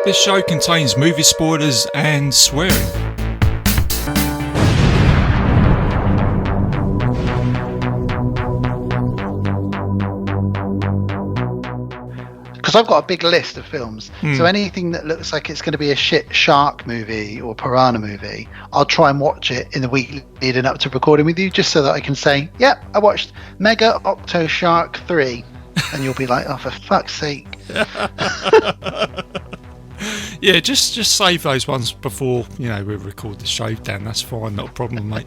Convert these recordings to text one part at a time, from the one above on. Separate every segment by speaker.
Speaker 1: This show contains movie spoilers and swearing.
Speaker 2: Because I've got a big list of films, so anything that looks like it's going to be a shit shark movie or piranha movie, I'll try and watch it in the week leading up to recording with you, just so that I can say, yep, I watched Mega Octo Shark 3, and you'll be like, oh, for fuck's sake.
Speaker 1: Yeah, just save those ones before, we record the show, Dan. That's fine, not a problem, mate.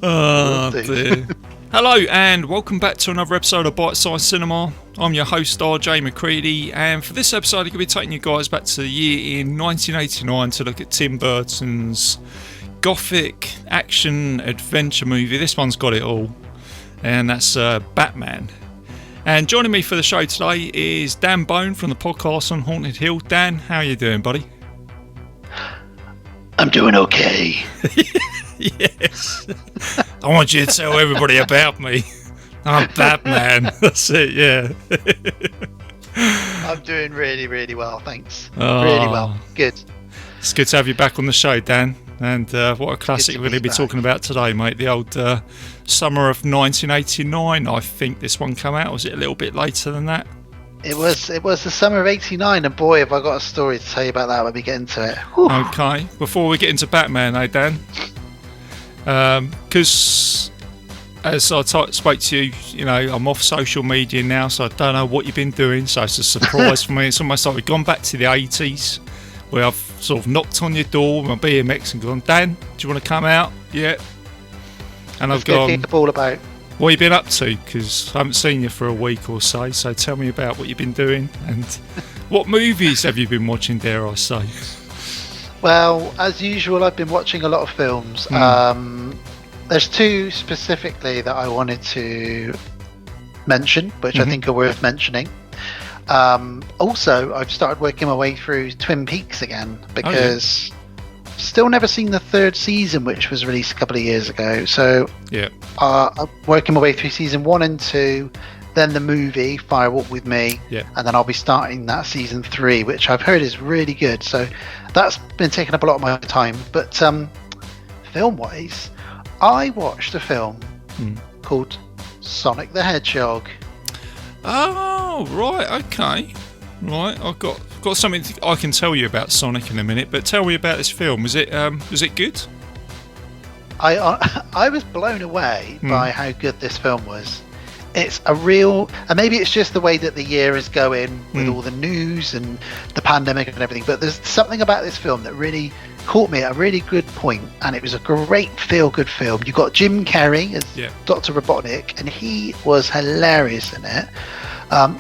Speaker 1: Oh, dear. Hello and welcome back to another episode of Bitesize Cinema. I'm your host RJ McCready, and for this episode I'm going to be taking you guys back to the year in 1989 to look at Tim Burtons' gothic action adventure movie. This one's got it all, and that's Batman. And joining me for the show today is Dan Bone from the podcast on Haunted Hill. Dan, how are you doing, buddy?
Speaker 2: I'm doing okay.
Speaker 1: Yes. I want you to tell everybody about me. I'm Batman. That's it, yeah.
Speaker 2: I'm doing really, really well, thanks.
Speaker 1: Oh,
Speaker 2: really well. Good.
Speaker 1: It's good to have you back on the show, Dan. And what a classic we're going to be talking about today, mate. The old summer of 1989, I think this one came out. Was it a little bit later than that?
Speaker 2: It was the summer of 89, and boy, have I got a story to tell you about that when we get into it. Whew.
Speaker 1: Okay. Before we get into Batman, Dan? Because as I spoke to you, I'm off social media now, so I don't know what you've been doing, so it's a surprise for me. It's almost like we've gone back to the 80s, where I've sort of knocked on your door with my BMX and gone, Dan, do you want to come out? Yeah. And I've gone,
Speaker 2: kick the ball about.
Speaker 1: What have you been up to? Because I haven't seen you for a week or so tell me about what you've been doing, and what movies have you been watching, dare I say?
Speaker 2: Well, as usual, I've been watching a lot of films. There's two specifically that I wanted to mention, which I think are worth mentioning. Also, I've started working my way through Twin Peaks again, because still never seen the third season, which was released a couple of years ago. So I'm working my way through season 1 and 2, then the movie Fire Walk With Me, and then I'll be starting that season 3, which I've heard is really good. So that's been taking up a lot of my time. But film-wise, I watched a film called Sonic the Hedgehog.
Speaker 1: Oh, right, okay. Right, I've got something I can tell you about Sonic in a minute, but tell me about this film. Was it good?
Speaker 2: I was blown away by how good this film was. It's a real, and maybe it's just the way that the year is going with all the news and the pandemic and everything, but there's something about this film that really caught me at a really good point, and it was a great feel-good film. You got Jim Carrey as Dr. Robotnik, and he was hilarious in it.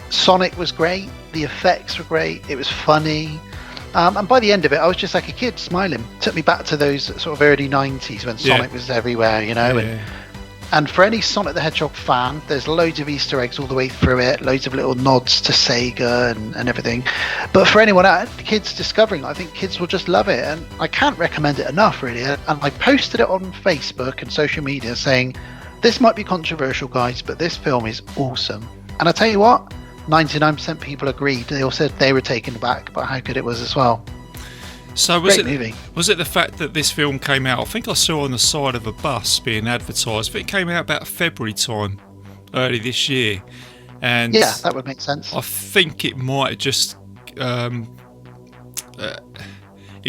Speaker 2: Sonic was great. The effects were great. It was funny. And by the end of it, I was just like a kid smiling. It took me back to those sort of early 90s when Sonic was everywhere, And for any Sonic the Hedgehog fan, there's loads of Easter eggs all the way through it, loads of little nods to Sega and everything. But for anyone out, kids discovering it, I think kids will just love it. And I can't recommend it enough, really. And I posted it on Facebook and social media saying, this might be controversial, guys, but this film is awesome. And I tell you what, 99% people agreed. They all said they were taken aback by how good it was as well.
Speaker 1: So was it the fact that this film came out? I think I saw on the side of a bus being advertised, but it came out about February time, early this year. And
Speaker 2: yeah, that would make sense.
Speaker 1: I think it might have just it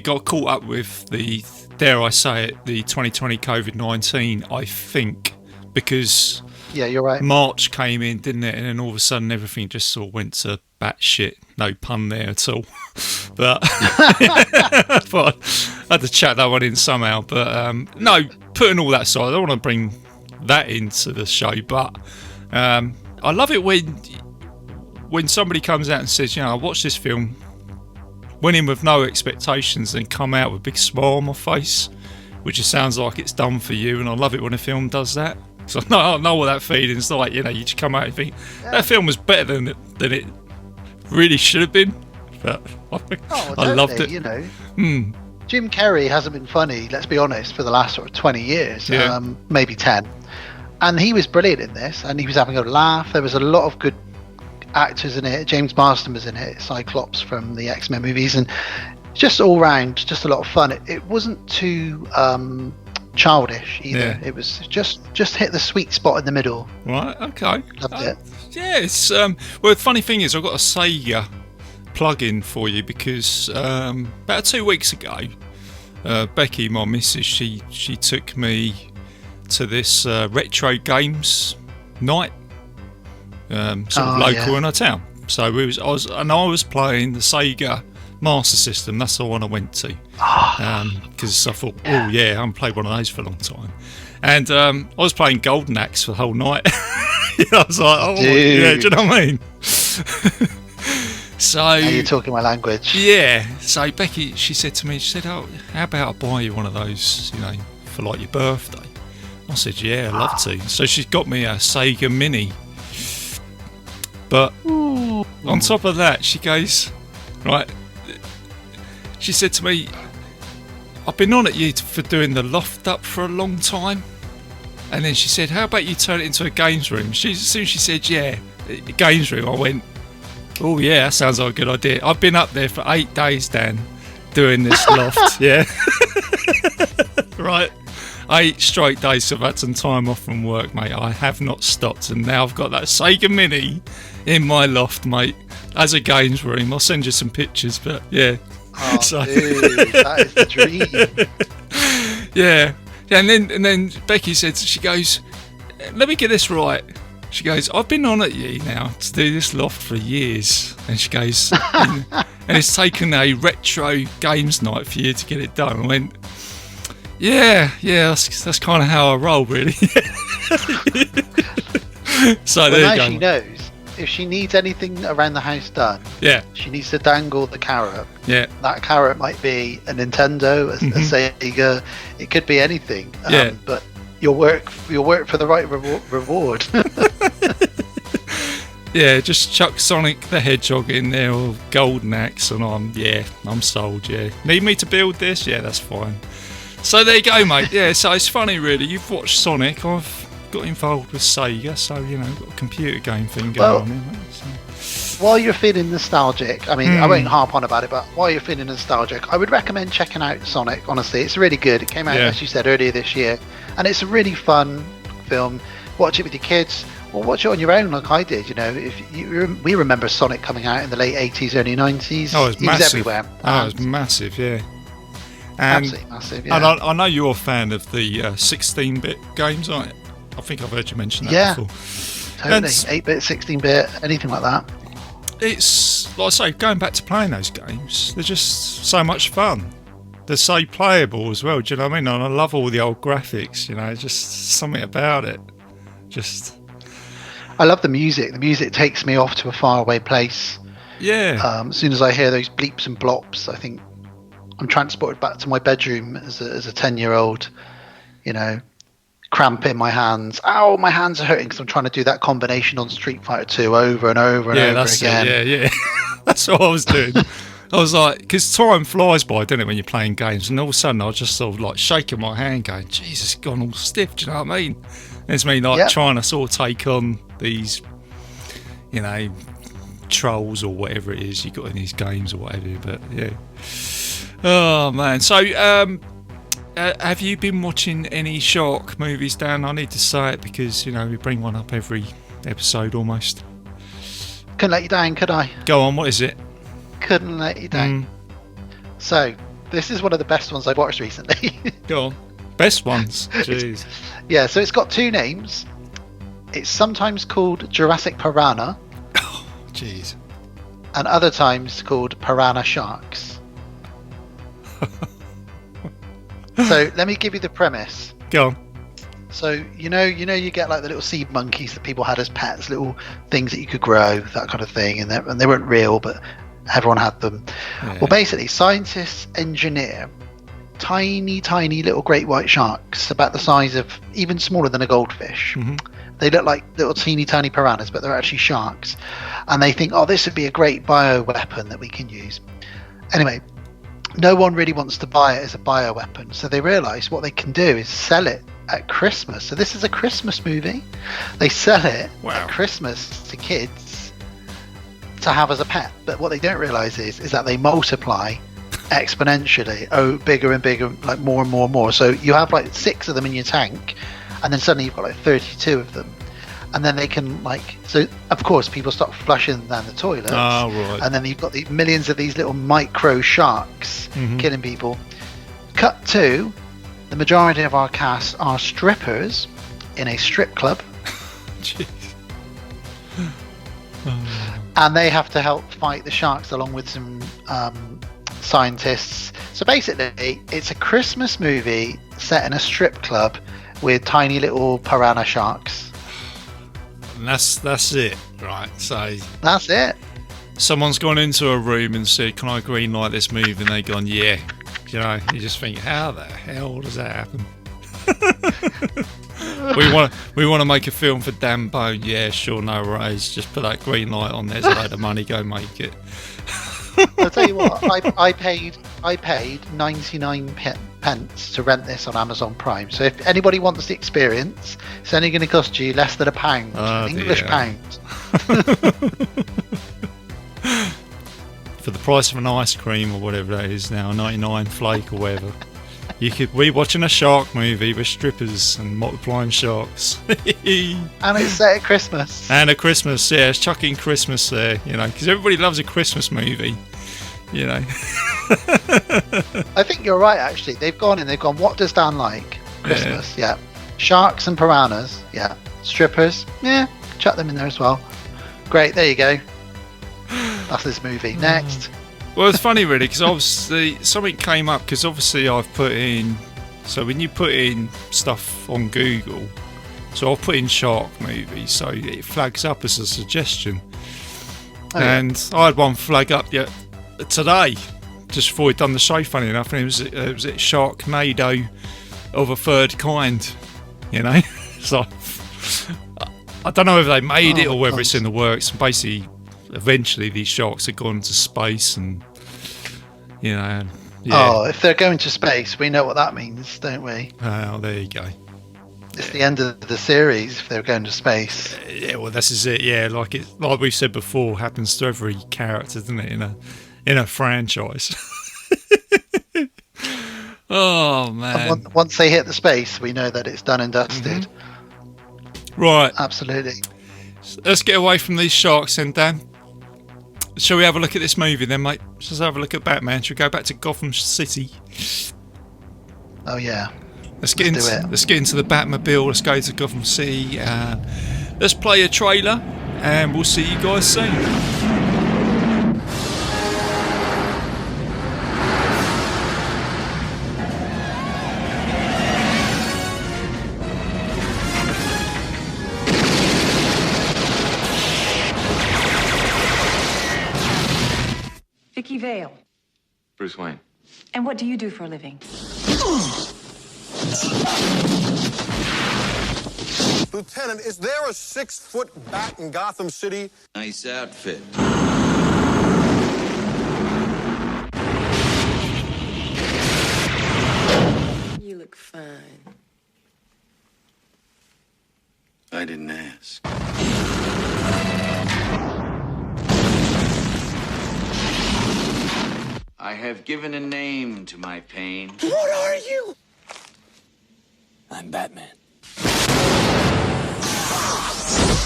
Speaker 1: got caught up with the, dare I say it, the 2020 COVID-19. I think because
Speaker 2: you're right.
Speaker 1: March came in, didn't it? And then all of a sudden everything just sort of went to batshit. No pun there at all. But, but I had to chat that one in somehow. But no, putting all that aside, I don't want to bring that into the show. But I love it when somebody comes out and says, I watched this film, went in with no expectations, and come out with a big smile on my face, which just sounds like it's done for you. And I love it when a film does that. So I know what that feeling's like. You just come out and think that film was better than it really should have been. But I loved it.
Speaker 2: Jim Carrey hasn't been funny, let's be honest, for the last sort of 20 years, maybe 10. And he was brilliant in this, and he was having a laugh. There was a lot of good actors in it. James Marsden was in it, Cyclops from the X-Men movies, and just all round, just a lot of fun. It wasn't too childish either.
Speaker 1: Yeah.
Speaker 2: It was just hit the sweet spot in the middle.
Speaker 1: Right, okay.
Speaker 2: Loved it.
Speaker 1: Yeah, it's well, the funny thing is, I've got a Sega plug-in for you because about 2 weeks ago, Becky, my missus, she took me to this retro games night, sort of local in our town. So I was playing the Sega Master System. That's the one I went to because I thought, I haven't played one of those for a long time. And I was playing Golden Axe for the whole night. I was like, do you know what I mean? So
Speaker 2: now you're talking my language.
Speaker 1: Yeah. So Becky, she said to me, "Oh, how about I buy you one of those, for like your birthday?" I said, "Yeah, I'd love to." So she's got me a Sega Mini. But on top of that, she goes, right. She said to me, "I've been on at you for doing the loft up for a long time." And then she said, "How about you turn it into a games room?" As soon as she said, "Yeah, a games room," I went, "Oh yeah, that sounds like a good idea." I've been up there for 8 days, Dan, doing this loft. Yeah. Right. 8 straight days. I've had some time off from work, mate. I have not stopped, and now I've got that Sega Mini in my loft, mate, as a games room. I'll send you some pictures, but yeah.
Speaker 2: Oh, dude, that is the dream.
Speaker 1: Yeah. Yeah, and then Becky said, she goes, "Let me get this right." She goes, "I've been on at you now to do this loft for years." And she goes, and it's taken a retro games night for you to get it done. I went, yeah, that's kind of how I roll, really. So there you go.
Speaker 2: She knows if she needs anything around the house done, she needs to dangle the carrot.
Speaker 1: Yeah.
Speaker 2: That carrot might be a Nintendo, a Sega, it could be anything. But you'll work for the right reward.
Speaker 1: Yeah, just chuck Sonic the Hedgehog in there or Golden Axe and I'm sold, yeah. Need me to build this? Yeah, that's fine. So there you go, mate. Yeah, so it's funny really. You've watched Sonic, I've got involved with Sega, so got a computer game thing going on here, mate. So.
Speaker 2: While you're feeling nostalgic, I mean, I won't harp on about it, but while you're feeling nostalgic, I would recommend checking out Sonic, honestly. It's really good. It came out, as you said, earlier this year, and it's a really fun film. Watch it with your kids, or watch it on your own like I did. We remember Sonic coming out in the late 80s, early 90s.
Speaker 1: Oh, it was massive.
Speaker 2: Was everywhere.
Speaker 1: Oh, it was massive, yeah.
Speaker 2: Absolutely massive, yeah.
Speaker 1: And I know you're a fan of the 16-bit games, aren't you? I think I've heard you mention that before.
Speaker 2: Totally. 8-bit, 16-bit, anything like that.
Speaker 1: It's, like I say, going back to playing those games, they're just so much fun. They're so playable as well, do you know what I mean? And I love all the old graphics, just something about it.
Speaker 2: I love the music. The music takes me off to a faraway place.
Speaker 1: Yeah.
Speaker 2: As soon as I hear those bleeps and blops, I think I'm transported back to my bedroom as a 10-year-old, cramp in my hands. Ow, my hands are hurting because I'm trying to do that combination on Street Fighter 2 over and over and over again.
Speaker 1: Yeah. That's what I was doing. I was like, because time flies by, doesn't it, when you're playing games, and all of a sudden I was just sort of like shaking my hand going, Jesus, it's gone all stiff, do you know what I mean? And it's me trying to sort of take on these, trolls or whatever it is you got in these games or whatever, but yeah. Oh man, so have you been watching any shark movies, Dan? I need to say it because we bring one up every episode almost.
Speaker 2: Couldn't let you down, could I?
Speaker 1: Go on, what is it?
Speaker 2: Couldn't let you down. So this is one of the best ones I've watched recently.
Speaker 1: Go on. Best ones. Jeez.
Speaker 2: Yeah, so it's got 2 names. It's sometimes called Jurassic Piranha.
Speaker 1: Oh, jeez.
Speaker 2: And other times called Piranha Sharks. So let me give you the premise.
Speaker 1: Go on.
Speaker 2: So you get like the little seed monkeys that people had as pets, little things that you could grow, that kind of thing, and they weren't real, but everyone had them. Yeah. Well, basically, scientists engineer tiny little great white sharks about the size of, even smaller than a goldfish. Mm-hmm. They look like little teeny tiny piranhas, but they're actually sharks. And they think, this would be a great bioweapon that we can use. Anyway, no one really wants to buy it as a bioweapon, so they realise what they can do is sell it at Christmas. So this is a Christmas movie. They sell it at Christmas to kids to have as a pet. But what they don't realise is that they multiply exponentially. Oh, bigger and bigger, like more and more and more. So you have like 6 of them in your tank, and then suddenly you've got like 32 of them. And then they can so of course people stop flushing down the toilets.
Speaker 1: Oh, right.
Speaker 2: And then you've got the millions of these little micro sharks killing people. Cut to, the majority of our cast are strippers in a strip club.
Speaker 1: Jeez.
Speaker 2: And they have to help fight the sharks along with some scientists. So basically, it's a Christmas movie set in a strip club with tiny little piranha sharks.
Speaker 1: And that's it, right? So
Speaker 2: that's it.
Speaker 1: Someone's gone into a room and said, "Can I green light this movie?" And they've gone, "Yeah." You know, you just think, how the hell does that happen? we want to make a film for Dan Bone. Yeah, sure, no worries. Just put that green light on. There's a load of money. Go make it.
Speaker 2: I'll tell you what. I paid 99 pence to rent this on Amazon Prime. So if anybody wants the experience, it's only going to cost you less than £1, an English pound.
Speaker 1: For the price of an ice cream or whatever that is now, 99 flake or whatever. You could be watching a shark movie with strippers and multiplying sharks.
Speaker 2: And it's set at Christmas.
Speaker 1: And at Christmas, yeah, it's chucking Christmas there, you know, because everybody loves a Christmas movie, you know.
Speaker 2: I think you're right, actually. They've gone, what does Dan like? Christmas, yeah. Sharks and piranhas, yeah. Strippers, yeah, chuck them in there as well. Great, there you go. That's this movie. Next.
Speaker 1: Well, it's funny really, because obviously something came up, because obviously I've put in, so when you put in stuff on Google, so I've put in shark movie, so it flags up as a suggestion. Oh, and yeah. I had one flag up today, just before we'd done the show, funny enough, and it was Sharknado of a third kind, you know. So I don't know whether they made it or whether it's in the works. Basically, eventually these sharks have gone into space, and you know. Yeah.
Speaker 2: Oh, if they're going to space, we know what that means, don't we?
Speaker 1: Oh, there you go.
Speaker 2: It's the end of the series if they're going to space.
Speaker 1: Yeah, well, this is it. Yeah, like we've said before, happens to every character, doesn't it? In a franchise. Oh man!
Speaker 2: And once they hit the space, we know that it's done and dusted.
Speaker 1: Mm-hmm. Right.
Speaker 2: Absolutely.
Speaker 1: Let's get away from these sharks, then, Dan. Shall we have a look at this movie, then, mate? Let's have a look at Batman. Shall we go back to Gotham City?
Speaker 2: Oh yeah.
Speaker 1: Let's get into the Batmobile. Let's go to Gotham City. Let's play a trailer, and we'll see you guys soon.
Speaker 3: Vicki Vale.
Speaker 4: Bruce Wayne.
Speaker 3: And what do you do for a living?
Speaker 5: Lieutenant, is there a 6-foot bat in Gotham City?
Speaker 4: Nice outfit.
Speaker 3: You look fine.
Speaker 4: I didn't ask. I have given a name to my pain.
Speaker 5: What are you?
Speaker 4: I'm Batman.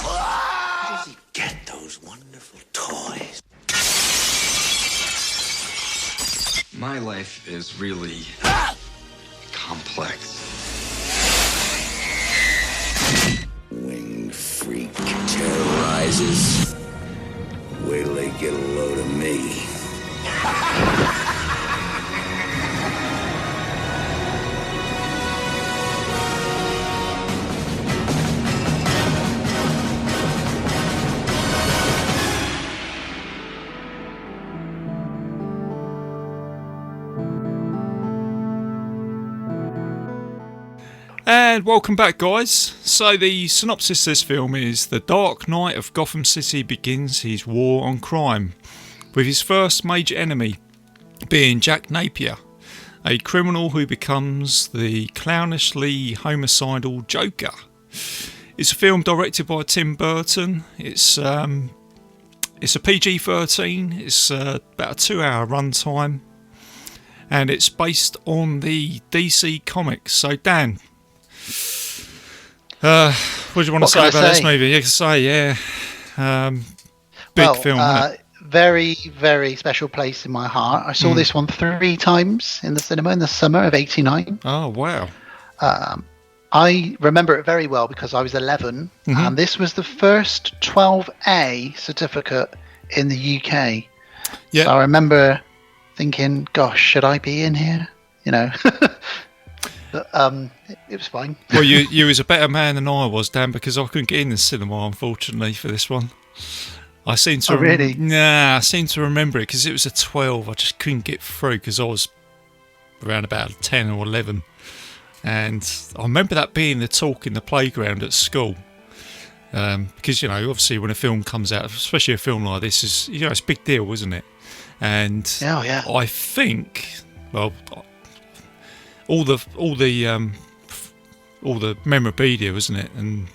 Speaker 5: Where does he get those wonderful toys?
Speaker 4: My life is really complex.
Speaker 6: Winged freak terrorizes. Wait till they get a load of me.
Speaker 1: And welcome back, guys. So the synopsis of this film is: the Dark Knight of Gotham City begins his war on crime, with his first major enemy being Jack Napier, a criminal who becomes the clownishly homicidal Joker. It's a film directed by Tim Burton. It's It's a PG-13. It's about a 2-hour runtime, and it's based on the DC comics. So, Dan, what do you want to say about this movie? You can say, big film. Isn't it?
Speaker 2: Very, very special place in my heart. I saw this one 3 times in the cinema in the summer of '89.
Speaker 1: Oh, wow.
Speaker 2: I remember it very well because I was 11, and this was the first 12A certificate in the UK.
Speaker 1: Yeah.
Speaker 2: So I remember thinking, gosh, should I be in here? You know, but it was fine.
Speaker 1: Well, you was a better man than I was, Dan, because I couldn't get in the cinema, unfortunately, for this one. I seem to
Speaker 2: really?
Speaker 1: I seem to remember it because it was a 12. I just couldn't get through because I was around about 10 or 11. And I remember that being the talk in the playground at school. Because, you know, obviously when a film comes out, especially a film like this, it's a big deal, isn't it? And I think, well, all the memorabilia, isn't it? And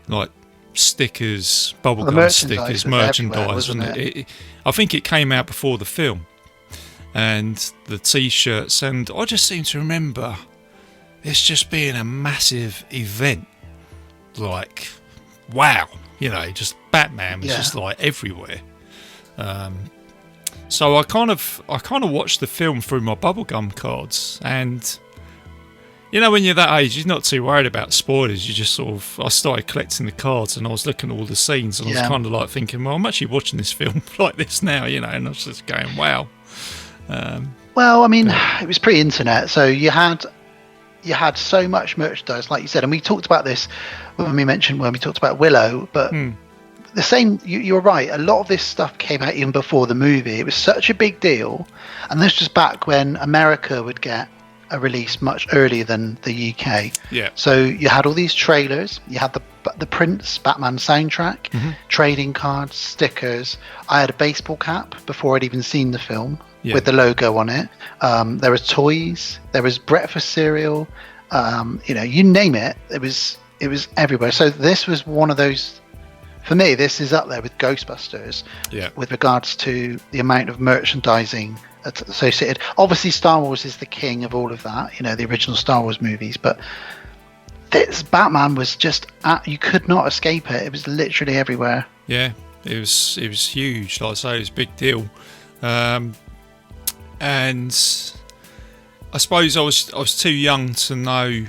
Speaker 1: like stickers, bubblegum stickers, merchandise, wasn't it? I think it came out before the film, and the T-shirts, and I just seem to remember this just being a massive event. Like, wow, just Batman was just like everywhere. So I kind of watched the film through my bubblegum cards, and when you're that age, you're not too worried about spoilers. You just I started collecting the cards, and I was looking at all the scenes, and I was kind of like thinking, well, I'm actually watching this film like this now, and I was just going, wow.
Speaker 2: Well, I mean, it was pre-internet, so you had so much merchandise, like you said, and we talked about this when we talked about Willow, but the same, you're right, a lot of this stuff came out even before the movie. It was such a big deal, and this was back when America would get a release much earlier than the UK.
Speaker 1: Yeah.
Speaker 2: So you had all these trailers, you had the Prince Batman soundtrack, trading cards, stickers. I had a baseball cap before I'd even seen the film with the logo on it. There was toys, there was breakfast cereal, you name it. It was everywhere. So this was one of those. For me, this is up there with Ghostbusters with regards to the amount of merchandising associated. Obviously, Star Wars is the king of all of that, the original Star Wars movies. But this Batman was just, you could not escape it. It was literally everywhere.
Speaker 1: Yeah, it was huge. Like I say, it was a big deal. And I suppose I was too young to know.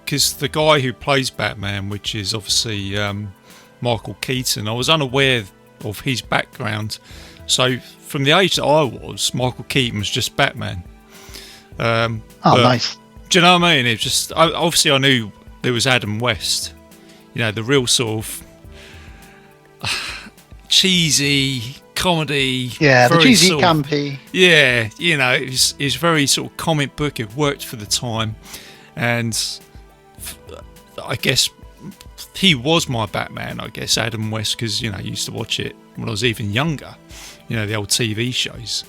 Speaker 1: Because the guy who plays Batman, which is obviously Michael Keaton, I was unaware of his background. So from the age that I was, Michael Keaton was just Batman.
Speaker 2: Nice.
Speaker 1: Do you know what I mean? It just obviously I knew there was Adam West, the real sort of cheesy comedy.
Speaker 2: Yeah, the cheesy campy.
Speaker 1: Yeah, it was very sort of comic book. It worked for the time, and I guess he was my Batman, Adam West, because I used to watch it when I was even younger, the old TV shows.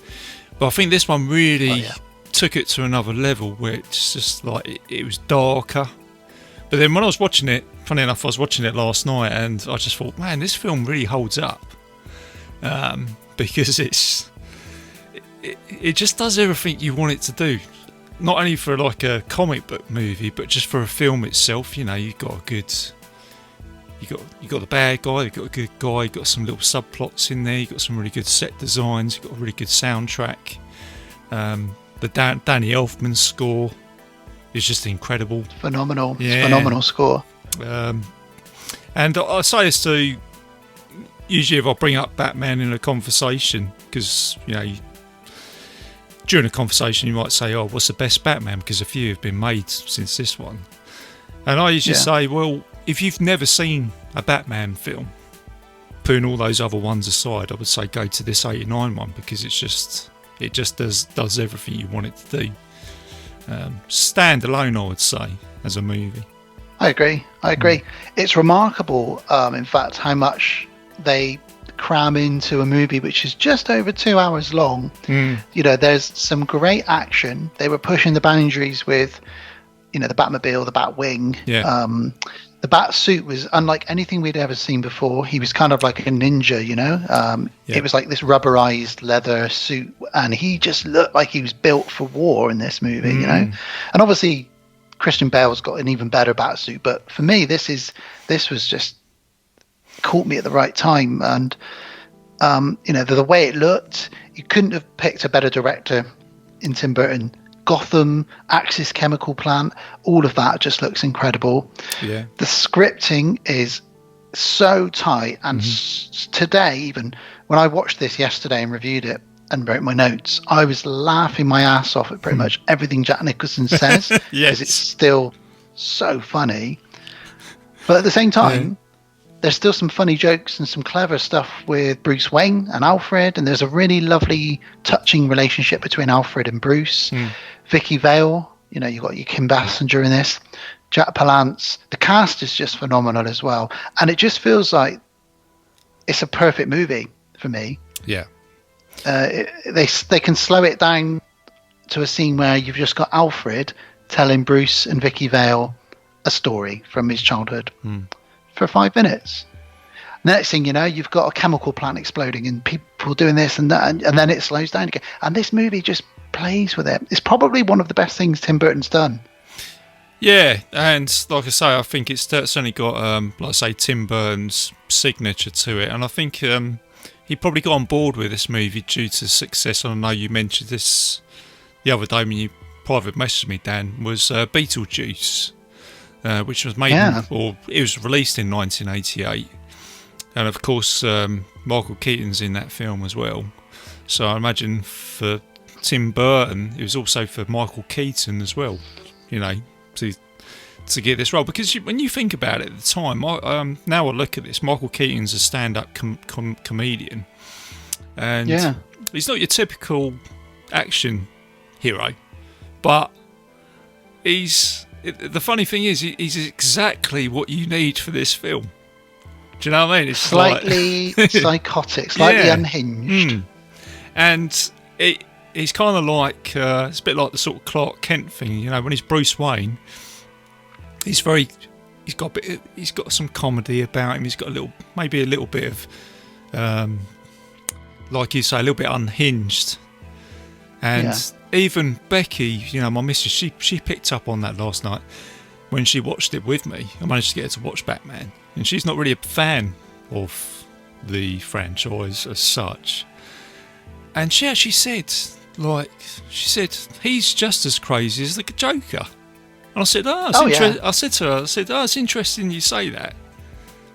Speaker 1: But I think this one really took it to another level, where it's just like it was darker. But then when I was watching it, funny enough, I was watching it last night, and I just thought, man, this film really holds up, because it just does everything you want it to do. Not only for like a comic book movie, but just for a film itself. You've got a good, you got the bad guy, you've got a good guy, you've got some little subplots in there, you've got some really good set designs, you've got a really good soundtrack. The Danny Elfman score is just incredible.
Speaker 2: Phenomenal. Yeah. Phenomenal score.
Speaker 1: And I say this to, usually if I bring up Batman in a conversation, because during a conversation you might say, oh, what's the best Batman, because a few have been made since this one. And I usually say, well, if you've never seen a Batman film, putting all those other ones aside, I would say go to this 89 one, because it just does everything you want it to do. Stand alone, I would say, as a movie.
Speaker 2: I agree. It's remarkable, in fact, how much they cram into a movie which is just over 2 hours long. There's some great action. They were pushing the boundaries with the Batmobile, the Batwing, the bat suit was unlike anything we'd ever seen before. He was kind of like a ninja, you know. It was like this rubberized leather suit, and he just looked like he was built for war in this movie, you know. And obviously, Christian Bale's got an even better bat suit, but for me, this was just caught me at the right time, and you know, the way it looked, you couldn't have picked a better director in Tim Burton. Gotham, Axis chemical plant, all of that just looks incredible. Yeah. The scripting is so tight, and today, even when I watched this yesterday and reviewed it and wrote my notes, I was laughing my ass off at pretty much everything Jack Nicholson says, because it's still so funny. But at the same time, there's still some funny jokes and some clever stuff with Bruce Wayne and Alfred, and there's a really lovely, touching relationship between Alfred and Bruce. Vicki Vale, you know, you've got your Kim Basinger in this, Jack Palance. The cast is just phenomenal as well, and it just feels like it's a perfect movie for me.
Speaker 1: Yeah.
Speaker 2: They can slow it down to a scene where you've just got Alfred telling Bruce and Vicki Vale a story from his childhood for 5 minutes. Next thing you know, you've got a chemical plant exploding and people doing this and that, and then it slows down again. And this movie just plays with it. It's probably one of the best things Tim Burton's done.
Speaker 1: Yeah, and like I say, I think it's certainly got, like I say, Tim Burton's signature to it. And I think he probably got on board with this movie due to success. I know you mentioned this the other day when you private messaged me, Dan, was Beetlejuice, which was made, or it was released in 1988. And of course, Michael Keaton's in that film as well. So I imagine for Tim Burton, it was also for Michael Keaton as well, you know, to get this role. Because when you think about it at the time, now I look at this, Michael Keaton's a stand-up comedian. And he's not your typical action hero, but the funny thing is, he's exactly what you need for this film. Do you know what I mean? It's
Speaker 2: slightly psychotic, slightly unhinged.
Speaker 1: And he's kind of like, it's a bit like the sort of Clark Kent thing, you know, when he's Bruce Wayne, he's got some comedy about him, he's got maybe a little bit of, like you say, a little bit unhinged. And even Becky, you know, my missus, she picked up on that last night when she watched it with me. I managed to get her to watch Batman, and she's not really a fan of the franchise as such. And she actually said, he's just as crazy as the Joker. And I said, I said to her, it's interesting you say that,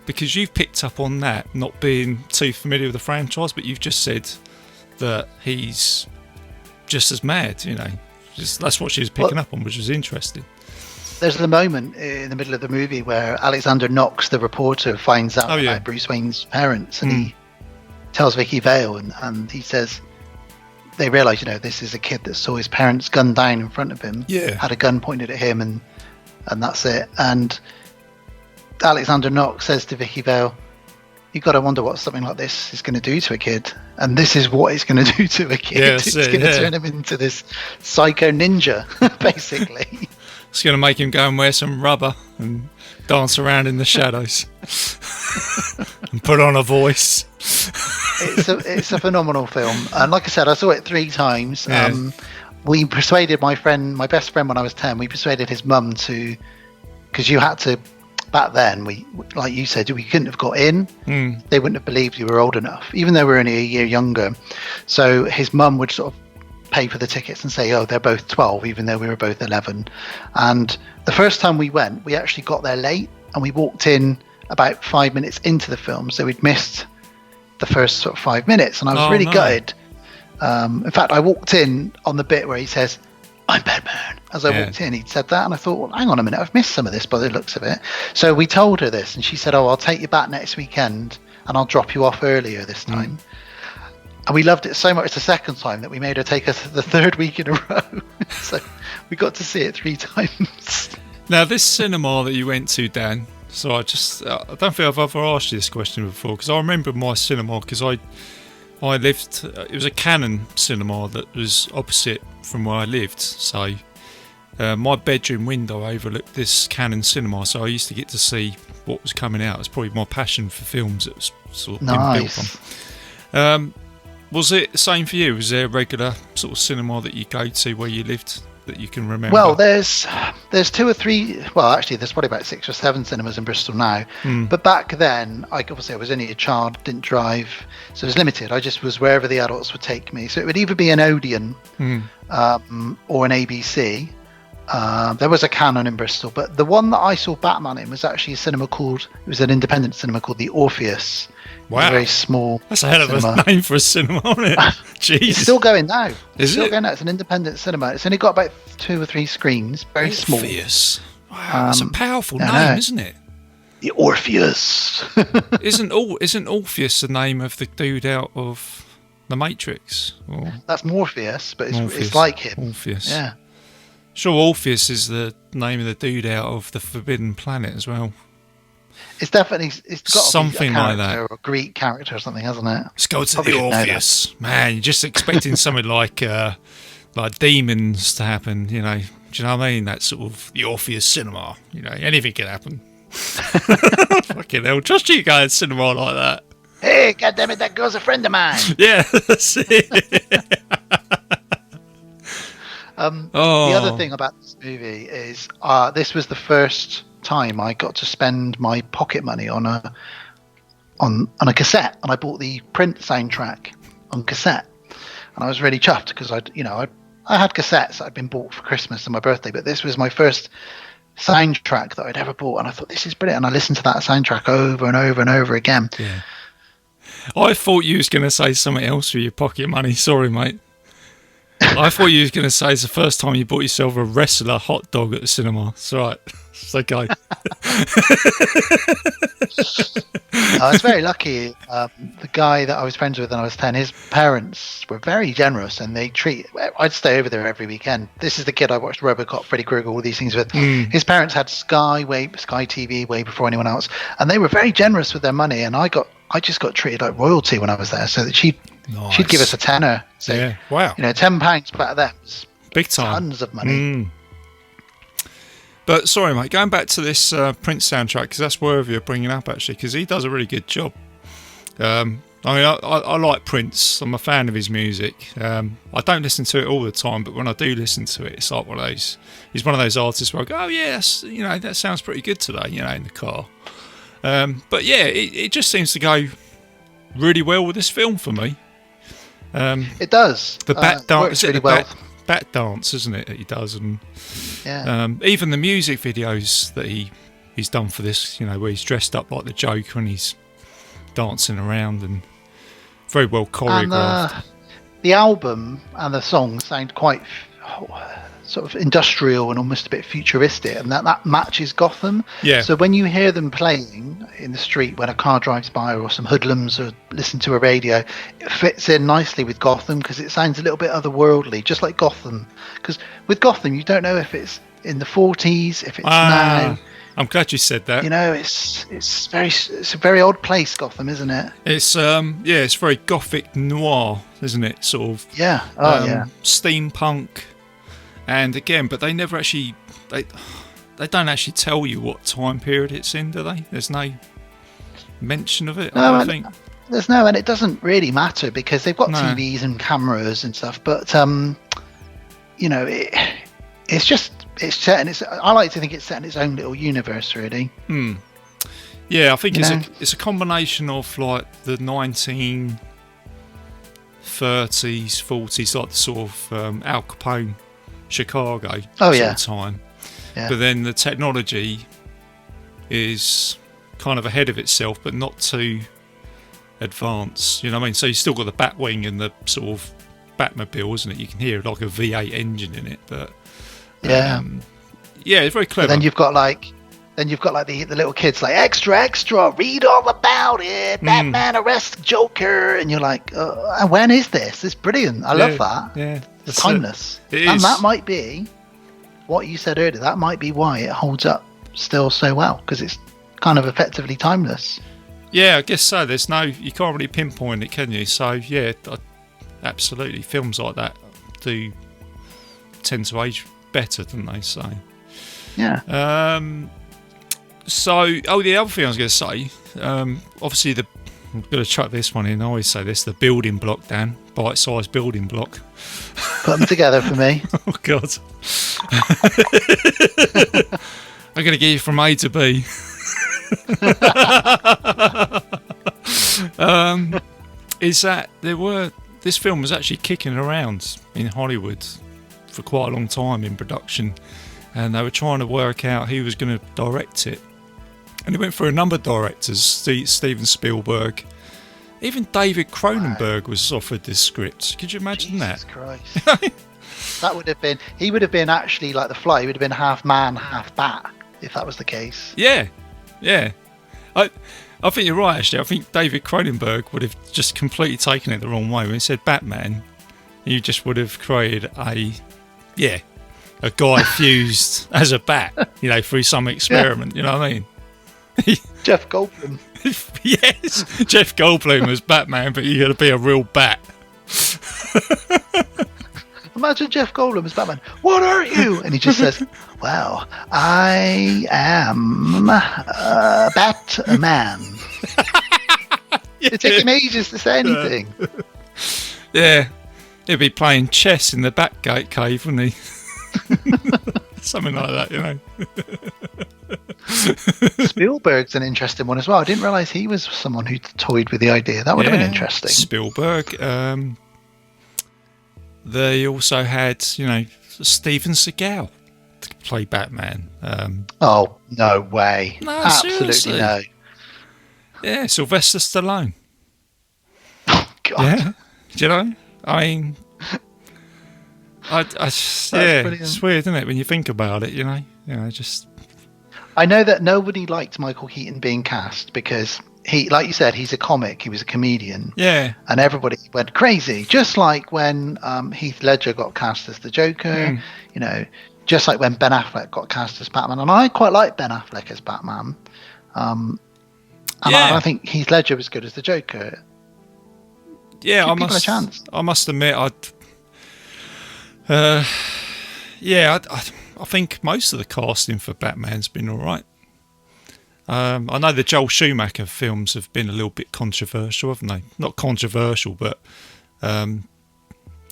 Speaker 1: because you've picked up on that, not being too familiar with the franchise, but you've just said that he's just as mad, you know. That's what she was picking up on, which was interesting.
Speaker 2: There's the moment in the middle of the movie where Alexander Knox, the reporter, finds out about Bruce Wayne's parents, and he tells Vicki Vale, and he says, they realise, you know, this is a kid that saw his parents gunned down in front of him, had a gun pointed at him, and that's it. And Alexander Knox says to Vicki Vale, you've got to wonder what something like this is going to do to a kid. And this is what it's going to do to a kid. It's going to turn him into this psycho ninja, basically.
Speaker 1: It's going to make him go and wear some rubber and dance around in the shadows and put on a voice.
Speaker 2: It's a phenomenal film. And like I said, I saw it 3 times. We persuaded my best friend when I was 10, we persuaded his mum to, because you had to, back then, we, like you said, we couldn't have got in. They wouldn't have believed you were old enough, even though we were only a year younger. So his mum would sort of pay for the tickets and say, oh, they're both 12, even though we were both 11. And the first time we went, we actually got there late, and we walked in about 5 minutes into the film, so we'd missed the first sort of 5 minutes, and I was really gutted. In fact, I walked in on the bit where he says, I'm Batman. As I walked in, he'd said that, and I thought, well, hang on a minute, I've missed some of this by the looks of it. So we told her this, and she said, oh, I'll take you back next weekend, and I'll drop you off earlier this time. And we loved it so much the second time that we made her take us the 3rd week in a row. So we got to see it 3 times. Now,
Speaker 1: this cinema that you went to, Dan, so I don't think I've ever asked you this question before, because I remember my cinema, because I lived, it was a Canon cinema that was opposite from where I lived, so my bedroom window overlooked this Canon cinema, so I used to get to see what was coming out. It's probably my passion for films that was sort of been built on. Was it the same for you? Was there a regular sort of cinema that you go to where you lived that you can remember?
Speaker 2: Well, there's 2 or 3. Well, actually, there's probably about 6 or 7 cinemas in Bristol now. But back then, I was only a child, didn't drive, so it was limited. I just was wherever the adults would take me. So it would either be an Odeon or an ABC. There was a Canon in Bristol, but the one that I saw Batman in was actually it was an independent cinema called the Orpheus.
Speaker 1: Wow.
Speaker 2: A very small.
Speaker 1: That's a hell of a name for a cinema, isn't it? Jeez.
Speaker 2: It's still going now.
Speaker 1: Is it?
Speaker 2: Still going now. It's an independent cinema. It's only got about 2 or 3 screens. Very small.
Speaker 1: Orpheus. Wow, that's a powerful name, isn't it?
Speaker 2: The Orpheus.
Speaker 1: Isn't Orpheus the name of the dude out of The Matrix? Or?
Speaker 2: That's Morpheus, but it's like him.
Speaker 1: Orpheus.
Speaker 2: Yeah.
Speaker 1: Sure, Orpheus is the name of the dude out of the Forbidden Planet as well.
Speaker 2: It's got
Speaker 1: something like that,
Speaker 2: or a Greek character or something, hasn't it?
Speaker 1: Let's go to the Orpheus, man. You're just expecting something like demons to happen, you know. Do you know what I mean? That sort of the Orpheus cinema. You know, anything can happen. Fucking hell, trust you guys cinema like that.
Speaker 2: Hey, goddammit, that girl's a friend of mine.
Speaker 1: Yeah, that's it.
Speaker 2: The other thing about this movie is this was the first time I got to spend my pocket money on a cassette, and I bought the print soundtrack on cassette, and I was really chuffed because I had cassettes that I'd been bought for Christmas and my birthday, but this was my first soundtrack that I'd ever bought, and I thought, this is brilliant, and I listened to that soundtrack over and over and over again.
Speaker 1: Yeah. I thought you was going to say something else with your pocket money. Sorry, mate. I thought you was going to say it's the first time you bought yourself a wrestler hot dog at the cinema. It's all right. It's okay.
Speaker 2: I was very lucky. The guy that I was friends with when I was 10, his parents were very generous, and I'd stay over there every weekend. This is the kid I watched RoboCop, Freddy Krueger, all these things with. His parents had Sky TV way before anyone else, and they were very generous with their money, and I just got treated like royalty when I was there, so that she'd give us a tenner. So,
Speaker 1: yeah, wow.
Speaker 2: £10 back then was
Speaker 1: big time.
Speaker 2: Tons of money.
Speaker 1: But sorry, mate, going back to this Prince soundtrack, because that's worthy of bringing up, actually, because he does a really good job. I mean, I like Prince. I'm a fan of his music. I don't listen to it all the time, but when I do listen to it, it's like one of those. He's one of those artists where I go, oh yes, that sounds pretty good today, in the car. But yeah, it just seems to go really well with this film for me.
Speaker 2: It does.
Speaker 1: The bat dance,
Speaker 2: really well.
Speaker 1: Bat dance, isn't it? That he does, and even the music videos that he's done for this, where he's dressed up like the Joker and he's dancing around and very well choreographed.
Speaker 2: And, the album and the songs sound quite sort of industrial and almost a bit futuristic, and that matches Gotham.
Speaker 1: Yeah.
Speaker 2: So when you hear them playing in the street when a car drives by, or some hoodlums or listen to a radio, it fits in nicely with Gotham because it sounds a little bit otherworldly, just like Gotham. Because with Gotham, you don't know if it's in the 40s, if it's now.
Speaker 1: I'm glad you said that.
Speaker 2: It's a very odd place, Gotham, isn't it?
Speaker 1: It's it's very gothic noir, isn't it? Sort of.
Speaker 2: Yeah.
Speaker 1: Steampunk. And again, but they never actually they don't actually tell you what time period it's in, do they? There's no mention of it. I think
Speaker 2: there's no, and it doesn't really matter because they've got TVs and cameras and stuff. But it's set, and I like to think it's set in its own little universe, really.
Speaker 1: Yeah, I think it's a combination of like the 1930s, 40s, like the sort of Al Capone. Chicago sort of time, but then the technology is kind of ahead of itself, but not too advanced. You know what I mean? So you still got the Batwing and the sort of Batmobile, isn't it? You can hear like a V8 engine in it, but it's very clever.
Speaker 2: But then you've got the little kids like extra, read all about it. Batman arrests Joker, and you're like, when is this? It's brilliant. I love that.
Speaker 1: Yeah.
Speaker 2: It's timeless. And that might be what you said earlier. That might be why it holds up still so well, because it's kind of effectively timeless.
Speaker 1: Yeah, I guess so. You can't really pinpoint it, can you? So yeah, absolutely. Films like that do tend to age better, didn't they? So
Speaker 2: Yeah.
Speaker 1: the other thing I was going to say, obviously I'm going to chuck this one in. I always say this: the building block, Dan, bite-sized building block.
Speaker 2: Put them together for me.
Speaker 1: Oh God! I'm going to get you from A to B. Is that this film was actually kicking around in Hollywood for quite a long time in production, and they were trying to work out who was going to direct it, and it went for a number of directors: Steven Spielberg, even David Cronenberg was offered this script. Could you imagine
Speaker 2: Jesus
Speaker 1: that?
Speaker 2: Christ. That would have been. He would have been actually like the Fly. He would have been half man, half bat, if that was the case.
Speaker 1: Yeah. I think you're right, actually. I think David Cronenberg would have just completely taken it the wrong way. When he said Batman, he just would have created a guy fused as a bat, through some experiment, you know what I mean?
Speaker 2: Jeff Goldblum.
Speaker 1: Yes, Jeff Goldblum as Batman, but you got to be a real bat.
Speaker 2: Imagine Jeff Goldblum as Batman. What are you? And he just says, well, I am Batman. It'd take him ages to say anything.
Speaker 1: Yeah. He'd be playing chess in the Batgate cave, wouldn't he? Something like that,
Speaker 2: Spielberg's an interesting one as well. I didn't realise he was someone who toyed with the idea. That would have been interesting.
Speaker 1: Spielberg. They also had, Steven Seagal to play Batman.
Speaker 2: Oh, no way.
Speaker 1: No,
Speaker 2: absolutely
Speaker 1: seriously.
Speaker 2: no.
Speaker 1: Yeah, Sylvester Stallone.
Speaker 2: Oh, God.
Speaker 1: Yeah, do you know? I mean, it's weird, isn't it, when you think about it? Just.
Speaker 2: I know that nobody liked Michael Keaton being cast because he, like you said, he's a comic. He was a comedian.
Speaker 1: Yeah.
Speaker 2: And everybody went crazy, just like when Heath Ledger got cast as the Joker. Just like when Ben Affleck got cast as Batman. And I quite like Ben Affleck as Batman. I think Heath Ledger was good as the Joker.
Speaker 1: Yeah,
Speaker 2: Give people a chance.
Speaker 1: I must admit, I think most of the casting for Batman's been all right. I know the Joel Schumacher films have been a little bit controversial, haven't they? Not controversial, but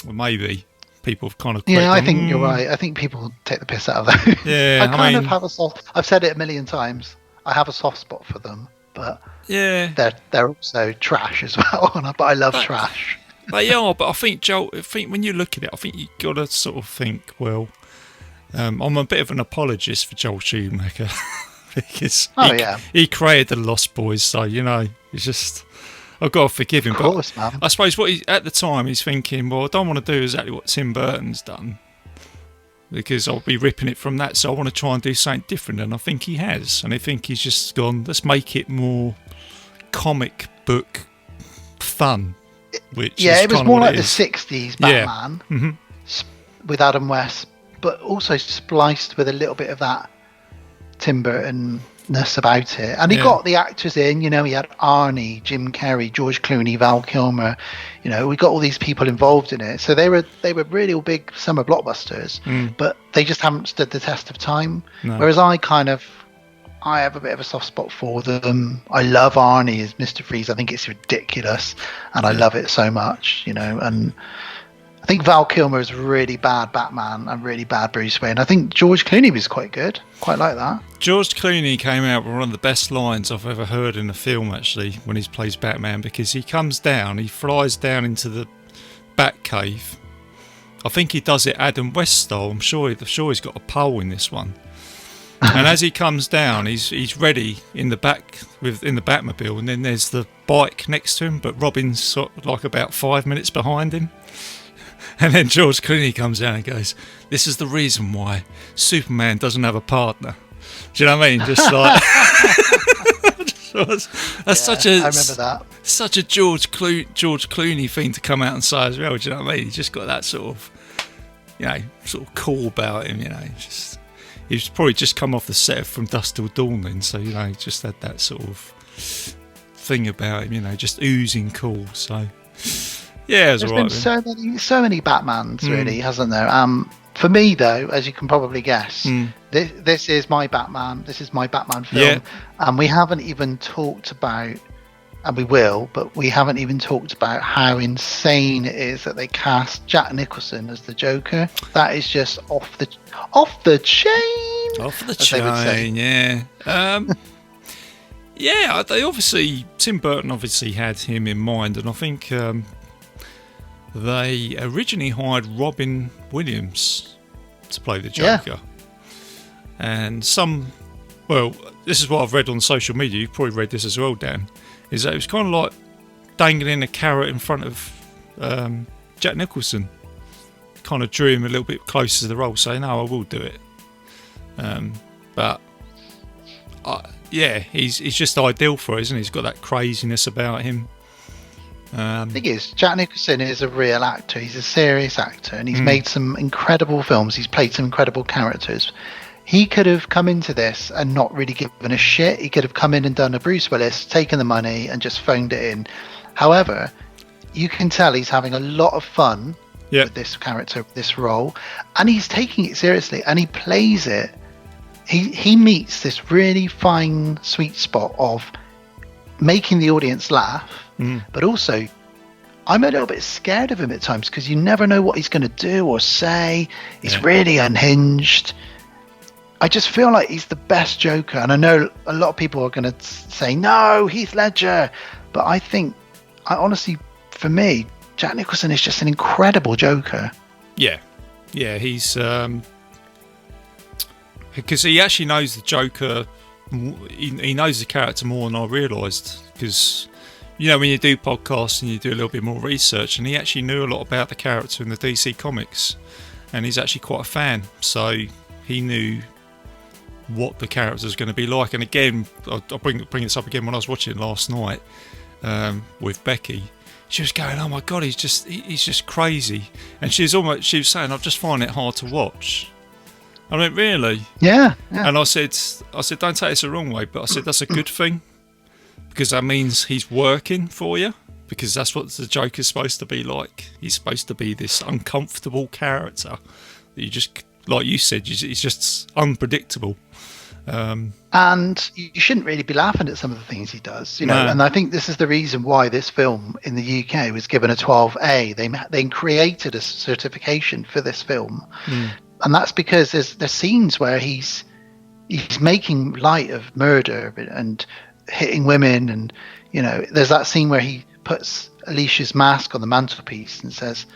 Speaker 1: maybe people have kind of.
Speaker 2: Yeah, I think you're right. I think people take the piss out of them.
Speaker 1: Yeah,
Speaker 2: I mean, have a soft. I've said it a million times. I have a soft spot for them, but they're also trash as well. But I love trash.
Speaker 1: They are, but I think when you look at it, I think you got to sort of think, well, I'm a bit of an apologist for Joel Schumacher because he created the Lost Boys, so it's just I've got to forgive him.
Speaker 2: Of course,
Speaker 1: but
Speaker 2: man.
Speaker 1: I suppose at the time he's thinking, well, I don't want to do exactly what Tim Burton's done because I'll be ripping it from that, so I want to try and do something different, and I think he has, and I think he's just gone, let's make it more comic book fun.
Speaker 2: It was more like the 60s Batman with Adam West, but also spliced with a little bit of that Tim Burton-ness about it. And he got the actors in, he had Arnie, Jim Carrey, George Clooney, Val Kilmer. We got all these people involved in it. So they were really all big summer blockbusters, but they just haven't stood the test of time. No. Whereas I have a bit of a soft spot for them. I love Arnie as Mr. Freeze. I think it's ridiculous, and I love it so much, And I think Val Kilmer is really bad Batman and really bad Bruce Wayne. I think George Clooney was quite good. Quite like that.
Speaker 1: George Clooney came out with one of the best lines I've ever heard in a film, actually, when he plays Batman, because he flies down into the Batcave. I think he does it Adam West style. I'm sure he's got a pole in this one. And as he comes down, he's ready in the Batmobile, and then there's the bike next to him, but Robin's sort of like about 5 minutes behind him. And then George Clooney comes down and goes, "This is the reason why Superman doesn't have a partner." Do you know what I mean? Just like I remember that. Such a George Clooney thing to come out and say as well. Do you know what I mean? He's just got that sort of cool about him. Just. He's probably just come off the set From Dusk Till Dawn then, so, he just had that sort of thing about him, just oozing cool, so, yeah, it was alright.
Speaker 2: There's been so many Batmans, really, hasn't there? For me, though, as you can probably guess, this is my Batman. This is my Batman film, and we haven't even talked about, and we will, but we haven't even talked about how insane it is that they cast Jack Nicholson as the Joker. That is just off the chain.
Speaker 1: Off the chain, yeah. Yeah, they obviously, Tim Burton obviously had him in mind, and I think they originally hired Robin Williams to play the Joker. And this is what I've read on social media, you've probably read this as well, Dan, is that it was kind of like dangling a carrot in front of Jack Nicholson. Kind of drew him a little bit closer to the role, saying, no, I will do it. He's just ideal for it, isn't he? He's got that craziness about him. The
Speaker 2: thing is, Jack Nicholson is a real actor. He's a serious actor, and he's made some incredible films. He's played some incredible characters. He could have come into this and not really given a shit. He could have come in and done a Bruce Willis, taken the money and just phoned it in. However, you can tell he's having a lot of fun with this character, this role, and he's taking it seriously, and he plays it. He meets this really fine sweet spot of making the audience laugh, but also I'm a little bit scared of him at times because you never know what he's going to do or say. He's really unhinged. I just feel like he's the best Joker, and I know a lot of people are going to say no, Heath Ledger, but I honestly, for me, Jack Nicholson is just an incredible Joker. Yeah,
Speaker 1: he's because he actually knows the Joker. He knows the character more than I realised, because when you do podcasts and you do a little bit more research, and he actually knew a lot about the character in the DC comics, and he's actually quite a fan, so he knew what the character was going to be like. And again, I'll bring this up again when I was watching it last night with Becky. She was going, "Oh my god, he's just crazy," and she was saying, "I just find it hard to watch." I mean, really?
Speaker 2: Yeah.
Speaker 1: And I said, don't take this the wrong way, but I said that's a good thing, because that means he's working for you, because that's what the Joker's supposed to be like. He's supposed to be this uncomfortable character that you just, like you said, he's just unpredictable.
Speaker 2: And you shouldn't really be laughing at some of the things he does, No. And I think this is the reason why this film in the UK was given a 12A. They created a certification for this film. And that's because there's scenes where he's making light of murder and hitting women, and there's that scene where he puts Alicia's mask on the mantelpiece and says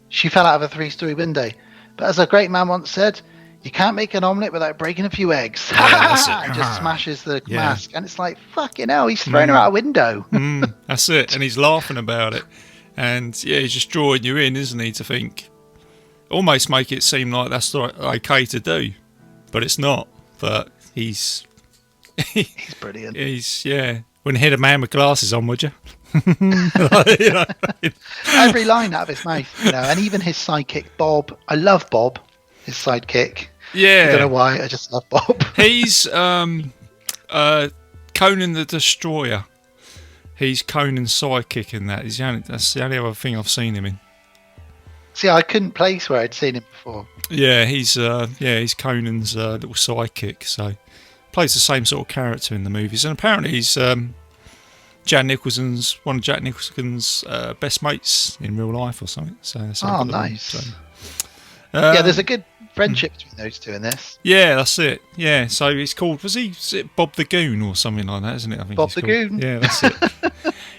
Speaker 2: she fell out of a 3-story window, but as a great man once said, you can't make an omelette without breaking a few eggs. And just smashes the mask, and it's like, fucking hell, he's thrown her out a window.
Speaker 1: That's it, and he's laughing about it, and he's just drawing you in, isn't he, to think, almost make it seem like that's okay to do, but it's not. But he's
Speaker 2: brilliant.
Speaker 1: Wouldn't hit a man with glasses on, would you?
Speaker 2: Every line out of his mouth, and even his sidekick Bob. I love Bob, his sidekick. I don't know why, I just love Bob.
Speaker 1: He's Conan the Destroyer. He's Conan's sidekick in that. That's the only other thing I've seen him in.
Speaker 2: See, I couldn't place where I'd seen him before.
Speaker 1: Yeah, he's Conan's little sidekick. So plays the same sort of character in the movies, and apparently he's one of Jack Nicholson's best mates in real life or something. So
Speaker 2: nice. There's a good friendship between those two in this.
Speaker 1: Yeah, that's it. Yeah, so it's called. Is it Bob the Goon or something like that? Isn't it? I think
Speaker 2: Bob the Goon.
Speaker 1: Yeah, that's it.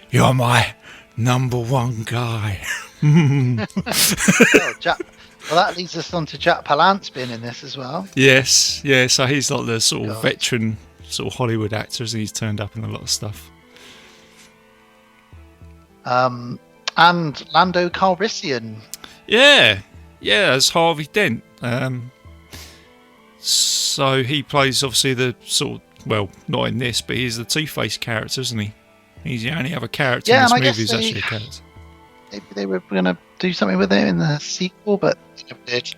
Speaker 1: You're my number one guy.
Speaker 2: That leads us on to Jack Palance being in this as well.
Speaker 1: Yes, so he's like the sort of veteran sort of Hollywood actor, and he's turned up in a lot of stuff.
Speaker 2: And Lando Calrissian.
Speaker 1: Yeah, as Harvey Dent. So he plays obviously the sort of, well, not in this, but he's the Two-Face character, isn't he? He's the only other character in this movie who's actually a character.
Speaker 2: Maybe they were going to do something with it in the sequel, but they never did.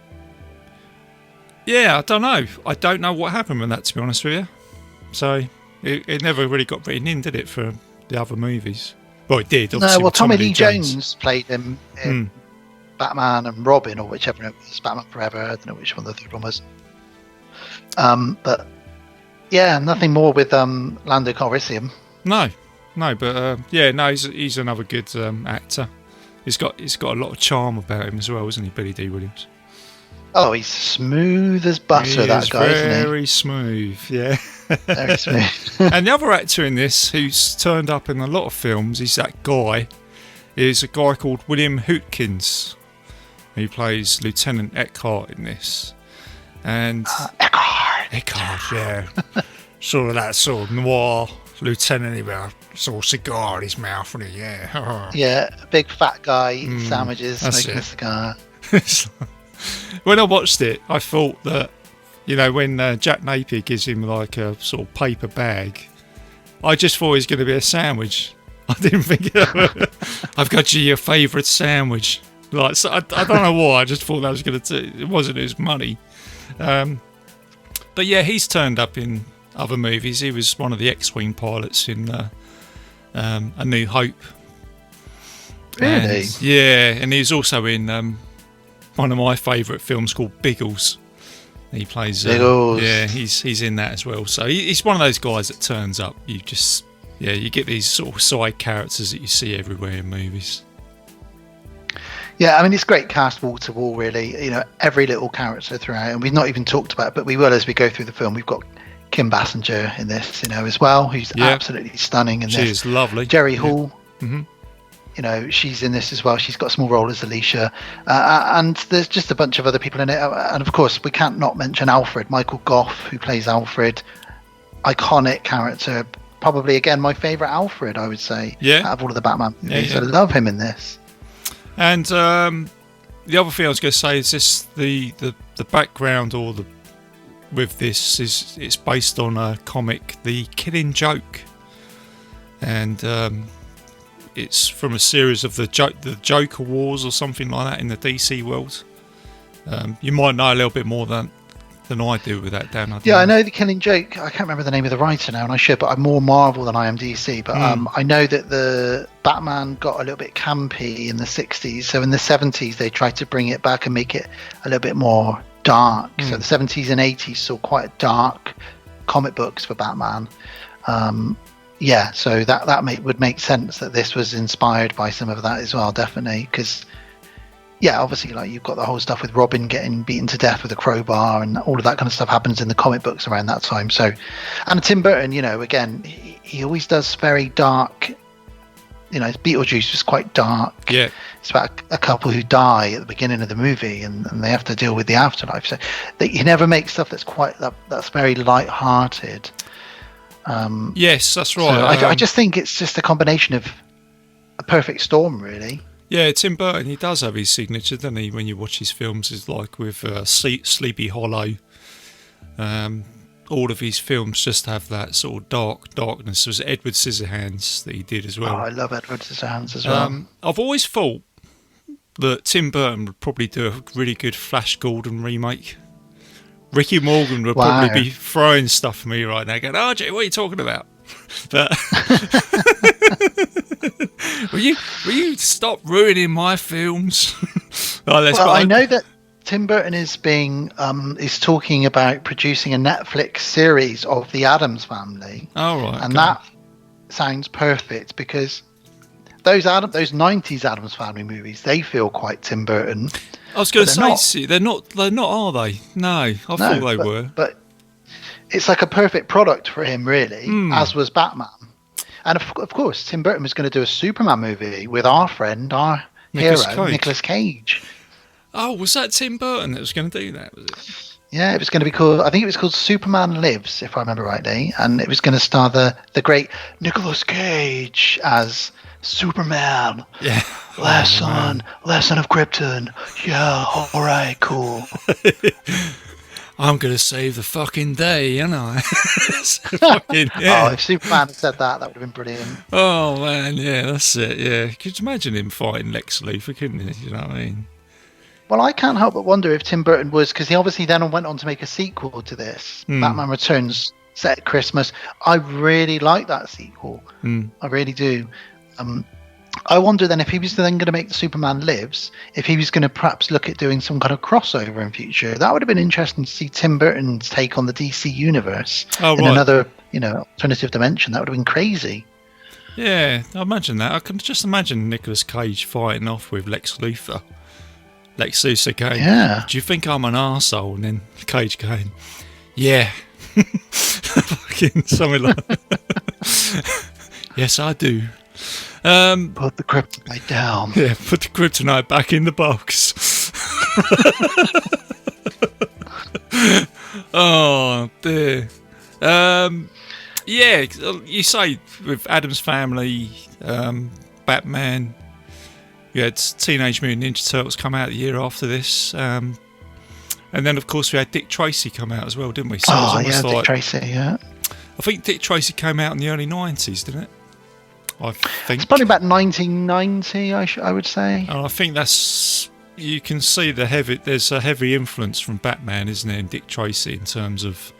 Speaker 1: Yeah, I don't know. I don't know what happened with that, to be honest with you. So it never really got written in, did it, for the other movies? Well, it did.
Speaker 2: No, well, Tommy Lee Jones played him in Batman and Robin, or whichever it was, Batman Forever. I don't know which one the third one was. But yeah, nothing more with Lando Calrissian.
Speaker 1: No, but he's another good actor. He's got a lot of charm about him as well, isn't he, Billy D. Williams?
Speaker 2: Oh, he's smooth as butter, that guy, isn't he?
Speaker 1: Very smooth, yeah.
Speaker 2: Very smooth.
Speaker 1: And the other actor in this, who's turned up in a lot of films, is a guy called William Hootkins. He plays Lieutenant Eckhart in this. And Eckhart, yeah. Sort of that sort of noir lieutenant, with a sort of cigar in his mouth, and yeah.
Speaker 2: Yeah, a big fat guy eating sandwiches, smoking a cigar.
Speaker 1: When I watched it, I thought that, when Jack Napier gives him like a sort of paper bag, I just thought it was going to be a sandwich. I didn't think I've got you your favourite sandwich. Like, so I don't know why. I just thought that was going to. It wasn't his money. But yeah, he's turned up in other movies. He was one of the X-Wing pilots in A New Hope.
Speaker 2: Really?
Speaker 1: And he was also in one of my favourite films called Biggles. He plays.
Speaker 2: Biggles.
Speaker 1: He's in that as well. So he's one of those guys that turns up. You get these sort of side characters that you see everywhere in movies.
Speaker 2: Yeah, I mean, it's great cast wall to wall, really. Every little character throughout, and we've not even talked about it, but we will as we go through the film. We've got Kim Basinger in this, as well, who's absolutely stunning in this.
Speaker 1: She is lovely.
Speaker 2: Jerry Hall,
Speaker 1: Mm-hmm.
Speaker 2: She's in this as well. She's got a small role as Alicia, and there's just a bunch of other people in it. And of course, we can't not mention Alfred, Michael Gough, who plays Alfred. Iconic character, probably again my favourite Alfred, I would say.
Speaker 1: Yeah.
Speaker 2: Out of all of the Batman movies, I love him in this.
Speaker 1: And the other thing I was going to say is this: the background with this is it's based on a comic, The Killing Joke, and it's from a series of the Joker Wars or something like that in the DC world. You might know a little bit more than I do with that, Dan.
Speaker 2: I know The Killing Joke. I can't remember the name of the writer now, and I should, but I'm more Marvel than I am DC. But I know that the Batman got a little bit campy in the 60s. So in the 70s, they tried to bring it back and make it a little bit more dark. So the 70s and 80s saw quite dark comic books for Batman. So that would make sense that this was inspired by some of that as well, definitely, because obviously, like, you've got the whole stuff with Robin getting beaten to death with a crowbar, and all of that kind of stuff happens in the comic books around that time. So, and Tim Burton, again, he always does very dark. Beetlejuice was quite dark.
Speaker 1: Yeah,
Speaker 2: it's about a couple who die at the beginning of the movie, and they have to deal with the afterlife. So he never makes stuff that's very light-hearted.
Speaker 1: Yes, that's right.
Speaker 2: So I just think it's just a combination of a perfect storm, really.
Speaker 1: Yeah, Tim Burton, he does have his signature, doesn't he? When you watch his films, it's like with Sleepy Hollow. All of his films just have that sort of darkness. There was Edward Scissorhands that he did as well.
Speaker 2: Oh, I love Edward Scissorhands as well.
Speaker 1: I've always thought that Tim Burton would probably do a really good Flash Gordon remake. Ricky Morgan would probably be throwing stuff at me right now, going, "RJ, what are you talking about?" But will you stop ruining my films?
Speaker 2: I know that Tim Burton is talking about producing a Netflix series of the Addams Family.
Speaker 1: Oh, right.
Speaker 2: And that sounds perfect, because those 90s Addams Family movies, they feel quite Tim Burton.
Speaker 1: I was going to say, they're not, are they? No, I thought they were.
Speaker 2: But it's like a perfect product for him, really, as was Batman. And of course, Tim Burton was going to do a Superman movie with our friend, our hero, Nicolas Cage.
Speaker 1: Oh, was that Tim Burton that was going to do that, was it?
Speaker 2: Yeah, it was going to be called, I think it was called Superman Lives, if I remember rightly. And it was going to star the great Nicolas Cage as Superman.
Speaker 1: Yeah.
Speaker 2: Last son of Krypton. Yeah, all right, cool.
Speaker 1: I'm going to save the fucking day, aren't I?
Speaker 2: Oh, if Superman had said that would have been brilliant.
Speaker 1: Oh, man, yeah, that's it, yeah. Could you imagine him fighting Lex Luthor, couldn't you? You know what I mean?
Speaker 2: Well, I can't help but wonder if Tim Burton was, because he obviously then went on to make a sequel to this, Batman Returns, set at Christmas. I really like that sequel. I really do. I wonder then if he was then going to make the Superman Lives, if he was going to perhaps look at doing some kind of crossover in future. That would have been interesting to see Tim Burton's take on the DC universe in another, alternative dimension. That would have been crazy.
Speaker 1: Yeah, I imagine that. I can just imagine Nicolas Cage fighting off with Lex Luthor. Lex Luthor going, do you think I'm an arsehole? And then Cage going, yeah. Fucking something like that. Yes, I do.
Speaker 2: Put the kryptonite down.
Speaker 1: Yeah, put the kryptonite back in the box. Oh, dear. Yeah, you say with Addams Family, Batman, you had Teenage Mutant Ninja Turtles come out the year after this. And then, of course, we had Dick Tracy come out as well, didn't we? So
Speaker 2: Dick Tracy, yeah.
Speaker 1: I think Dick Tracy came out in the early 90s, didn't it? I think.
Speaker 2: It's probably about 1990, I would say.
Speaker 1: And I think that's... You can see there's a heavy influence from Batman, isn't there, in Dick Tracy in terms of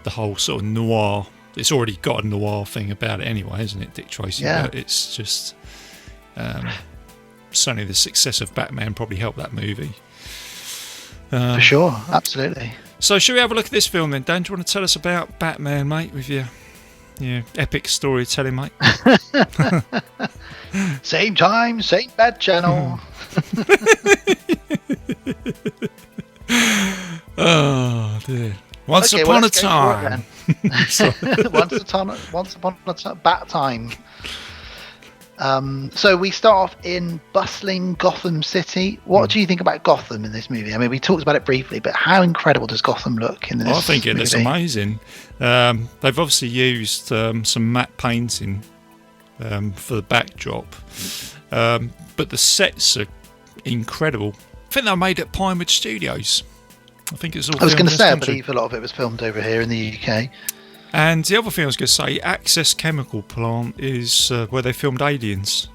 Speaker 1: the whole sort of noir. It's already got a noir thing about it anyway, isn't it, Dick Tracy?
Speaker 2: Yeah.
Speaker 1: But it's just... certainly the success of Batman probably helped that movie.
Speaker 2: For sure, absolutely.
Speaker 1: So shall we have a look at this film then, Dan? Do you want to tell us about Batman, mate, with your epic storytelling, mate?
Speaker 2: Same time, same bad channel.
Speaker 1: Oh, dear. Once upon a time.
Speaker 2: Once upon a time. Bat time. So we start off in bustling Gotham City. What do you think about Gotham in this movie? I mean, we talked about it briefly, but how incredible does Gotham look in this movie?
Speaker 1: I think it looks amazing. They've obviously used some matte painting for the backdrop, but the sets are incredible. I think they were made at Pinewood Studios. I think it's all.
Speaker 2: I was going to say, I believe a lot of it was filmed over here in the UK.
Speaker 1: And the other thing I was going to say, Access Chemical Plant is where they filmed Aliens.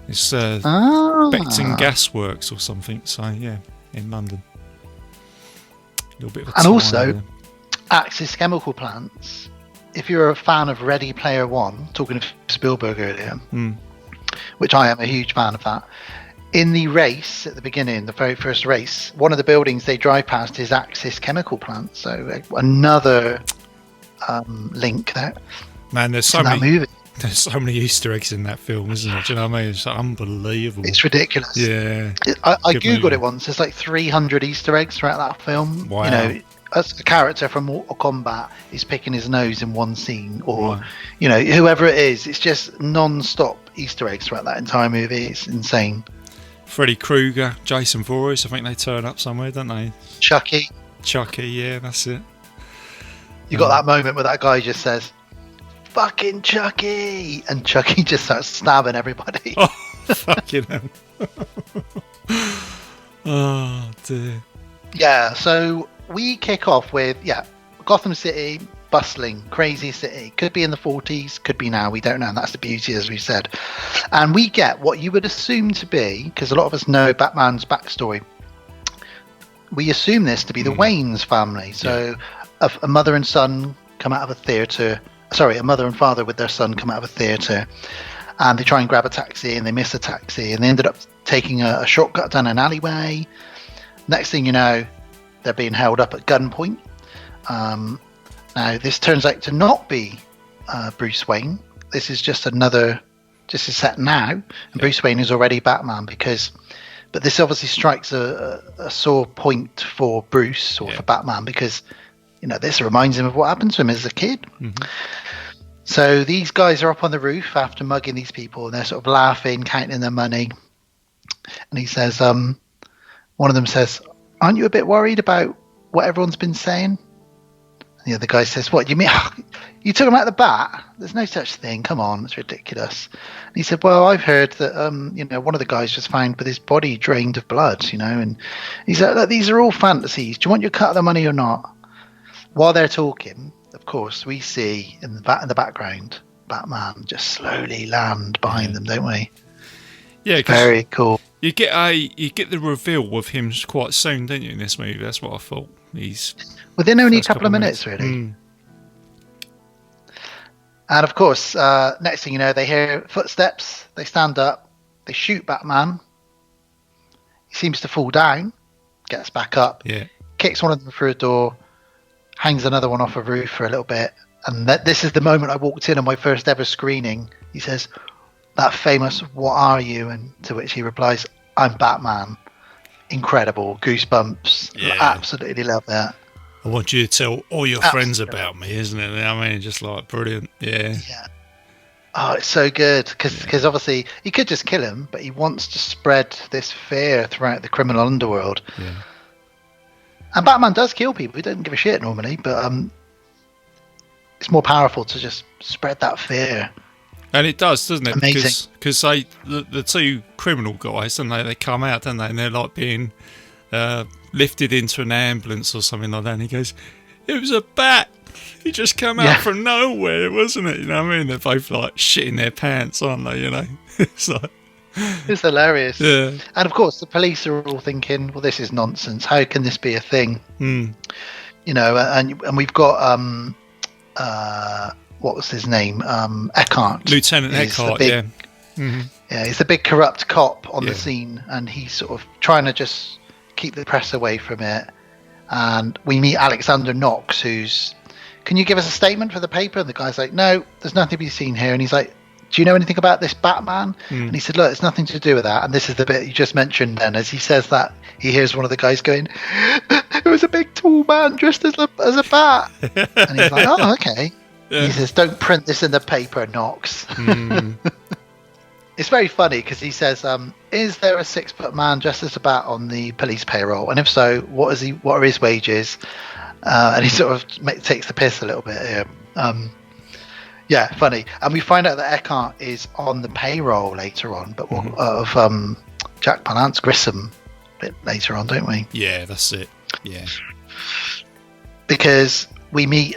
Speaker 1: It's Beckton Gas Works or something. So yeah, in London. A little bit of a
Speaker 2: and also,
Speaker 1: there.
Speaker 2: Access Chemical Plants. If you're a fan of Ready Player One, talking of Spielberg earlier, which I am a huge fan of that. In the race at the beginning, the very first race, one of the buildings they drive past is Access Chemical Plant. So another link there.
Speaker 1: Man, there's so many Easter eggs in that film, isn't it? Do you know what I mean? It's unbelievable.
Speaker 2: It's ridiculous.
Speaker 1: Yeah.
Speaker 2: I googled it once. There's like 300 Easter eggs throughout that film.
Speaker 1: Wow.
Speaker 2: As a character from Mortal Kombat is picking his nose in one scene, or whoever it is, it's just non-stop Easter eggs throughout that entire movie. It's insane.
Speaker 1: Freddy Krueger, Jason Voorhees, I think they turn up somewhere, don't they?
Speaker 2: Chucky,
Speaker 1: yeah, that's it.
Speaker 2: You got that moment where that guy just says, "Fucking Chucky," and Chucky just starts stabbing everybody.
Speaker 1: Oh, fucking hell. Oh, dear.
Speaker 2: Yeah, so we kick off with, Gotham City, bustling, crazy city. Could be in the 40s, could be now, we don't know. And that's the beauty, as we've said. And we get what you would assume to be, because a lot of us know Batman's backstory, we assume this to be the Waynes family. So a mother and son come out of a theatre. Sorry, a mother and father with their son come out of a theatre. And they try and grab a taxi, and they miss a taxi. And they ended up taking a shortcut down an alleyway. Next thing you know, they're being held up at gunpoint. Now, this turns out to not be Bruce Wayne. This is just is set now. And Bruce Wayne is already Batman but this obviously strikes a sore point for Bruce or for Batman because, this reminds him of what happened to him as a kid. Mm-hmm. So these guys are up on the roof after mugging these people and they're sort of laughing, counting their money. And he says, one of them says, "Aren't you a bit worried about what everyone's been saying?" And the other guy says, "What do you mean? You took him out the bat? There's no such thing. Come on, it's ridiculous." And he said, "Well, I've heard that one of the guys was found with his body drained of blood, And he said, "Look, these are all fantasies. Do you want your cut of the money or not?" While they're talking, of course, we see in the background Batman just slowly land behind them, don't we?
Speaker 1: Yeah,
Speaker 2: it's very cool.
Speaker 1: You get the reveal of him quite soon, don't you? In this movie, that's what I thought. He's
Speaker 2: within only a couple of minutes, really. And of course, next thing you know, they hear footsteps. They stand up. They shoot Batman. He seems to fall down. Gets back up.
Speaker 1: Yeah.
Speaker 2: Kicks one of them through a door. Hangs another one off a roof for a little bit. And this is the moment I walked in on my first ever screening. He says, that famous, "What are you?" And to which he replies, "I'm Batman." Incredible. Goosebumps.
Speaker 1: Yeah.
Speaker 2: Absolutely love that.
Speaker 1: I want you to tell all your friends about me, isn't it? I mean, just like brilliant. Yeah.
Speaker 2: Yeah. Oh, it's so good because obviously he could just kill him, but he wants to spread this fear throughout the criminal underworld.
Speaker 1: Yeah.
Speaker 2: And Batman does kill people. He doesn't give a shit normally, but it's more powerful to just spread that fear.
Speaker 1: And it does, doesn't it?
Speaker 2: Amazing.
Speaker 1: Because the two criminal guys, and they come out, don't they? And they're like being lifted into an ambulance or something like that. And he goes, "It was a bat. He just come out from nowhere, wasn't it?" You know what I mean? They're both like shitting their pants, aren't they? You know, it's like.
Speaker 2: It's hilarious.
Speaker 1: Yeah.
Speaker 2: And of course, the police are all thinking, well, this is nonsense. How can this be a thing? You know, and we've got, what was his name? Eckhart.
Speaker 1: Lieutenant Eckhart, yeah. Mm-hmm.
Speaker 2: Yeah, he's the big corrupt cop on the scene, and he's sort of trying to just keep the press away from it. And we meet Alexander Knox, who's, "Can you give us a statement for the paper?" And the guy's like, "No, there's nothing to be seen here." And he's like, "Do you know anything about this Batman?" And he said, "Look, it's nothing to do with that." And this is the bit you just mentioned then. As he says that, he hears one of the guys going, "It was a big tall man dressed as a bat." And he's like, "Oh, okay." Yeah. He says, "Don't print this in the paper, Knox." It's very funny because he says, "Is there a 6-foot man dressed as a bat on the police payroll? And if so, what are his wages?" And he sort of takes the piss a little bit here. Yeah, funny. And we find out that Eckhart is on the payroll later on, but of Jack Palance Grissom a bit later on, don't we?
Speaker 1: Yeah, that's it. Yeah.
Speaker 2: Because we meet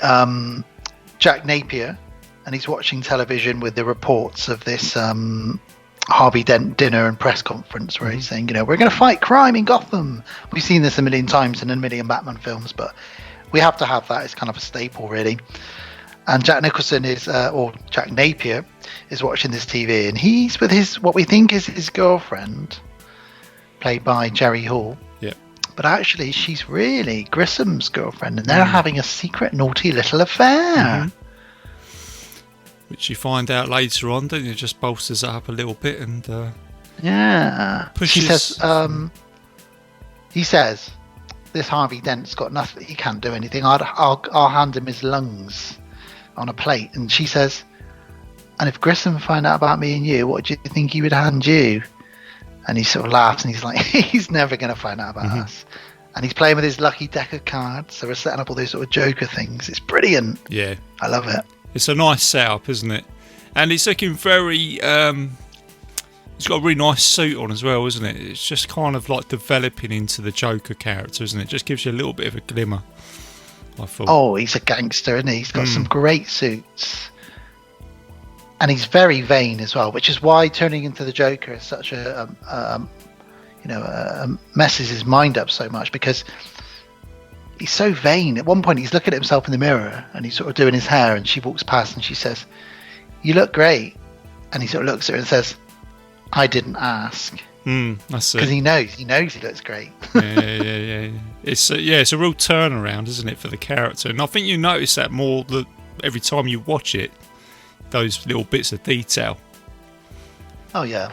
Speaker 2: Jack Napier, and he's watching television with the reports of this Harvey Dent dinner and press conference where he's saying, you know, we're going to fight crime in Gotham. We've seen this a million times in a million Batman films, but we have to have that. It's kind of a staple, really. And Jack Nicholson or Jack Napier is watching this TV, and he's with what we think is his girlfriend, played by Jerry Hall.
Speaker 1: Yeah.
Speaker 2: But actually, she's really Grissom's girlfriend, and they're having a secret, naughty little affair.
Speaker 1: Which you find out later on, don't you? It just bolsters it up a little bit and
Speaker 2: pushes. He says, this Harvey Dent's got nothing. He can't do anything. I'll hand him his lungs on a plate. And she says, and if Grissom find out about me and you, what do you think he would hand you? And he sort of laughs and he's like, he's never going to find out about us. And he's playing with his lucky deck of cards. So we're setting up all those sort of Joker things. It's brilliant.
Speaker 1: Yeah.
Speaker 2: I love it.
Speaker 1: It's a nice setup, isn't it? And it's looking very... he's got a really nice suit on as well, isn't it? It's just kind of like developing into the Joker character, isn't it? Just gives you a little bit of a glimmer, I thought.
Speaker 2: Oh, he's a gangster, isn't he? He's got some great suits. And he's very vain as well, which is why turning into the Joker is such messes his mind up so much, because he's so vain. At one point, he's looking at himself in the mirror and he's sort of doing his hair, and she walks past and she says, "You look great." And he sort of looks at her and says, "I didn't ask."
Speaker 1: That's it.
Speaker 2: Because he knows he looks great.
Speaker 1: yeah. It's a real turnaround, isn't it, for the character? And I think you notice that more every time you watch it, those little bits of detail.
Speaker 2: Oh yeah,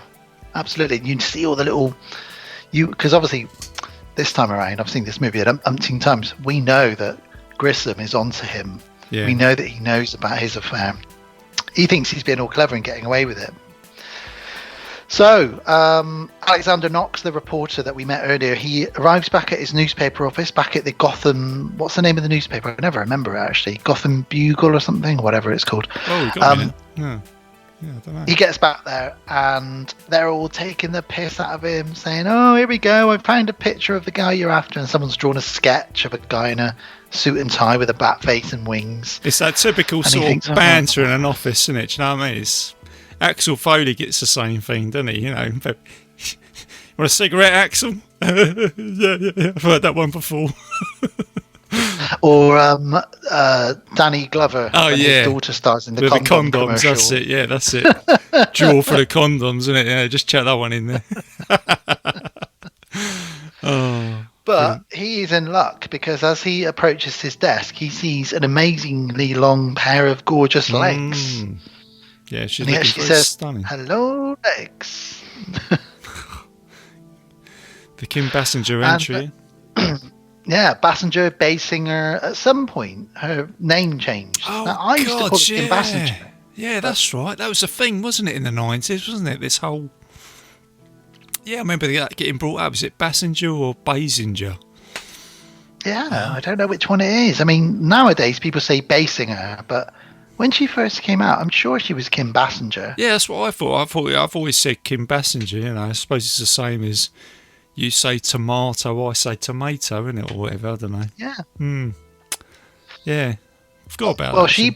Speaker 2: absolutely. You see all the little, because obviously this time around, I've seen this movie at umpteen times. We know that Grissom is onto him. Yeah. We know that he knows about his affair. He thinks he's being all clever and getting away with it. So, Alexander Knox, the reporter that we met earlier, he arrives back at his newspaper office, back at the Gotham... What's the name of the newspaper? I never remember it, actually. Gotham Bugle or something, whatever it's called.
Speaker 1: Oh, you got me. Yeah, I don't know.
Speaker 2: He gets back there, and they're all taking the piss out of him, saying, "Oh, here we go, I found a picture of the guy you're after," and someone's drawn a sketch of a guy in a suit and tie with a bat face and wings.
Speaker 1: It's that typical sort of banter in an office, isn't it? Do you know what I mean? Axel Foley gets the same thing, doesn't he? You know, but, want a cigarette, Axel? Yeah, I've heard that one before.
Speaker 2: Or Danny Glover.
Speaker 1: Oh,
Speaker 2: when
Speaker 1: yeah.
Speaker 2: his daughter stars in the
Speaker 1: With
Speaker 2: condom
Speaker 1: the condoms,
Speaker 2: commercial.
Speaker 1: that's it. Yeah, that's it. Draw for the condoms, isn't it? Yeah, just chuck that one in there. Oh.
Speaker 2: But he is in luck because as he approaches his desk, he sees an amazingly long pair of gorgeous legs.
Speaker 1: Yeah, she's
Speaker 2: And he
Speaker 1: looking
Speaker 2: actually
Speaker 1: very
Speaker 2: says,
Speaker 1: stunning.
Speaker 2: "Hello, legs."
Speaker 1: The Kim Basinger entry.
Speaker 2: Yeah, Basinger, Basinger. At some point, her name changed.
Speaker 1: Oh,
Speaker 2: Now, I used to
Speaker 1: God,
Speaker 2: call it Kim
Speaker 1: yeah.
Speaker 2: Basinger.
Speaker 1: Yeah, that's right. That was a thing, wasn't it, in the 90s, wasn't it? This whole... Yeah, I remember that getting brought up. Is it Basinger or Basinger?
Speaker 2: Yeah, I don't know which one it is. I mean, nowadays people say Basinger, but when she first came out, I'm sure she was Kim Basinger.
Speaker 1: Yeah, that's what I thought. I've always said Kim Basinger, you know. I suppose it's the same as you say tomato, I say tomato, isn't it, or whatever, I don't know.
Speaker 2: Yeah.
Speaker 1: Yeah. Forgot about that.
Speaker 2: Well, she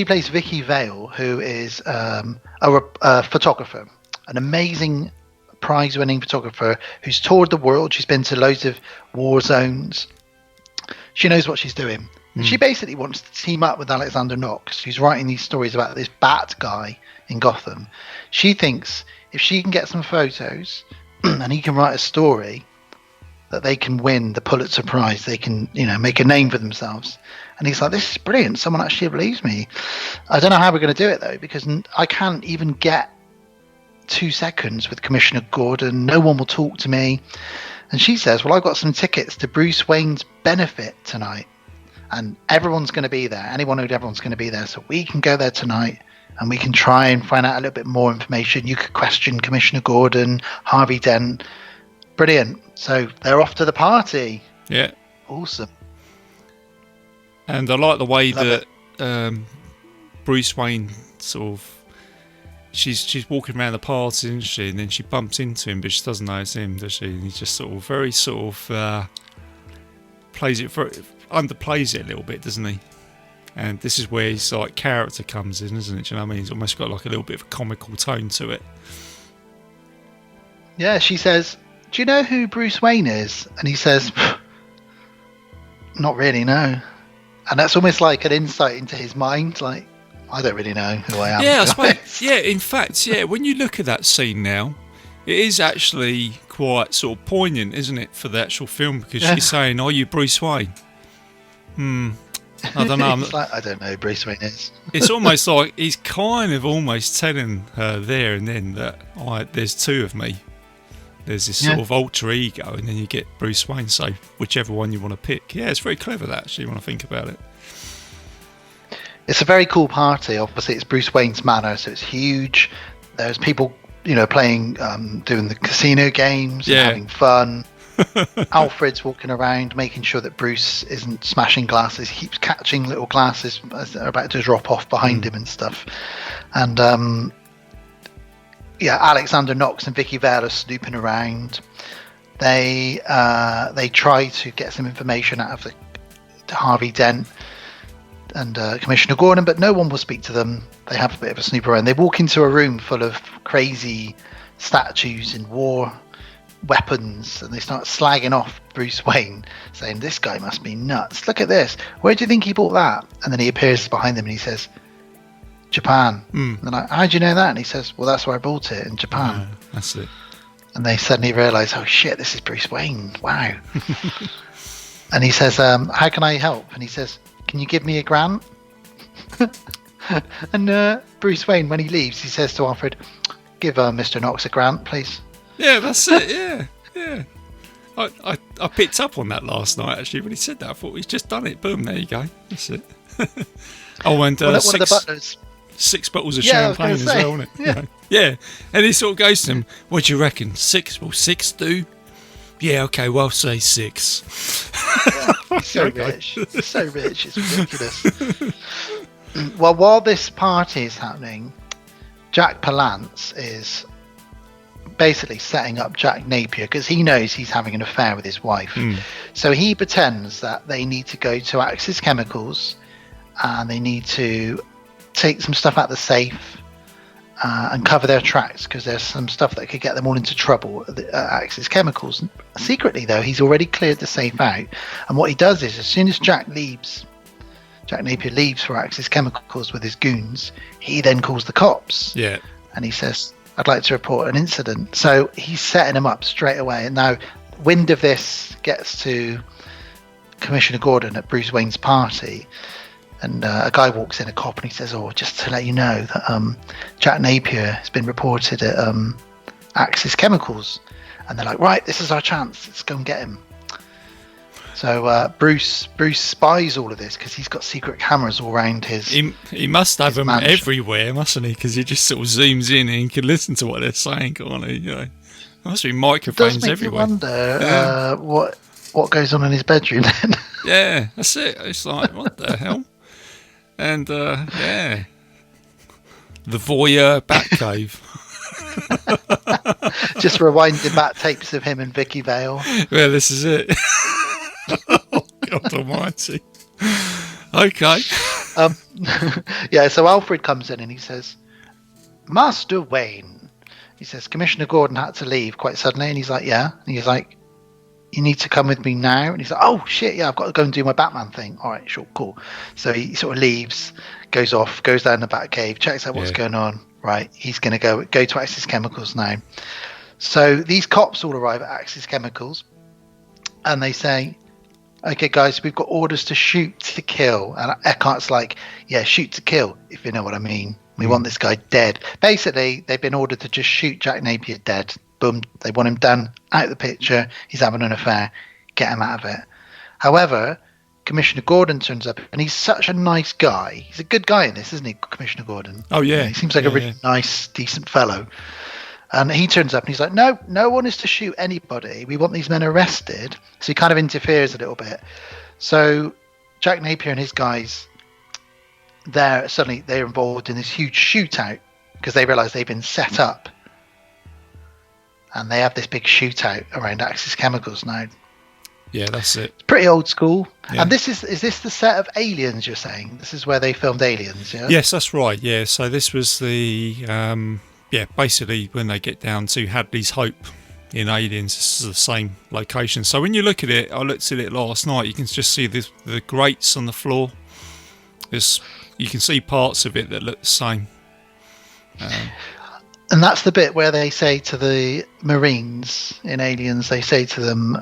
Speaker 2: plays Vicky Vale, who is a photographer, an amazing prize-winning photographer who's toured the world. She's been to loads of war zones. She knows what she's doing. And she basically wants to team up with Alexander Knox, who's writing these stories about this Bat guy in Gotham. She thinks if she can get some photos and he can write a story, that they can win the Pulitzer Prize. They can, make a name for themselves. And he's like, this is brilliant. Someone actually believes me. I don't know how we're going to do it, though, because I can't even get 2 seconds with Commissioner Gordon. No one will talk to me. And she says, well, I've got some tickets to Bruce Wayne's benefit tonight. And everyone's going to be there. Everyone's going to be there. So we can go there tonight and we can try and find out a little bit more information. You could question Commissioner Gordon, Harvey Dent. Brilliant. So they're off to the party.
Speaker 1: Yeah.
Speaker 2: Awesome.
Speaker 1: And I like the way
Speaker 2: Love
Speaker 1: that Bruce Wayne sort of... She's walking around the party, isn't she? And then she bumps into him, but she doesn't know it's him, does she? And he just sort of underplays it a little bit, doesn't he? And this is where his like character comes in, isn't it? Do you know what I mean? He's almost got like a little bit of a comical tone to it.
Speaker 2: Yeah, she says, do you know who Bruce Wayne is? And he says, not really, no. And that's almost like an insight into his mind, like, I don't really know who I am.
Speaker 1: Yeah, I suppose. Yeah, in fact, yeah, when you look at that scene now, it is actually quite sort of poignant, isn't it, for the actual film? Because she's saying, are you Bruce Wayne? I don't know.
Speaker 2: It's like, I don't know who Bruce Wayne is.
Speaker 1: It's almost like he's kind of almost telling her there and then that there's 2 of me. There's this sort of alter ego, and then you get Bruce Wayne, so whichever one you want to pick. Yeah, it's very clever, that, actually, when I think about it.
Speaker 2: It's a very cool party. Obviously, it's Bruce Wayne's Manor, so it's huge. There's people, playing, doing the casino games, and having fun. Alfred's walking around, making sure that Bruce isn't smashing glasses. He keeps catching little glasses as they're about to drop off behind him and stuff. And Alexander Knox and Vicky Vale are snooping around. They try to get some information out of the Harvey Dent and Commissioner Gordon, but no one will speak to them. They have a bit of a snoop around. They walk into a room full of crazy statues and war weapons, and they start slagging off Bruce Wayne, saying, this guy must be nuts. Look at this. Where do you think he bought that? And then he appears behind them and he says, Japan. And they're like, how do you know that? And he says, well, that's where I bought it, in Japan.
Speaker 1: That's it.
Speaker 2: And they suddenly realise, oh shit, this is Bruce Wayne. Wow. And he says, how can I help? And he says, can you give me a grant? And Bruce Wayne, when he leaves, he says to Alfred, give Mr. Knox a grant, please.
Speaker 1: Yeah, that's it. Yeah. I picked up on that last night, actually, when he said that. I thought, he's just done it. Boom, there you go. That's it. Oh, and
Speaker 2: one of the butlers.
Speaker 1: 6 bottles of champagne as well, wasn't it? Yeah. And he sort of goes to him, what do you reckon? 6? Will 6 do? Yeah, okay, well, say 6.
Speaker 2: He's so rich. He's so rich, it's ridiculous. Well, while this party is happening, Jack Palance is basically setting up Jack Napier because he knows he's having an affair with his wife. So he pretends that they need to go to Axis Chemicals and they need to take some stuff out of the safe and cover their tracks because there's some stuff that could get them all into trouble at Axis Chemicals. Secretly, though, he's already cleared the safe out. And what he does is, as soon as Jack Napier leaves for Axis Chemicals with his goons, he then calls the cops.
Speaker 1: Yeah.
Speaker 2: And he says, I'd like to report an incident. So he's setting him up straight away. And now, wind of this gets to Commissioner Gordon at Bruce Wayne's party. And a guy walks in, a cop, and he says, just to let you know that Jack Napier has been reported at Axis Chemicals. And they're like, right, this is our chance. Let's go and get him. So Bruce spies all of this because he's got secret cameras all around his.
Speaker 1: He must have them
Speaker 2: mansion.
Speaker 1: everywhere, mustn't he? Because he just sort of zooms in and he can listen to what they're saying, can't he? There must be microphones everywhere.
Speaker 2: You wonder what goes on in his bedroom then.
Speaker 1: Yeah, that's it. It's like, what the hell? And the voyeur Batcave.
Speaker 2: Just rewinding back tapes of him and Vicky Vale.
Speaker 1: Well, this is it. Oh, God almighty. Okay.
Speaker 2: So Alfred comes in and he says, Master Wayne. He says, Commissioner Gordon had to leave quite suddenly. And he's like, yeah. And he's like, you need to come with me now. And he's like, oh, shit, yeah, I've got to go and do my Batman thing. All right, sure, cool. So he sort of leaves, goes off, goes down the Batcave, checks out what's going on. Right, he's going to go to Axis Chemicals now. So these cops all arrive at Axis Chemicals and they say, okay, guys, we've got orders to shoot to kill. And Eckhart's like, yeah, shoot to kill, if you know what I mean. We want this guy dead. Basically, they've been ordered to just shoot Jack Napier dead. Boom, they want him done, out of the picture. He's having an affair. Get him out of it. However, Commissioner Gordon turns up, and he's such a nice guy. He's a good guy in this, isn't he, Commissioner Gordon?
Speaker 1: Oh, yeah.
Speaker 2: He seems like a really nice, decent fellow. And he turns up, and he's like, no one is to shoot anybody. We want these men arrested. So he kind of interferes a little bit. So Jack Napier and his guys, they're involved in this huge shootout because they realise they've been set up. And they have this big shootout around Axis Chemicals now.
Speaker 1: Yeah, that's it.
Speaker 2: It's pretty old school.
Speaker 1: Yeah.
Speaker 2: And is this the set of Aliens, you're saying? This is where they filmed Aliens, yeah?
Speaker 1: Yes, that's right, yeah. So this was the, basically when they get down to Hadley's Hope in Aliens, this is the same location. So when you look at it, I looked at it last night, you can just see the grates on the floor. You can see parts of it that look the same.
Speaker 2: And that's the bit where they say to the Marines in Aliens, they say to them,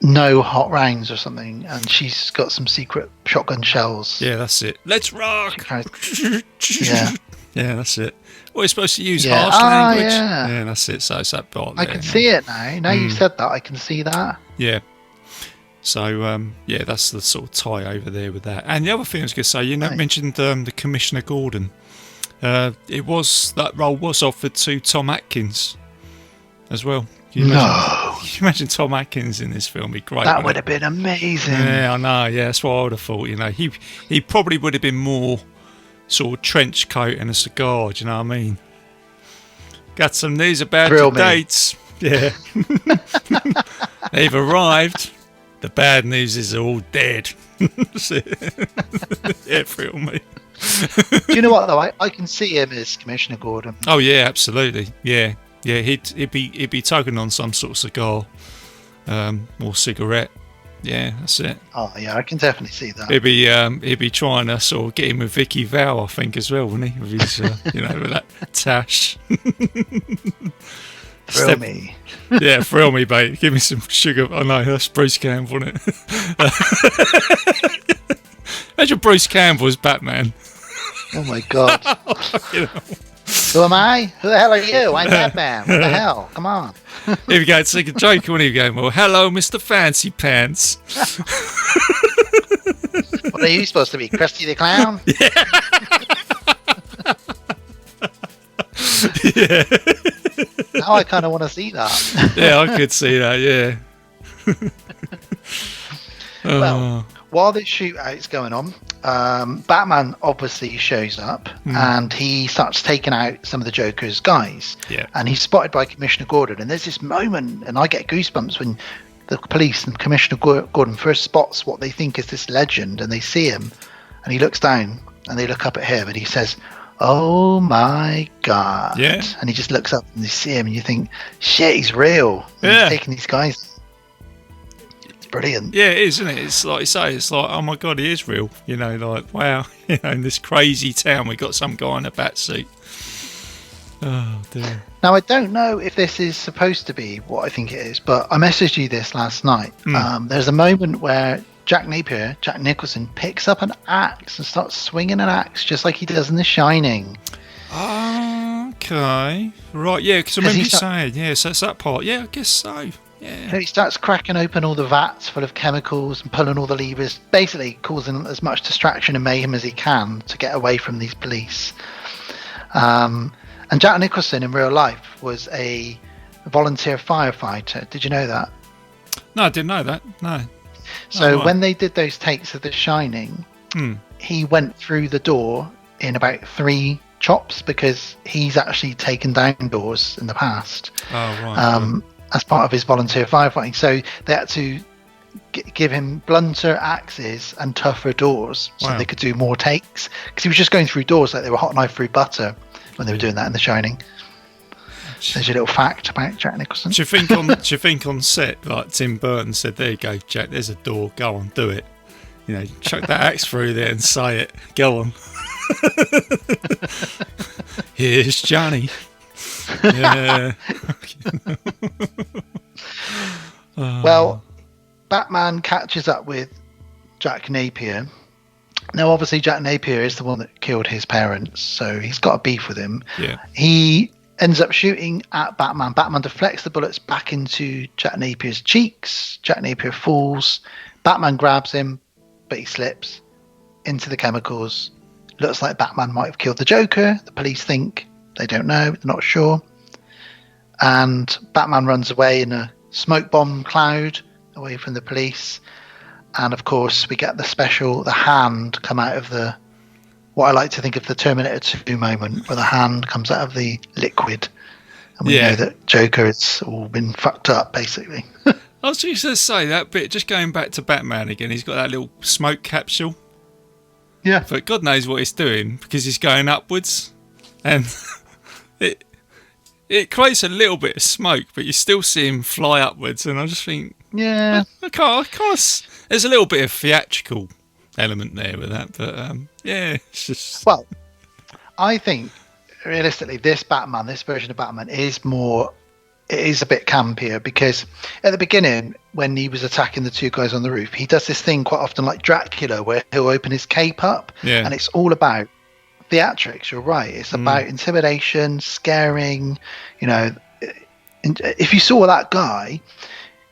Speaker 2: no hot rounds or something, and she's got some secret shotgun shells.
Speaker 1: Yeah, that's it. Let's rock!
Speaker 2: Yeah,
Speaker 1: that's it. Well, you're supposed to use harsh language. Yeah, that's it. So it's that part there.
Speaker 2: I can see it now. Now you've said that, I can see that.
Speaker 1: Yeah. So, that's the sort of tie over there with that. And the other thing I was going to say, mentioned the Commissioner Gordon. That role was offered to Tom Atkins as well. Can you imagine Tom Atkins in this film? It'd be great.
Speaker 2: That would have been amazing.
Speaker 1: Yeah, I know. Yeah, that's what I would have thought. He probably would have been more sort of trench coat and a cigar. Do you know what I mean? Got some news about your dates. Yeah, they've arrived. The bad news is they're all dead. Yeah, thrill me.
Speaker 2: Do you know what though? I can see him as Commissioner Gordon.
Speaker 1: Oh yeah, absolutely. Yeah. He'd be tugging on some sort of cigar, or cigarette. Yeah, that's it.
Speaker 2: Oh yeah, I can definitely see that.
Speaker 1: He'd be trying to sort of get him with Vicky Vale, I think, as well, wouldn't he? With his, with that tash.
Speaker 2: Thrill me.
Speaker 1: Yeah, thrill me, mate. Give me some sugar. I know that's Bruce Campbell, isn't it? Imagine Bruce Campbell as Batman.
Speaker 2: Oh my God. Who am I? Who the hell are you? I'm Batman. What the hell? Come on.
Speaker 1: Here we go. It's like a joke when he go, well, hello, Mr. Fancy Pants.
Speaker 2: What are you supposed to be? Krusty the Clown?
Speaker 1: Yeah.
Speaker 2: Now I kind of want to see that.
Speaker 1: Yeah, I could see that, yeah.
Speaker 2: Well, while this shootout's going on, Batman obviously shows up and he starts taking out some of the Joker's guys.
Speaker 1: Yeah. And
Speaker 2: he's spotted by Commissioner Gordon. And there's this moment, and I get goosebumps when the police and Commissioner Gordon first spots what they think is this legend, and they see him, and he looks down, and they look up at him, and he says, oh my God.
Speaker 1: Yeah.
Speaker 2: And he just looks up and you see him and you think, shit, he's real. And
Speaker 1: Yeah.
Speaker 2: he's taking these guys. It's brilliant.
Speaker 1: Yeah, it is, isn't it? It's like you say, it's like, oh my God, he is real. You know, like, wow, you know, in this crazy town, we got some guy in a bat suit. Oh, dear.
Speaker 2: Now, I don't know if this is supposed to be what I think it is, but I messaged you this last night. There's a moment where Jack Nicholson, picks up an axe and starts swinging an axe just like he does in The Shining.
Speaker 1: Okay. Right, yeah, because I remember you saying, yeah, so it's that part. Yeah, I guess so. Yeah.
Speaker 2: So he starts cracking open all the vats full of chemicals and pulling all the levers, basically causing as much distraction and mayhem as he can to get away from these police. And Jack Nicholson in real life was a volunteer firefighter. Did you know that?
Speaker 1: No, I didn't know that. No.
Speaker 2: So when they did those takes of The Shining, he went through the door in about 3 chops because he's actually taken down doors in the past.
Speaker 1: Oh, right.
Speaker 2: As part of his volunteer firefighting. So they had to give him blunter axes and tougher doors so they could do more takes. Because he was just going through doors like they were hot knife through butter when they were doing that in The Shining. There's your little fact about Jack Nicholson.
Speaker 1: Do you think on set, like Tim Burtons said, there you go, Jack, there's a door, go on, do it. You know, chuck that axe through there and say it. Go on. Here's Johnny. Yeah.
Speaker 2: Well, Batman catches up with Jack Napier. Now, obviously, Jack Napier is the one that killed his parents, so he's got a beef with him.
Speaker 1: Yeah.
Speaker 2: He ends up shooting at Batman. Batman deflects the bullets back into Jack Napier's cheeks. Jack Napier falls. Batman grabs him, but he slips into the chemicals. Looks like Batman might have killed the Joker. The police think. They don't know. They're not sure. And Batman runs away in a smoke bomb cloud away from the police. And, of course, we get the hand come out of what I like to think of the Terminator 2 moment, where the hand comes out of the liquid. And we know that Joker has all been fucked up, basically.
Speaker 1: I was just going to say that bit, just going back to Batman again, he's got that little smoke capsule.
Speaker 2: Yeah.
Speaker 1: But God knows what he's doing, because he's going upwards. And it creates a little bit of smoke, but you still see him fly upwards. And I just think,
Speaker 2: yeah,
Speaker 1: I can't. There's a little bit of theatrical element there with that, but yeah, it's just.
Speaker 2: Well, I think realistically, this version of Batman is a bit campier, because at the beginning, when he was attacking the 2 guys on the roof, he does this thing quite often like Dracula, where he'll open his cape up, and it's all about theatrics. You're right. It's about intimidation, scaring. You know, if you saw that guy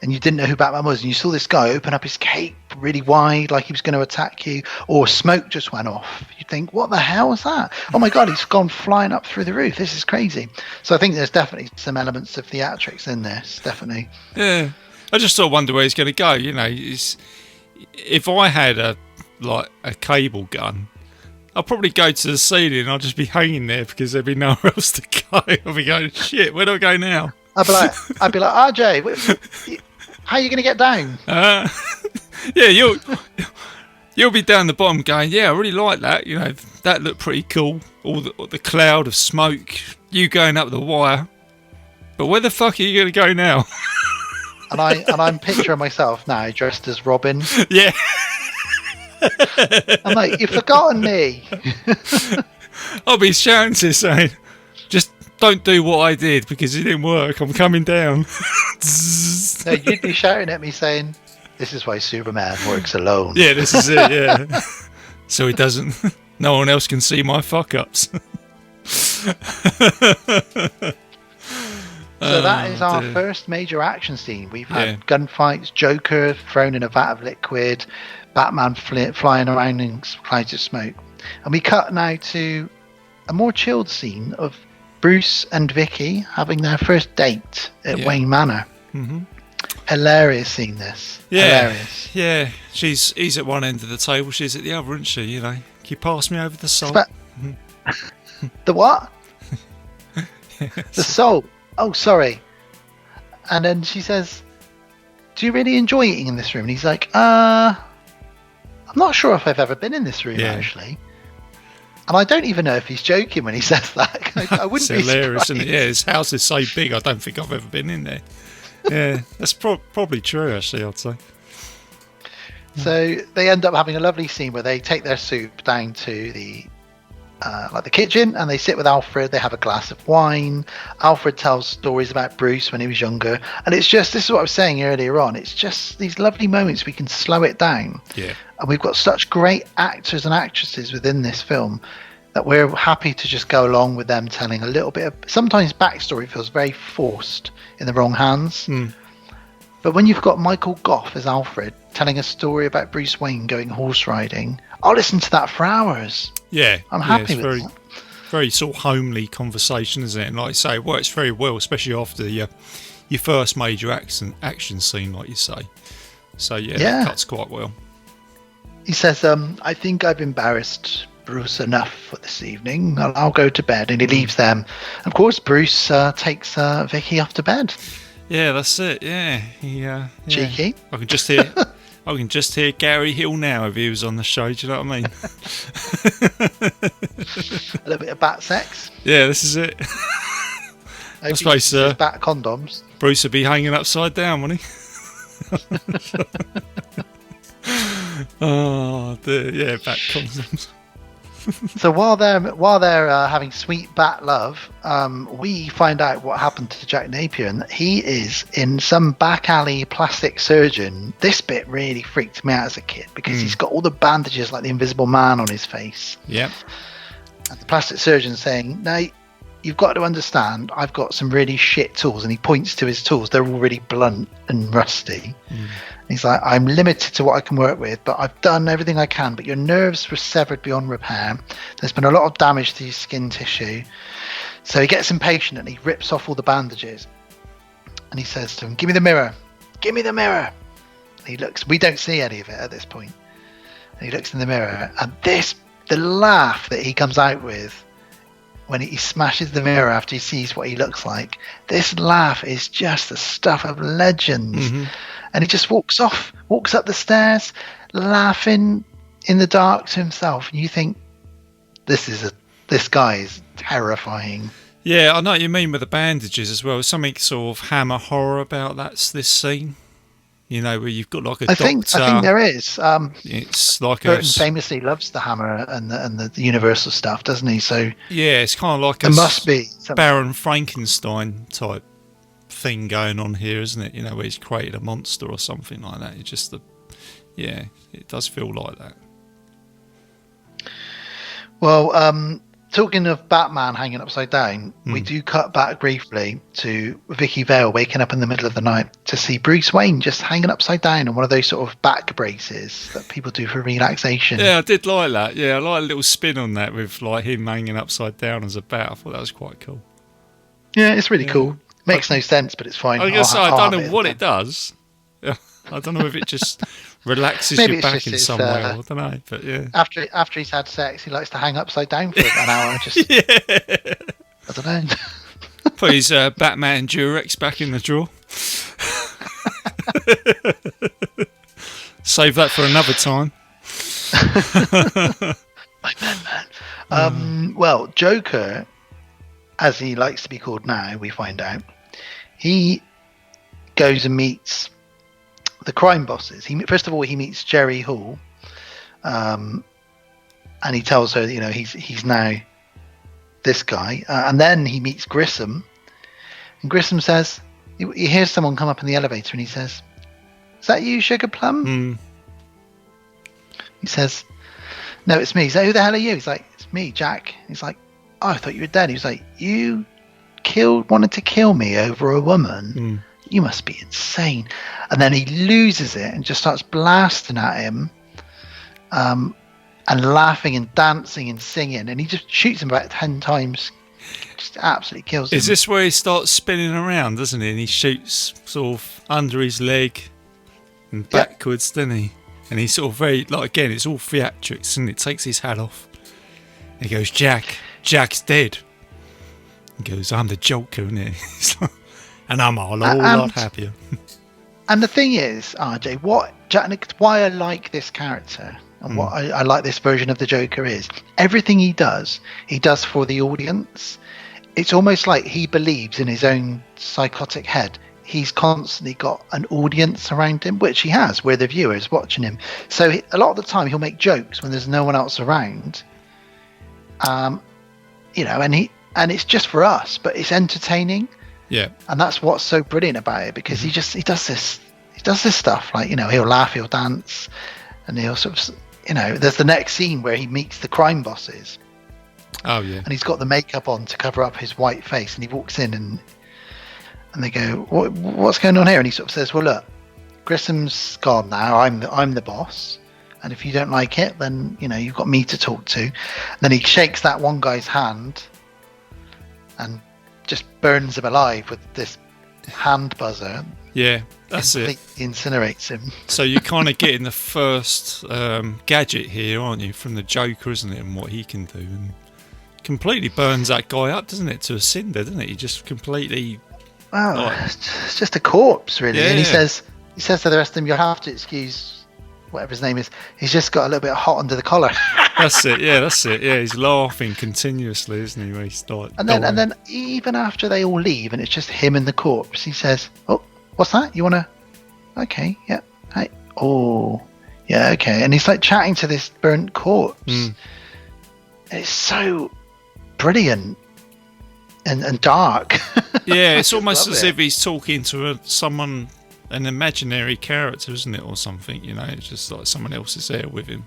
Speaker 2: and you didn't know who Batman was, and you saw this guy open up his cape really wide like he was going to attack you, or smoke just went off, you'd think, what the hell is that? Oh my God, he's gone flying up through the roof. This is crazy. So I think there's definitely some elements of theatrics in this, definitely.
Speaker 1: Yeah. I just sort of wonder where he's going to go. You know, if I had a cable gun, I'd probably go to the ceiling and I'd just be hanging there because there'd be nowhere else to go. I'd be going, shit, where do I go now?
Speaker 2: I'd be like, RJ, how are you going to get down?
Speaker 1: Yeah, you'll be down the bottom going, yeah, I really like that. You know, that looked pretty cool. All the cloud of smoke, you going up the wire. But where the fuck are you going to go now?
Speaker 2: And I'm picturing myself now dressed as Robin.
Speaker 1: Yeah.
Speaker 2: I'm like, you've forgotten me.
Speaker 1: I'll be shouting to saying, just don't do what I did because it didn't work. I'm coming down.
Speaker 2: No, you'd be shouting at me saying, this is why Superman works alone.
Speaker 1: Yeah, this is it, yeah. So he doesn't, no one else can see my fuck-ups.
Speaker 2: So that is our first major action scene. We've had gunfights, Joker thrown in a vat of liquid, Batman flying around in clouds of smoke. And we cut now to a more chilled scene of Bruce and Vicky having their first date at Wayne Manor. Mm-hmm. Hilarious scene, this.
Speaker 1: Yeah.
Speaker 2: Hilarious.
Speaker 1: Yeah. He's at one end of the table, she's at the other, isn't she? You know, can you pass me over the salt?
Speaker 2: The what? The salt. Oh, sorry. And then she says, do you really enjoy eating in this room? And he's like, I'm not sure if I've ever been in this room, actually. And I don't even know if he's joking when he says that. I wouldn't be
Speaker 1: hilarious,
Speaker 2: surprised.
Speaker 1: isn't it? Yeah, his house is so big, I don't think I've ever been in there. Yeah, that's probably true, actually, I'd say.
Speaker 2: So they end up having a lovely scene where they take their soup down to the kitchen, and they sit with Alfred. They have a glass of wine. Alfred tells stories about Bruce when he was younger, and this is what I was saying earlier on. It's just these lovely moments we can slow it down.
Speaker 1: Yeah.
Speaker 2: And we've got such great actors and actresses within this film that we're happy to just go along with them telling a little bit of. Sometimes backstory feels very forced in the wrong hands. But when you've got Michael Gough as Alfred telling a story about Bruce Wayne going horse riding, I'll listen to that for hours.
Speaker 1: Yeah,
Speaker 2: I'm happy
Speaker 1: it's
Speaker 2: with that.
Speaker 1: Very sort of homely conversation, isn't it? And like I say, it works very well, especially after your first major action scene, like you say. So yeah, it cuts quite well.
Speaker 2: He says, I think I've embarrassed Bruce enough for this evening. I'll go to bed. And he leaves them. Of course, Bruce takes Vicky off to bed.
Speaker 1: Yeah, that's it. Yeah,
Speaker 2: Cheeky.
Speaker 1: I can just hear Gary Hill now if he was on the show. Do you know what I mean?
Speaker 2: A little bit of bat sex.
Speaker 1: Yeah, this is it.
Speaker 2: I
Speaker 1: suppose
Speaker 2: bat condoms.
Speaker 1: Bruce would be hanging upside down, wouldn't he? Oh, dear. Yeah, bat condoms.
Speaker 2: So while they're having sweet bat love, we find out what happened to Jack Napier, and he is in some back alley plastic surgeon. This bit really freaked me out as a kid because he's got all the bandages like the Invisible Man on his face.
Speaker 1: Yeah.
Speaker 2: And the plastic surgeon saying, "Now, you've got to understand, I've got some really shit tools," and he points to his tools. They're all really blunt and rusty. He's like, "I'm limited to what I can work with, but I've done everything I can. But your nerves were severed beyond repair. There's been a lot of damage to your skin tissue." So he gets impatient and he rips off all the bandages. And he says to him, "Give me the mirror. Give me the mirror." And he looks. We don't see any of it at this point. And he looks in the mirror, and the laugh that he comes out with when he smashes the mirror after he sees what he looks like. This laugh is just the stuff of legends. And he just walks up the stairs, laughing in the dark to himself. And you think, this guy is terrifying.
Speaker 1: Yeah, I know what you mean with the bandages as well. Something sort of Hammer horror about this scene. You know, where you've got like a doctor.
Speaker 2: I think there is.
Speaker 1: It's like
Speaker 2: Burton famously loves the Hammer and the Universal stuff, doesn't he? So
Speaker 1: yeah, it's kind of like
Speaker 2: there must be
Speaker 1: Baron Frankenstein type thing going on here, isn't it? You know, where he's created a monster or something like that. It's just it does feel like that.
Speaker 2: Well, talking of Batman hanging upside down, we do cut back briefly to Vicki Vale waking up in the middle of the night to see Bruce Wayne just hanging upside down on one of those sort of back braces that people do for relaxation.
Speaker 1: Yeah, I did like that. Yeah, I like a little spin on that with like him hanging upside down as a bat. I thought that was quite cool.
Speaker 2: Yeah, it's really cool. Makes no sense, but it's fine.
Speaker 1: I guess I don't know what it does. I don't know if it just relaxes your back in some way. I don't know, but yeah.
Speaker 2: After he's had sex, he likes to hang upside down for an hour. Just I don't know.
Speaker 1: Put his Batman Durex back in the drawer. Save that for another time.
Speaker 2: My Batman. Well, Joker, as he likes to be called now, we find out, he goes and meets the crime bosses. First of all, he meets Jerry Hall, and he tells her, you know, he's now this guy, and then he meets Grissom, and Grissom says, he hears someone come up in the elevator, and he says, "Is that you, Sugar Plum?" He says, "No, it's me." He's like, "Who the hell are you?" He's like, "It's me, Jack." He's like, "Oh, I thought you were dead." He was like, "You wanted to kill me over a woman? You must be insane." And then he loses it and just starts blasting at him, and laughing and dancing and singing, and he just shoots him about 10 times, just absolutely kills him.
Speaker 1: Is this where he starts spinning around, doesn't he? And he shoots sort of under his leg and backwards, doesn't he? And he's sort of very, like, again, it's all theatrics, and it takes his hat off. And he goes, Jack's dead. He goes, "I'm the Joker," isn't he? And I'm a lot happier.
Speaker 2: And the thing is, RJ, why I like this character And what I like this version of the Joker is everything he does for the audience. It's almost like he believes in his own psychotic head. He's constantly got an audience around him, which he has. We're the viewers watching him. So a lot of the time he'll make jokes when there's no one else around. And it's just for us, but it's entertaining.
Speaker 1: Yeah.
Speaker 2: And that's what's so brilliant about it, because he does this stuff, like, he'll laugh, he'll dance, and he'll sort of, there's the next scene where he meets the crime bosses.
Speaker 1: Oh yeah.
Speaker 2: And he's got the makeup on to cover up his white face, and he walks in and they go, what's going on here? And he sort of says, well, look, Grissom's gone now. I'm the boss. And if you don't like it, then, you've got me to talk to. And then he shakes that one guy's hand and just burns him alive with this hand buzzer.
Speaker 1: Yeah, that's it.
Speaker 2: Incinerates him.
Speaker 1: So you're kind of getting the first gadget here, aren't you, from the Joker, isn't it, and what he can do. And completely burns that guy up, doesn't it, to a cinder, doesn't it? He just completely...
Speaker 2: Wow, it's just a corpse, really. Yeah. And he says to the rest of them, you'll have to excuse whatever his name is. He's just got a little bit hot under the collar.
Speaker 1: That's it. Yeah, he's laughing continuously, isn't he? When he's like,
Speaker 2: and then even after they all leave and it's just him and the corpse, he says, oh, what's that? You want to... Okay, yeah. Hey. Oh, yeah, okay. And he's like chatting to this burnt corpse. It's so brilliant and dark.
Speaker 1: Yeah, it's almost as if he's talking to someone, an imaginary character, isn't it, or something? It's just like someone else is there with him.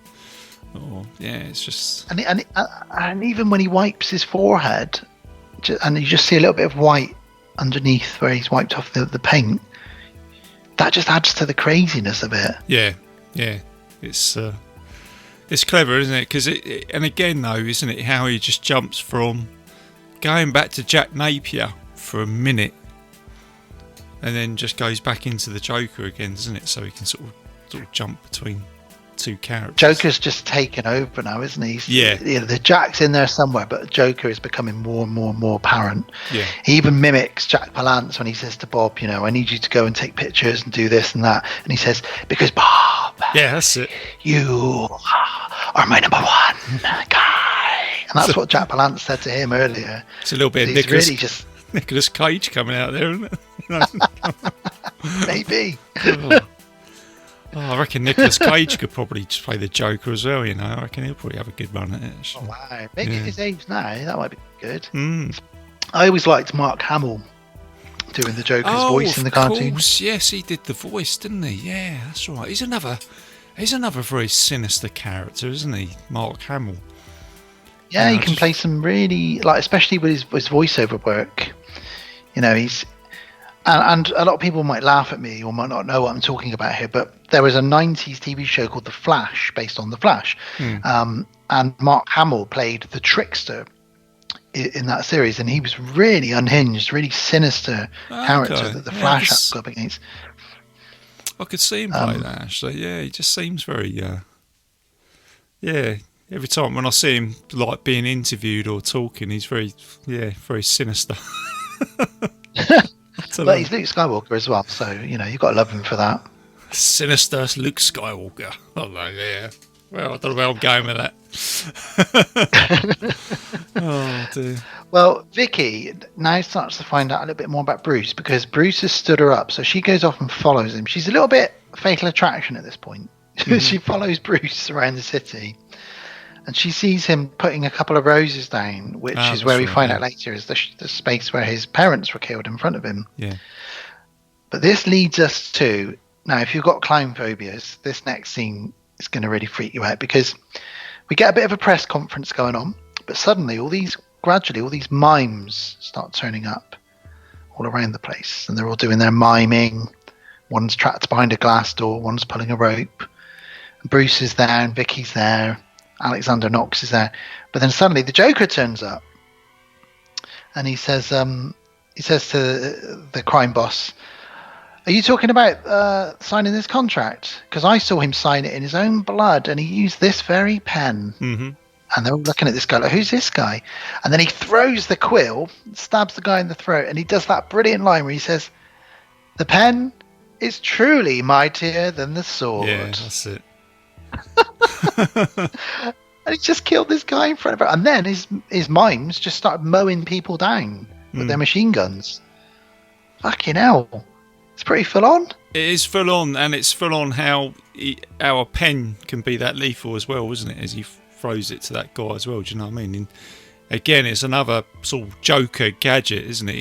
Speaker 1: Or it's just. And even when he wipes his forehead, and you just see a little bit of white underneath where he's wiped off the paint, that just adds to the craziness of it. Yeah. It's clever, isn't it? Because and again, though, isn't it, how he just jumps from going back to Jack Napier for a minute and then just goes back into the Joker again, doesn't it? So he can sort of jump between two characters.
Speaker 2: Joker's just taken over now, isn't he? The Jack's in there somewhere, but Joker is becoming more and more apparent.
Speaker 1: Yeah.
Speaker 2: He even mimics Jack Palance when he says to Bob, I need you to go and take pictures and do this and that. And he says, because Bob,
Speaker 1: yeah, that's it.
Speaker 2: You are my number one guy. And that's what Jack Palance said to him earlier.
Speaker 1: It's a little bit of Nicolas Cage coming out there, isn't it?
Speaker 2: Maybe.
Speaker 1: I reckon Nicolas Cage could probably just play the Joker as well, I reckon he'll probably have a good run at it.
Speaker 2: Actually. Oh, wow. Maybe at his age now, that might be good. I always liked Mark Hamill doing the Joker's voice in the cartoon.
Speaker 1: Yes, he did the voice, didn't he? Yeah, that's right. He's another very sinister character, isn't he, Mark Hamill?
Speaker 2: Yeah, he can play some really, especially with his voiceover work. He's... And a lot of people might laugh at me or might not know what I'm talking about here, but there was a 90s TV show called The Flash, based on The Flash. And Mark Hamill played the trickster in that series, and he was really unhinged, really sinister character that The Flash had to go up against.
Speaker 1: I could see him play that, actually. Yeah, he just seems very... every time when I see him being interviewed or talking, he's very sinister.
Speaker 2: But he's Luke Skywalker as well, so you've got to love him for that.
Speaker 1: Sinister Luke Skywalker. Oh no, yeah. Well, I don't know where I'm going with that. Oh dear.
Speaker 2: Well, Vicky now starts to find out a little bit more about Bruce, because Bruce has stood her up, so she goes off and follows him. She's a little bit fatal attraction at this point. She follows Bruce around the city. And she sees him putting a couple of roses down, which is where we find out later is the space where his parents were killed in front of him.
Speaker 1: Yeah.
Speaker 2: But this leads us to... Now, if you've got clown phobias, this next scene is going to really freak you out, because we get a bit of a press conference going on, but suddenly all these mimes start turning up all around the place. And they're all doing their miming. One's trapped behind a glass door. One's pulling a rope. And Bruce is there and Vicky's there. Alexander Knox is there, but then suddenly the Joker turns up, and he says to the crime boss, "Are you talking about signing this contract? Because I saw him sign it in his own blood, and he used this very pen."
Speaker 1: Mm-hmm.
Speaker 2: And they're all looking at this guy like, "Who's this guy?" And then he throws the quill, stabs the guy in the throat, and he does that brilliant line where he says, "The pen is truly mightier than the sword."
Speaker 1: Yeah, that's it.
Speaker 2: And he just killed this guy in front of her. And then his mimes just started mowing people down with their machine guns. Fucking hell. It's pretty full on.
Speaker 1: It is full on, and it's full on how a pen can be that lethal as well, isn't it? As he throws it to that guy as well, do you know what I mean? And again, it's another sort of Joker gadget, isn't it?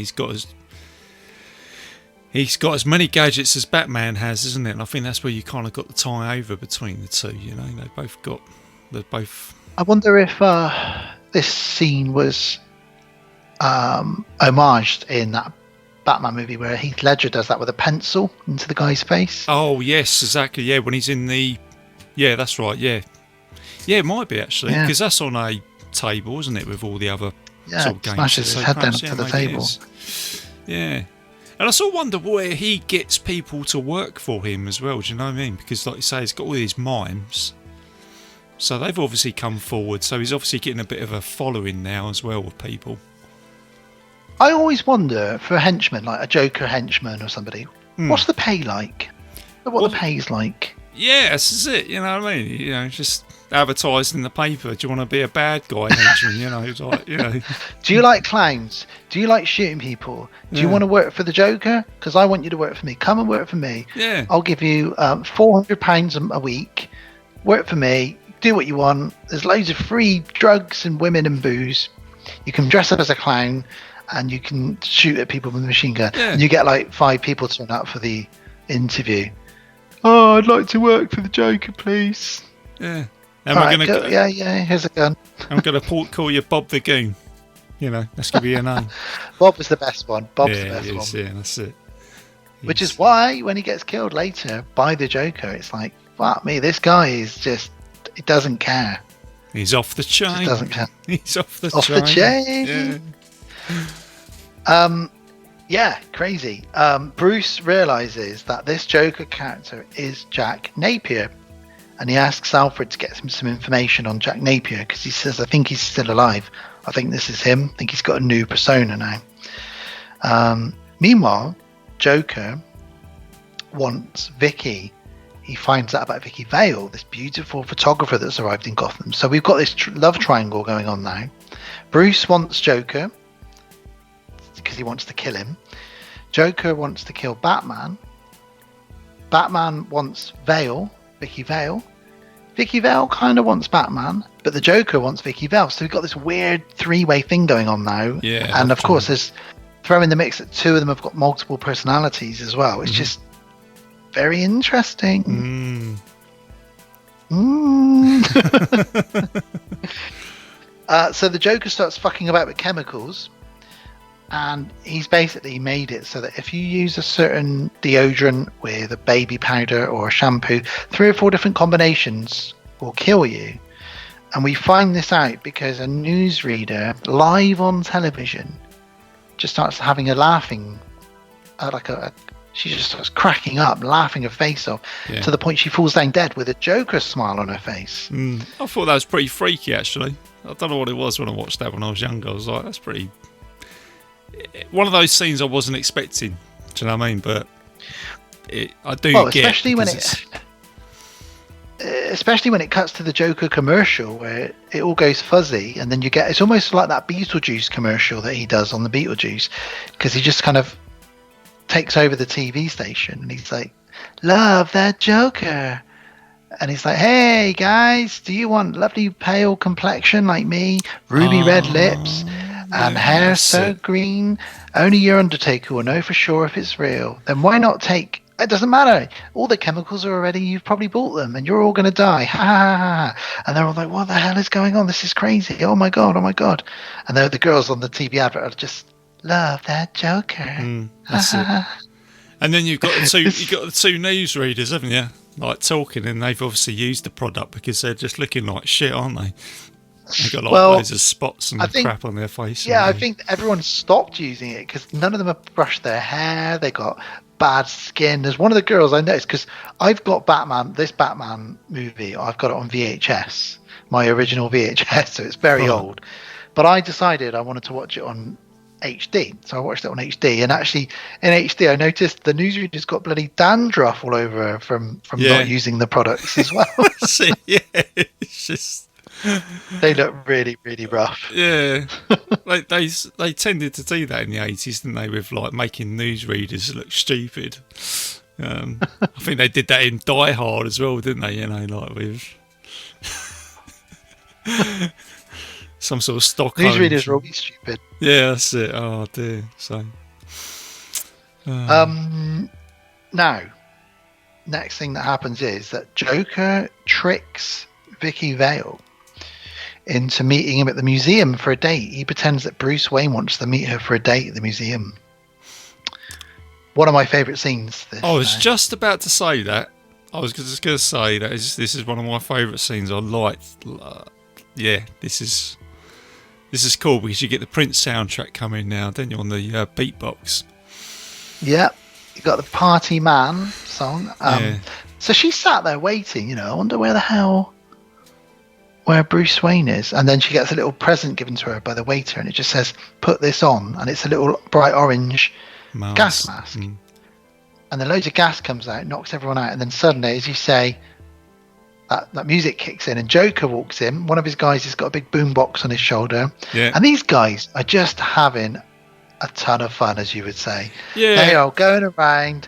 Speaker 1: He's got as many gadgets as Batman has, isn't it? And I think that's where you kind of got the tie over between the two, you know? They're both...
Speaker 2: I wonder if this scene was homaged in that Batman movie where Heath Ledger does that with a pencil into the guy's face.
Speaker 1: Oh, yes, exactly. Yeah, when he's in the... Yeah, that's right, yeah. Yeah, it might be, actually, because that's on a table, isn't it, with all the other sort of games.
Speaker 2: Smashes his head down to the table.
Speaker 1: Yeah. And I sort of wonder where he gets people to work for him as well, do you know what I mean? Because, like you say, he's got all these mimes. So they've obviously come forward. So he's obviously getting a bit of a following now as well with people.
Speaker 2: I always wonder, for a henchman, like a Joker henchman or somebody, what's the pay like? What the pay's like?
Speaker 1: Yeah, this is it, you know what I mean? You know, just advertised in the paper. Do you want to be a bad guy henchman? You know, it's like, you know.
Speaker 2: Do you like clowns? Do you like shooting people? Do you want to work for the Joker? Because I want you to work for me. Come and work for me.
Speaker 1: Yeah.
Speaker 2: I'll give you £400 a week. Work for me. Do what you want. There's loads of free drugs and women and booze. You can dress up as a clown and you can shoot at people with a machine gun. Yeah. And you get like 5 people turn up for the interview. Oh, I'd like to work for the Joker, please.
Speaker 1: Yeah.
Speaker 2: Yeah, here's a gun.
Speaker 1: I'm going to call you Bob the Goon. You know, that's going to be your name.
Speaker 2: Bob was the best one. Bob's the best one.
Speaker 1: Yeah, that's it.
Speaker 2: Which is why when he gets killed later by the Joker, it's like, fuck me, this guy is just, he doesn't care.
Speaker 1: He's off the chain.
Speaker 2: He doesn't care.
Speaker 1: He's off the
Speaker 2: chain. Yeah, crazy. Bruce realizes that this Joker character is Jack Napier. And he asks Alfred to get him some information on Jack Napier because he says, I think he's still alive. I think this is him. I think he's got a new persona now. Meanwhile, Joker wants Vicki. He finds out about Vicki Vale, this beautiful photographer that's arrived in Gotham. So we've got this love triangle going on now. Bruce wants Joker because he wants to kill him. Joker wants to kill Batman. Batman wants Vale. Vicki Vale. Vicki Vale kind of wants Batman, but the Joker wants Vicki Vale. So we've got this weird 3-way thing going on now.
Speaker 1: Yeah.
Speaker 2: And of course, there's throw in the mix that 2 of them have got multiple personalities as well. It's just very interesting. So the Joker starts fucking about with chemicals. And he's basically made it so that if you use a certain deodorant with a baby powder or a shampoo, 3 or 4 different combinations will kill you. And we find this out because a newsreader live on television just starts having a laughing, she just starts cracking up, laughing her face off to the point she falls down dead with a Joker smile on her face.
Speaker 1: I thought that was pretty freaky, actually. I don't know what it was when I watched that when I was younger. I was like, that's pretty... One of those scenes I wasn't expecting. Do you know what I mean? But I do get
Speaker 2: especially when it cuts to the Joker commercial where it all goes fuzzy, and then you get it's almost like that Beetlejuice commercial that he does on the Beetlejuice, because he just kind of takes over the TV station and he's like, "Love that Joker," and he's like, "Hey guys, do you want lovely pale complexion like me, ruby red lips?" And hair so green, only your Undertaker will know for sure if it's real. Then why not take... It doesn't matter. All the chemicals are already... You've probably bought them and you're all going to die. Ha ha ha. And they're all like, what the hell is going on? This is crazy. Oh my God, oh my God. And the girls on the TV advert are just, love that Joker.
Speaker 1: That's it. And then you've got the 2 newsreaders, haven't you? Like talking, and they've obviously used the product because they're just looking like shit, aren't they? They've got loads of spots and crap on their face.
Speaker 2: Yeah, I think everyone stopped using it because none of them have brushed their hair. They got bad skin. There's one of the girls I noticed because I've got this Batman movie. I've got it on VHS, my original VHS, so it's very old. But I decided I wanted to watch it on HD. So I watched it on HD, and actually in HD, I noticed the newsreader's got bloody dandruff all over her from not using the products as well.
Speaker 1: See, yeah, it's just
Speaker 2: They look really, really rough.
Speaker 1: yeah. Like they tended to do that in the 80s, didn't they? With like making newsreaders look stupid. I think they did that in Die Hard as well, didn't they? You know, like with some sort of Stockholm.
Speaker 2: Newsreaders are always stupid.
Speaker 1: Yeah, that's it. Oh dear. So.
Speaker 2: Now, next thing that happens is that Joker tricks Vicky Vale into meeting him at the museum for a date. He pretends that Bruce Wayne wants to meet her for a date at the museum. One of my favourite scenes.
Speaker 1: I was just about to say that. I was just going to say that this is one of my favourite scenes. I liked. Yeah, this is cool because you get the Prince soundtrack coming now, don't you, on the beatbox?
Speaker 2: Yeah, you got the Party Man song.
Speaker 1: Yeah.
Speaker 2: So she sat there waiting. You know, I wonder where Bruce Wayne is. And then she gets a little present given to her by the waiter, and it just says, "Put this on," and it's a little bright orange gas mask. And then loads of gas comes out, knocks everyone out, and then suddenly, as you say, that music kicks in and Joker walks in. One of his guys has got a big boombox on his shoulder.
Speaker 1: Yeah.
Speaker 2: And these guys are just having a ton of fun, as you would say.
Speaker 1: Yeah.
Speaker 2: They are going around,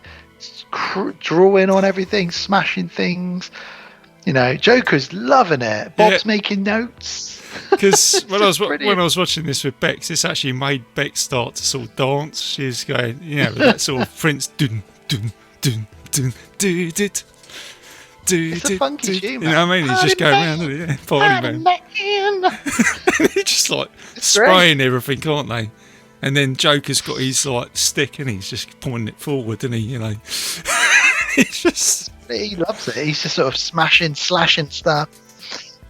Speaker 2: drawing on everything, smashing things. You know, Joker's loving it. Bob's making notes.
Speaker 1: Because when I was watching this with Bex, it's actually made Bex start to sort of dance. She's going, you know, with that sort of Prince dun dun dun dun dun dun.
Speaker 2: It's a funky tune,
Speaker 1: you know what I mean? He's just going around, yeah, party man. He's just like spraying everything, aren't they? And then Joker's got his like stick and he's just pointing it forward, and he
Speaker 2: loves it. He's just sort of smashing, slashing stuff.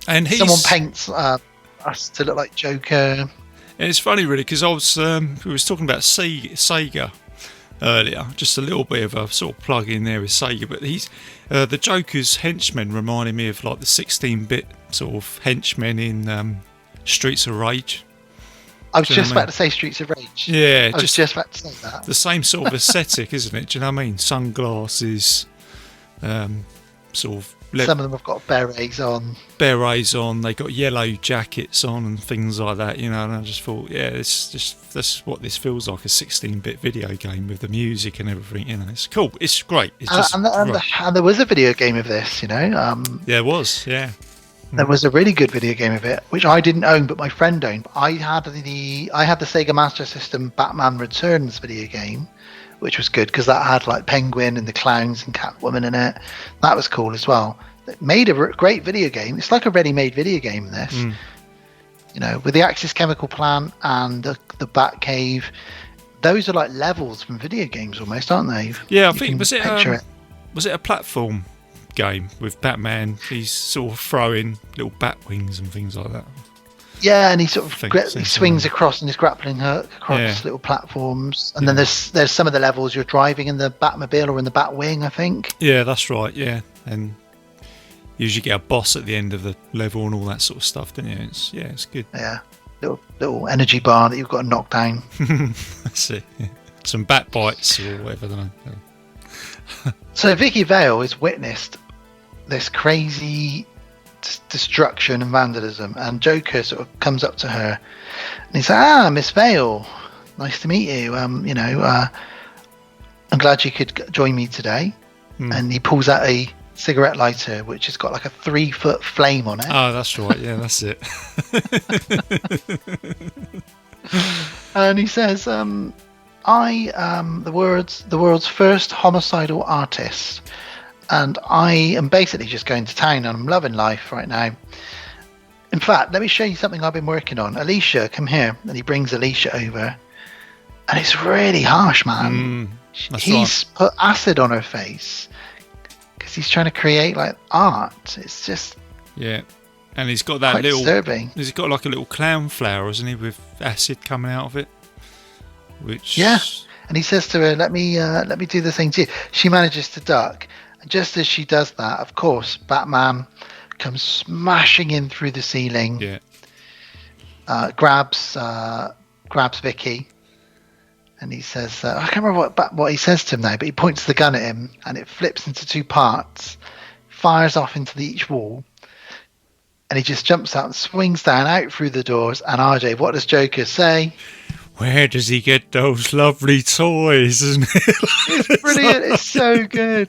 Speaker 1: And
Speaker 2: someone paints us to look like Joker.
Speaker 1: And it's funny, really, because we was talking about Sega earlier, just a little bit of a sort of plug in there with Sega, but he's the Joker's henchmen reminded me of like the 16-bit sort of henchmen in Streets of Rage.
Speaker 2: I was just about to say Streets of Rage.
Speaker 1: Yeah,
Speaker 2: I was just about to say that.
Speaker 1: The same sort of aesthetic, isn't it? Do you know what I mean? Sunglasses, sort of.
Speaker 2: Some of them have got berets on.
Speaker 1: They got yellow jackets on and things like that, you know. And I just thought, yeah, that's what this feels like, a 16-bit video game with the music and everything, you know. It's cool. It's great. It's just
Speaker 2: and there was a video game of this, you know.
Speaker 1: There was, yeah.
Speaker 2: There was a really good video game of it, which I didn't own, but my friend owned. I had the Sega Master System Batman Returns video game, which was good because that had like Penguin and the clowns and Catwoman in it. That was cool as well. It made a great video game. It's like a ready-made video game, this. You know, with the Axis Chemical Plant and the Batcave. Those are like levels from video games almost, aren't they?
Speaker 1: Yeah, I think, was it a platform game with Batman? He's sort of throwing little bat wings and things like that.
Speaker 2: Yeah, and he sort of he swings across in his grappling hook across little platforms. And then there's some of the levels you're driving in the Batmobile or in the Batwing, I think.
Speaker 1: Yeah, that's right, yeah. And you usually get a boss at the end of the level and all that sort of stuff, don't you? It's good.
Speaker 2: Yeah, little energy bar that you've got to knock down.
Speaker 1: That's it, yeah. Some bat bites or whatever, I don't know.
Speaker 2: So Vicky Vale has witnessed this crazy destruction and vandalism, and Joker sort of comes up to her and he's like, Miss Vale, nice to meet you. You know, I'm glad you could join me today. And he pulls out a cigarette lighter which has got like a 3-foot flame on it.
Speaker 1: Oh, that's right, yeah, that's it.
Speaker 2: And he says, I am the world's first homicidal artist, and I am basically just going to town and I'm loving life right now. In fact, let me show you something I've been working on. Alicia, come here. And he brings Alicia over. And it's really harsh, man. He's put acid on her face because he's trying to create like art. It's just...
Speaker 1: Yeah. And he's got that little...
Speaker 2: disturbing.
Speaker 1: He's got like a little clown flower, hasn't he, with acid coming out of it? Which...
Speaker 2: Yeah. And he says to her, let me do the thing to you. She manages to duck. And just as she does that, of course, Batman comes smashing in through the ceiling.
Speaker 1: Yeah.
Speaker 2: Grabs Vicky. And he says, I can't remember what he says to him now, but he points the gun at him and it flips into two parts, fires off into each wall, and he just jumps out and swings down out through the doors. And RJ, what does Joker say?
Speaker 1: Where does he get those lovely toys? Isn't it?
Speaker 2: It's brilliant. It's so good.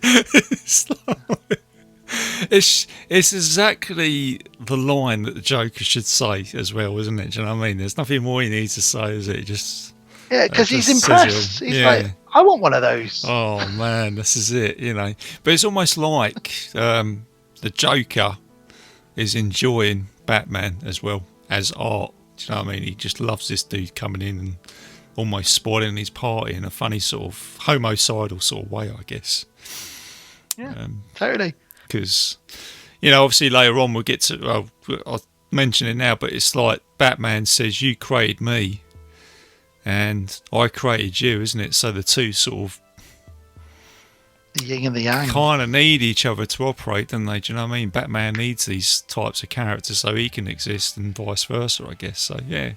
Speaker 1: It's exactly the line that the Joker should say as well, isn't it? Do you know what I mean? There's nothing more he needs to say, is it?
Speaker 2: Yeah, because he's impressed. He's like, I want one of those.
Speaker 1: Oh man, this is it, you know. But it's almost like the Joker is enjoying Batman as well as art. Do you know what I mean? He just loves this dude coming in and almost spoiling his party in a funny sort of homicidal sort of way, I guess.
Speaker 2: Yeah, totally.
Speaker 1: Because, you know, obviously later on we'll get to, well, I'll mention it now, but it's like Batman says, you created me and I created you, isn't it? So the two sort of
Speaker 2: the yin and the yang
Speaker 1: kind of need each other to operate, don't they? Do you know what I mean? Batman needs these types of characters so he can exist and vice versa, I guess. So, yeah.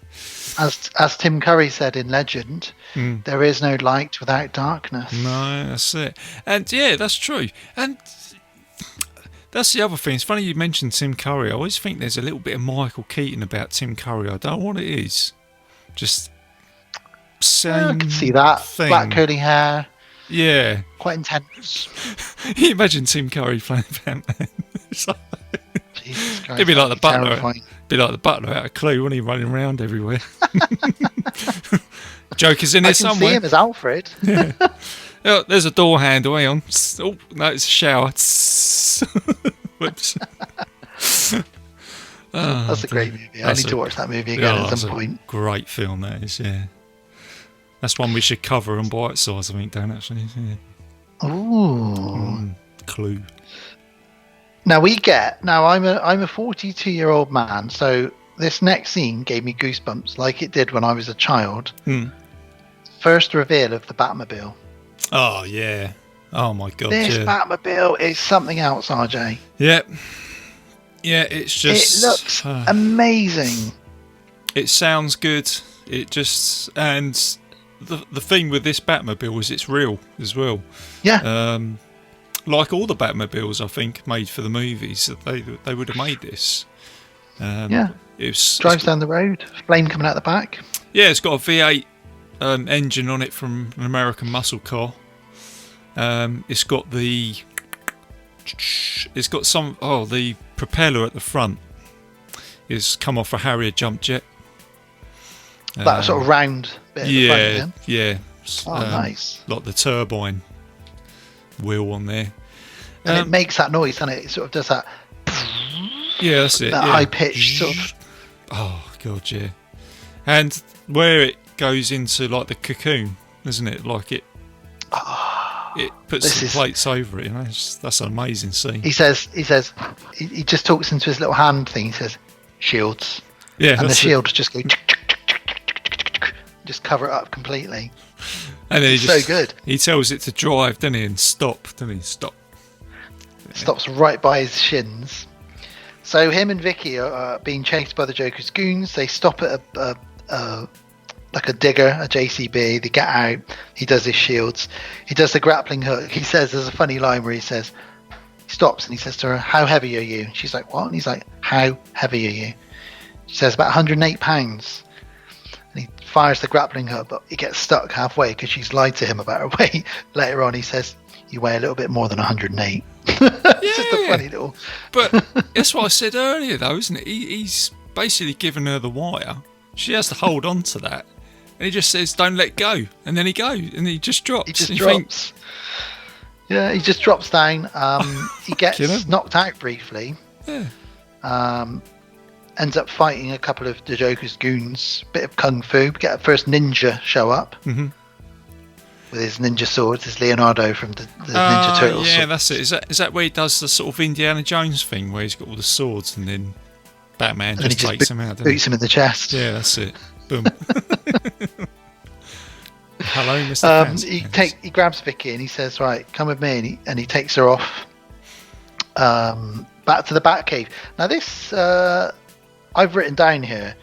Speaker 2: As Tim Curry said in Legend, there is no light without darkness.
Speaker 1: No, that's it. And, yeah, that's true. And that's the other thing. It's funny you mentioned Tim Curry. I always think there's a little bit of Michael Keaton about Tim Curry. I don't know what it is. Just same
Speaker 2: I can see that.
Speaker 1: thing.
Speaker 2: Black curly hair.
Speaker 1: Yeah.
Speaker 2: Quite intense.
Speaker 1: You imagine Tim Curry playing Batman.
Speaker 2: Jesus Christ,
Speaker 1: It'd be like the butler.
Speaker 2: terrifying.
Speaker 1: Be like the butler out of Clue, wouldn't he, running around everywhere? Joker's in
Speaker 2: I
Speaker 1: there
Speaker 2: can
Speaker 1: somewhere.
Speaker 2: see him as Alfred.
Speaker 1: Yeah. Oh, there's a door handle. Hang on. Oh, no, it's a shower. Whoops.
Speaker 2: That's a great movie. I need to watch that movie again at some point.
Speaker 1: Great film, that is, yeah. That's one we should cover on Bitesize, I think, Dan, actually. Yeah.
Speaker 2: Ooh.
Speaker 1: Clue.
Speaker 2: Now I'm a 42-year-old man, so this next scene gave me goosebumps like it did when I was a child. First reveal of the Batmobile.
Speaker 1: Oh, yeah. Oh, my God,
Speaker 2: This Batmobile is something else, RJ.
Speaker 1: Yeah. Yeah, it's just...
Speaker 2: It looks amazing.
Speaker 1: It sounds good. It just... And the thing with this Batmobile is it's real as well.
Speaker 2: Yeah.
Speaker 1: Like all the Batmobiles, I think, made for the movies, that they would have made this.
Speaker 2: Yeah.
Speaker 1: Drives
Speaker 2: down the road, flame coming out the back.
Speaker 1: Yeah, it's got a V8 engine on it from an American muscle car. It's got the propeller at the front is come off a Harrier jump jet.
Speaker 2: That sort of round bit.
Speaker 1: Yeah, yeah.
Speaker 2: Oh, nice.
Speaker 1: Like the turbine wheel on there.
Speaker 2: And it makes that noise, doesn't it? It sort of does that.
Speaker 1: Yeah, that's it.
Speaker 2: That high pitched sort of.
Speaker 1: Oh God, yeah. And where it goes into like the cocoon, isn't it? Like it puts the plates over it. You know, that's an amazing scene.
Speaker 2: He just talks into his little hand thing. He says, "Shields."
Speaker 1: Yeah,
Speaker 2: and the shields just go. Just cover it up completely.
Speaker 1: And then
Speaker 2: so good.
Speaker 1: He tells it to drive, doesn't he? And stop, doesn't he? Stop.
Speaker 2: Stops right by his shins. So him and Vicky are being chased by the Joker's goons. They stop at a digger, a JCB. They get out. He does his shields. He does the grappling hook. He says, there's a funny line where he stops and he says to her, "How heavy are you?" And she's like, "What?" And he's like, "How heavy are you?" She says, "About 108 pounds. And he fires the grappling hook, but he gets stuck halfway because she's lied to him about her weight. Later on, he says, "You weigh a little bit more than 108. It's just a funny little.
Speaker 1: But that's what I said earlier, though, isn't it? He's basically given her the wire. She has to hold on to that, and he just says, "Don't let go." And then he goes, and he just drops.
Speaker 2: He just drops. Yeah, he just drops down. He gets knocked out briefly.
Speaker 1: Yeah.
Speaker 2: Ends up fighting a couple of the Joker's goons. Bit of kung fu. Get a first ninja show up.
Speaker 1: Mm-hmm.
Speaker 2: With his ninja swords, his Leonardo from the Ninja Turtles.
Speaker 1: Yeah, that's it. Is that where he does the sort of Indiana Jones thing, where he's got all the swords and then Batman just takes him out?
Speaker 2: Boots him in the chest.
Speaker 1: Yeah, that's it. Boom. Hello, Mr. Fancy.
Speaker 2: He grabs Vicky and he says, "Right, come with me," and he takes her off. Back to the Batcave. Now this, I've written down here,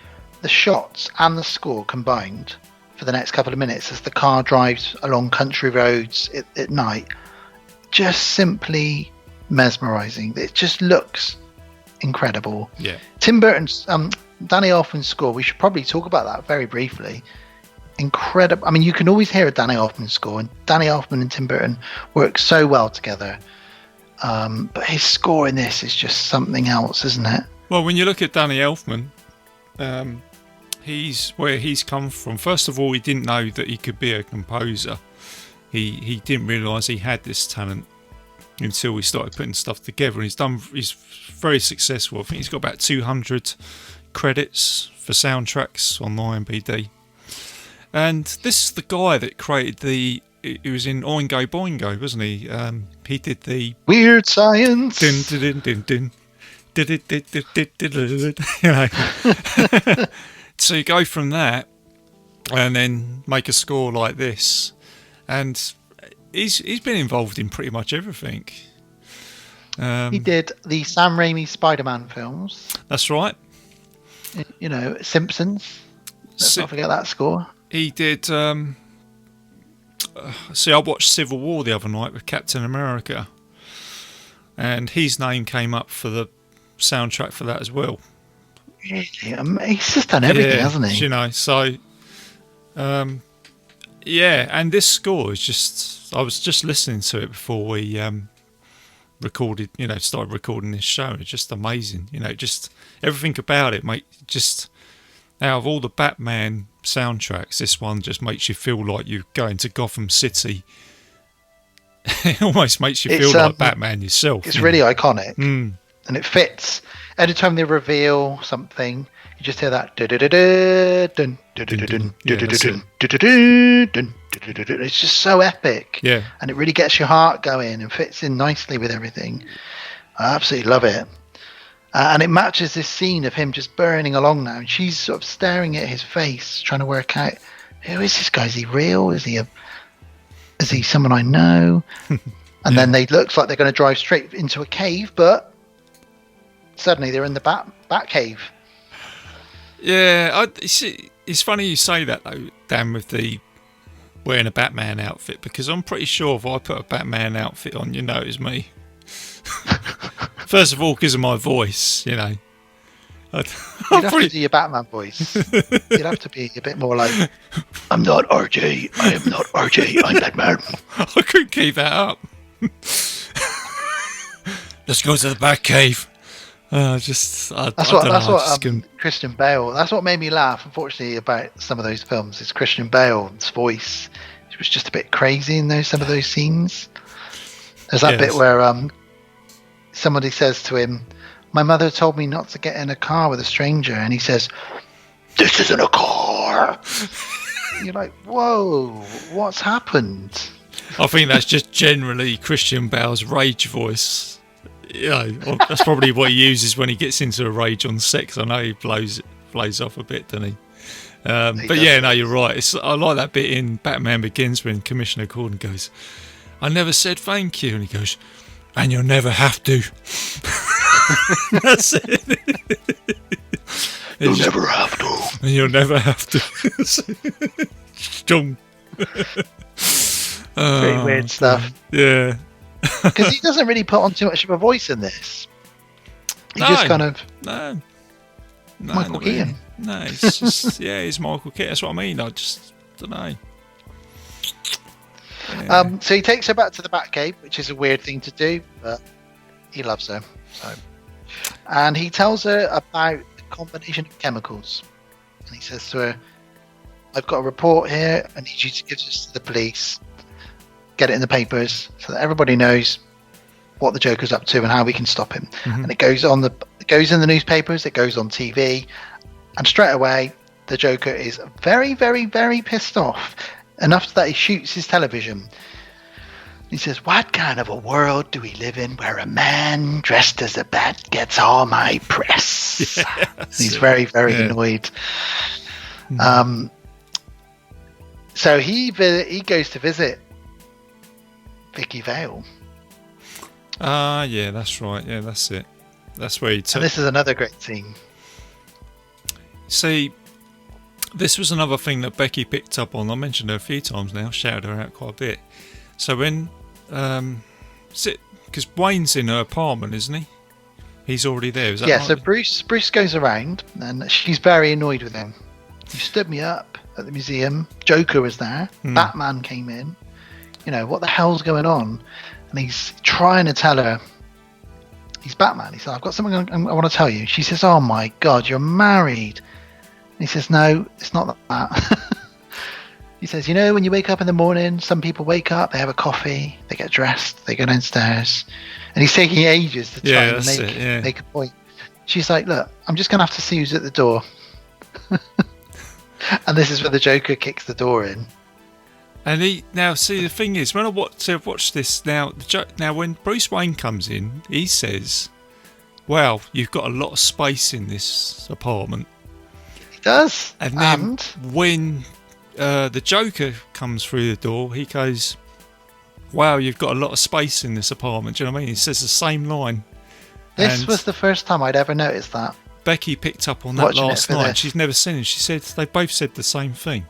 Speaker 2: the shots and the score combined for the next couple of minutes as the car drives along country roads at night, just simply mesmerizing. It just looks incredible.
Speaker 1: Yeah.
Speaker 2: Tim Burton's Danny Elfman's score, we should probably talk about that very briefly. Incredible. I mean, you can always hear a Danny Elfman score, and Danny Elfman and Tim Burton work so well together. But his score in this is just something else, isn't it?
Speaker 1: Well, when you look at Danny Elfman, where he's come from. First of all, he didn't know that he could be a composer. He didn't realise he had this talent until he started putting stuff together. And he's very successful. I think he's got about 200 credits for soundtracks on IMDb. And this is the guy that created he was in Oingo Boingo, wasn't he? He did the
Speaker 2: Weird Science.
Speaker 1: Din, din, din, din, din. You know. So you go from that and then make a score like this, and he's been involved in pretty much everything.
Speaker 2: He did the Sam Raimi Spider-Man films.
Speaker 1: That's right.
Speaker 2: You know, Simpsons. Let's not forget that score.
Speaker 1: He did. See, I watched Civil War the other night with Captain America, and his name came up for the soundtrack for that as well.
Speaker 2: Really? He's just done everything, hasn't he?
Speaker 1: You know, so yeah, and this score is just, I was just listening to it before we started recording this show. It's just amazing, you know, just everything about it, mate. Just out of all the Batman soundtracks, this one just makes you feel like you're going to Gotham City. It almost makes you feel like Batman yourself.
Speaker 2: It's really iconic, and it fits. Every time they reveal something, you just hear that. It's just so epic.
Speaker 1: Yeah.
Speaker 2: And it really gets your heart going and fits in nicely with everything. I absolutely love it. And it matches this scene of him just burning along now. And she's sort of staring at his face, trying to work out, who is this guy? Is he real? Is he someone I know? And then they looks like they're going to drive straight into a cave, but suddenly they're in the bat cave.
Speaker 1: Yeah, it's funny you say that though, Dan, with the wearing a Batman outfit, because I'm pretty sure if I put a Batman outfit on, you know it's me. First of all, because of my voice, you know.
Speaker 2: You'd have to do your Batman voice. You'd have to be a bit more like, I'm not RJ, I am not RJ, I'm Batman.
Speaker 1: I couldn't keep that up. Let's go to the Batcave. That's what
Speaker 2: Christian Bale. That's what made me laugh. Unfortunately, about some of those films, is Christian Bale's voice. It was just a bit crazy in some of those scenes. There's that bit where somebody says to him, "My mother told me not to get in a car with a stranger," and he says, "This isn't a car." You're like, "Whoa, what's happened?"
Speaker 1: I think that's just generally Christian Bale's rage voice. You know, that's probably what he uses when he gets into a rage on sex. I know he blows off a bit, doesn't he? But yeah, no, you're right. I like that bit in Batman Begins when Commissioner Gordon goes, "I never said thank you," and he goes, "And you'll never have to." That's it.
Speaker 2: You'll never have to.
Speaker 1: And you'll never have to. Strong.
Speaker 2: Pretty weird stuff.
Speaker 1: Yeah.
Speaker 2: Because he doesn't really put on too much of a voice in this. He just kind of...
Speaker 1: No,
Speaker 2: Michael Keaton.
Speaker 1: No, it's just... he's Michael Keaton. That's what I mean. I just don't know. Yeah.
Speaker 2: So he takes her back to the Batcave, which is a weird thing to do, but he loves her. So, and he tells her about the combination of chemicals. And he says to her, "I've got a report here. I need you to give this to the police. Get it in the papers so that everybody knows what the Joker's up to and how we can stop him." Mm-hmm. And it goes in the newspapers, it goes on TV, and straight away the Joker is very, very, very pissed off. Enough that he shoots his television. He says, "What kind of a world do we live in where a man dressed as a bat gets all my press?" He's very, very annoyed. Mm-hmm. So he goes to visit Vicki Vale.
Speaker 1: Yeah, that's right. Yeah, that's it. That's where he took.
Speaker 2: And this is another great scene.
Speaker 1: See, This was another thing that Becky picked up on. I mentioned her a few times now, shouted her out quite a bit. So when, because Wayne's in her apartment, isn't he? He's already there, is that right?
Speaker 2: So Bruce goes around and she's very annoyed with him. You stood me up at the museum. Joker was there. Batman came in. You know, what the hell's going on? And he's trying to tell her he's Batman. He said, I've got something I want to tell you. She says, oh my God, you're married. And he says, no, it's not that. He says, you know, when you wake up in the morning, some people wake up, they have a coffee, they get dressed, they go downstairs. And he's taking ages to try and make a point. She's like, look, I'm just going to have to see who's at the door. And this is where the Joker kicks the door in.
Speaker 1: And the thing is, when I've watched this now, when Bruce Wayne comes in, he says, well, you've got a lot of space in this apartment.
Speaker 2: He does.
Speaker 1: And then when the Joker comes through the door, he goes, wow, you've got a lot of space in this apartment. Do you know what I mean? He says the same line.
Speaker 2: This was the first time I'd ever noticed that.
Speaker 1: Becky picked up on that last night. She's never seen it. She said they both said the same thing.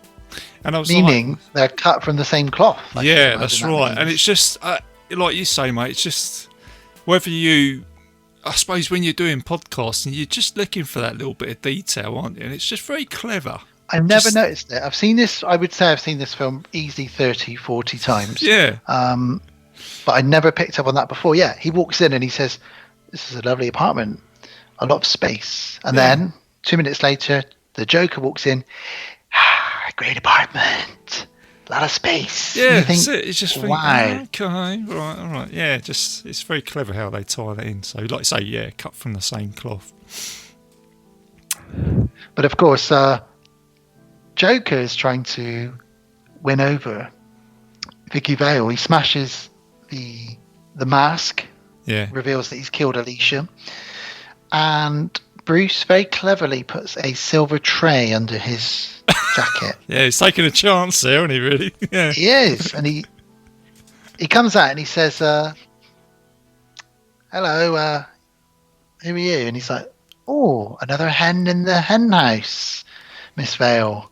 Speaker 1: And I was
Speaker 2: meaning they're cut from the same cloth.
Speaker 1: Yeah, that's right. And it's just, like you say, mate, it's just whether you, I suppose when you're doing podcasting, you're just looking for that little bit of detail, aren't you? And it's just very clever.
Speaker 2: I've never noticed it. I've seen this, I would say I've seen this film easily 30, 40 times.
Speaker 1: Yeah.
Speaker 2: But I never picked up on that before. Yeah, he walks in and he says, this is a lovely apartment, a lot of space. And then 2 minutes later, the Joker walks in, great apartment, a lot of space.
Speaker 1: Yeah, that's it. It's just wow. Okay, right, all right. Yeah, just it's very clever how they tie that in. So, like I say, cut from the same cloth.
Speaker 2: But of course, Joker is trying to win over Vicki Vale. He smashes the mask.
Speaker 1: Yeah.
Speaker 2: Reveals that he's killed Alicia, and Bruce very cleverly puts a silver tray under his jacket.
Speaker 1: Yeah, he's taking a chance there, isn't he, really? Yeah.
Speaker 2: He is. And he comes out and he says, hello, who are you? And he's like, oh, another hen in the hen house, Miss Vale.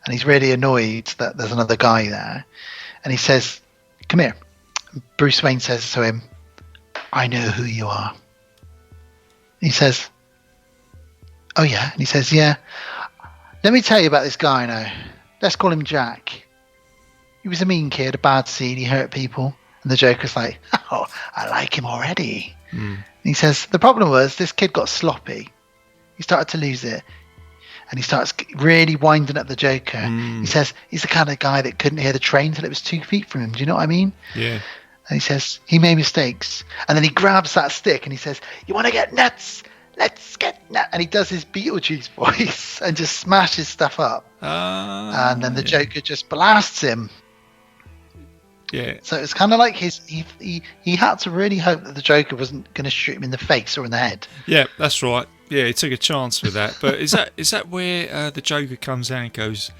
Speaker 2: And he's really annoyed that there's another guy there. And he says, come here. Bruce Wayne says to him, I know who you are. He says, oh yeah? And he says, yeah. Let me tell you about this guy now. Let's call him Jack. He was a mean kid, a bad seed. He hurt people. And the Joker's like, oh, I like him already. And he says, the problem was this kid got sloppy. He started to lose it. And he starts really winding up the Joker. He says, he's the kind of guy that couldn't hear the train until it was 2 feet from him. Do you know what I mean?
Speaker 1: Yeah.
Speaker 2: And he says, he made mistakes. And then he grabs that stick and he says, you want to get nuts? Let's get nuts. And he does his Beetlejuice voice and just smashes stuff up. And then the Joker just blasts him.
Speaker 1: Yeah.
Speaker 2: So it's kind of like he had to really hope that the Joker wasn't going to shoot him in the face or in the head.
Speaker 1: Yeah, that's right. Yeah, he took a chance with that. But is that where the Joker comes out and goes,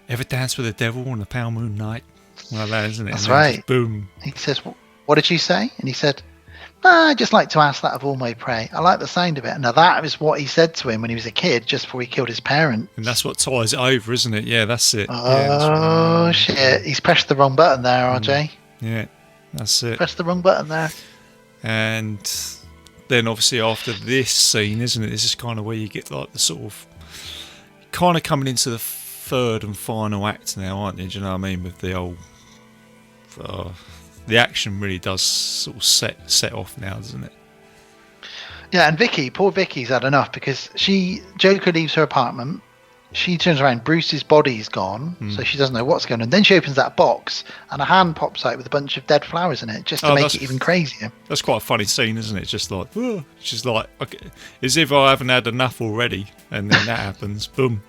Speaker 1: ever dance with the devil on a pale moon night? Well, that isn't it?
Speaker 2: That's right.
Speaker 1: Boom.
Speaker 2: He says, what did you say? And he said, I just like to ask that of all my prey. I like the sound of it. Now that was what he said to him when he was a kid, just before he killed his parents.
Speaker 1: And that's what ties it over, isn't it? Yeah, that's it.
Speaker 2: Oh, yeah, shit. He's pressed the wrong button there, RJ.
Speaker 1: Yeah, that's it.
Speaker 2: Pressed the wrong button there.
Speaker 1: And then obviously after this scene, isn't it? This is kind of where you get like the sort of kind of coming into the third and final act now, aren't you? Do you know what I mean? With the old the action really does sort of set off now, doesn't it?
Speaker 2: Yeah, and Vicky, poor Vicky's had enough because Joker leaves her apartment. She turns around, Bruce's body's gone, so she doesn't know what's going on. Then she opens that box and a hand pops out with a bunch of dead flowers in it, just to make it even crazier. That's
Speaker 1: quite a funny scene, isn't it? Just like, she's like, okay, as if I haven't had enough already, and then that happens, boom.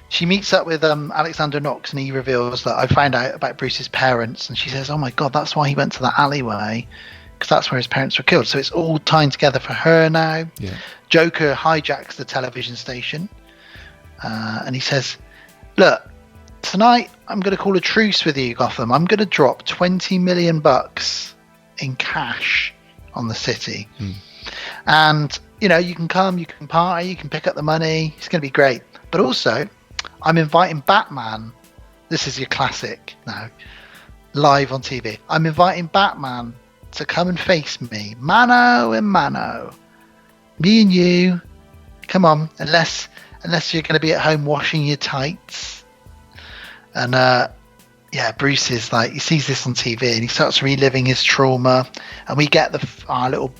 Speaker 2: She meets up with Alexander Knox and he reveals that I found out about Bruce's parents, and she says, oh my God, that's why he went to that alleyway, because that's where his parents were killed. So it's all tying together for her now.
Speaker 1: Yeah.
Speaker 2: Joker hijacks the television station and he says, look, tonight I'm going to call a truce with you, Gotham. I'm going to drop $20 million in cash on the city. And, you know, you can come, you can party, you can pick up the money. It's going to be great. But also, I'm inviting Batman. This is your classic now, live on TV. I'm inviting Batman to come and face me, mano and mano. Me and you. Come on, unless you're going to be at home washing your tights. And Bruce is like, he sees this on TV and he starts reliving his trauma, and we get our little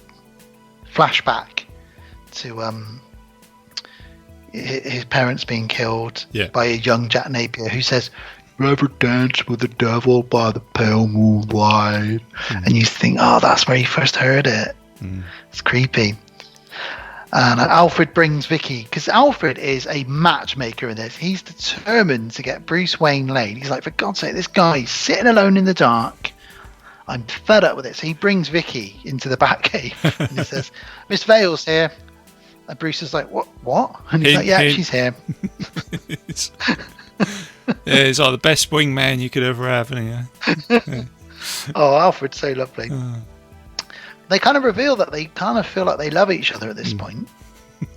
Speaker 2: flashback to his parents being killed by a young Jack Napier, who says, "You ever dance with the devil by the pale moonlight?" And you think, oh, that's where he first heard it. It's creepy. And Alfred brings Vicky, because Alfred is a matchmaker in this. He's determined to get Bruce Wayne laid. He's like, for God's sake, this guy's sitting alone in the dark. I'm fed up with it. So he brings Vicky into the Batcave and he says, "Miss Vale's here." And Bruce is like, what? And he's like, yeah, she's here.
Speaker 1: He's like the best wingman you could ever have, isn't he? Yeah.
Speaker 2: Oh, Alfred's so lovely. They kind of reveal that they kind of feel like they love each other at this point.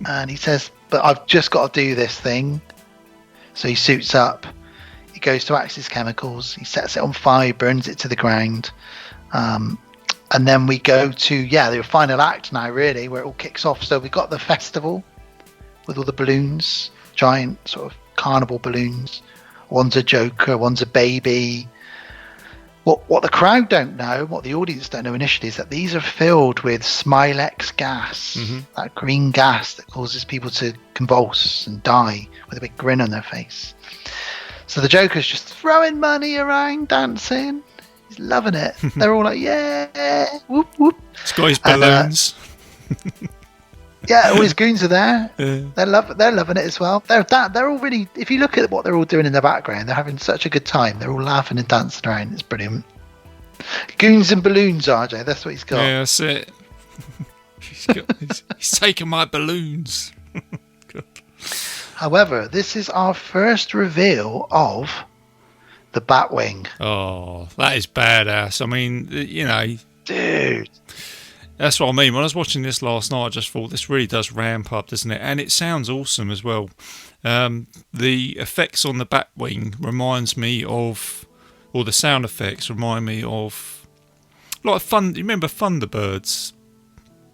Speaker 2: And he says, "But I've just got to do this thing." So he suits up. He goes to Axis Chemicals. He sets it on fire, burns it to the ground. And then we go to, the final act now, really, where it all kicks off. So we've got the festival with all the balloons, giant sort of carnival balloons. One's a Joker, one's a baby. What the crowd don't know, what the audience don't know initially, is that these are filled with Smilex gas, that green gas that causes people to convulse and die with a big grin on their face. So the Joker's just throwing money around, dancing. He's loving it. They're all like, yeah, whoop, whoop.
Speaker 1: He's got his balloons.
Speaker 2: All his goons are there. They're loving it as well. They're all really, if you look at what they're all doing in the background, they're having such a good time. They're all laughing and dancing around. It's brilliant. Goons and balloons, RJ. That's what he's got.
Speaker 1: Yeah, that's it. he's taking my balloons.
Speaker 2: However, this is our first reveal of the Batwing.
Speaker 1: Oh, that is badass. I mean,
Speaker 2: dude.
Speaker 1: That's what I mean. When I was watching this last night, I just thought this really does ramp up, doesn't it? And it sounds awesome as well. The effects on the Batwing reminds me of, or the sound effects remind me of, like you remember Thunderbirds?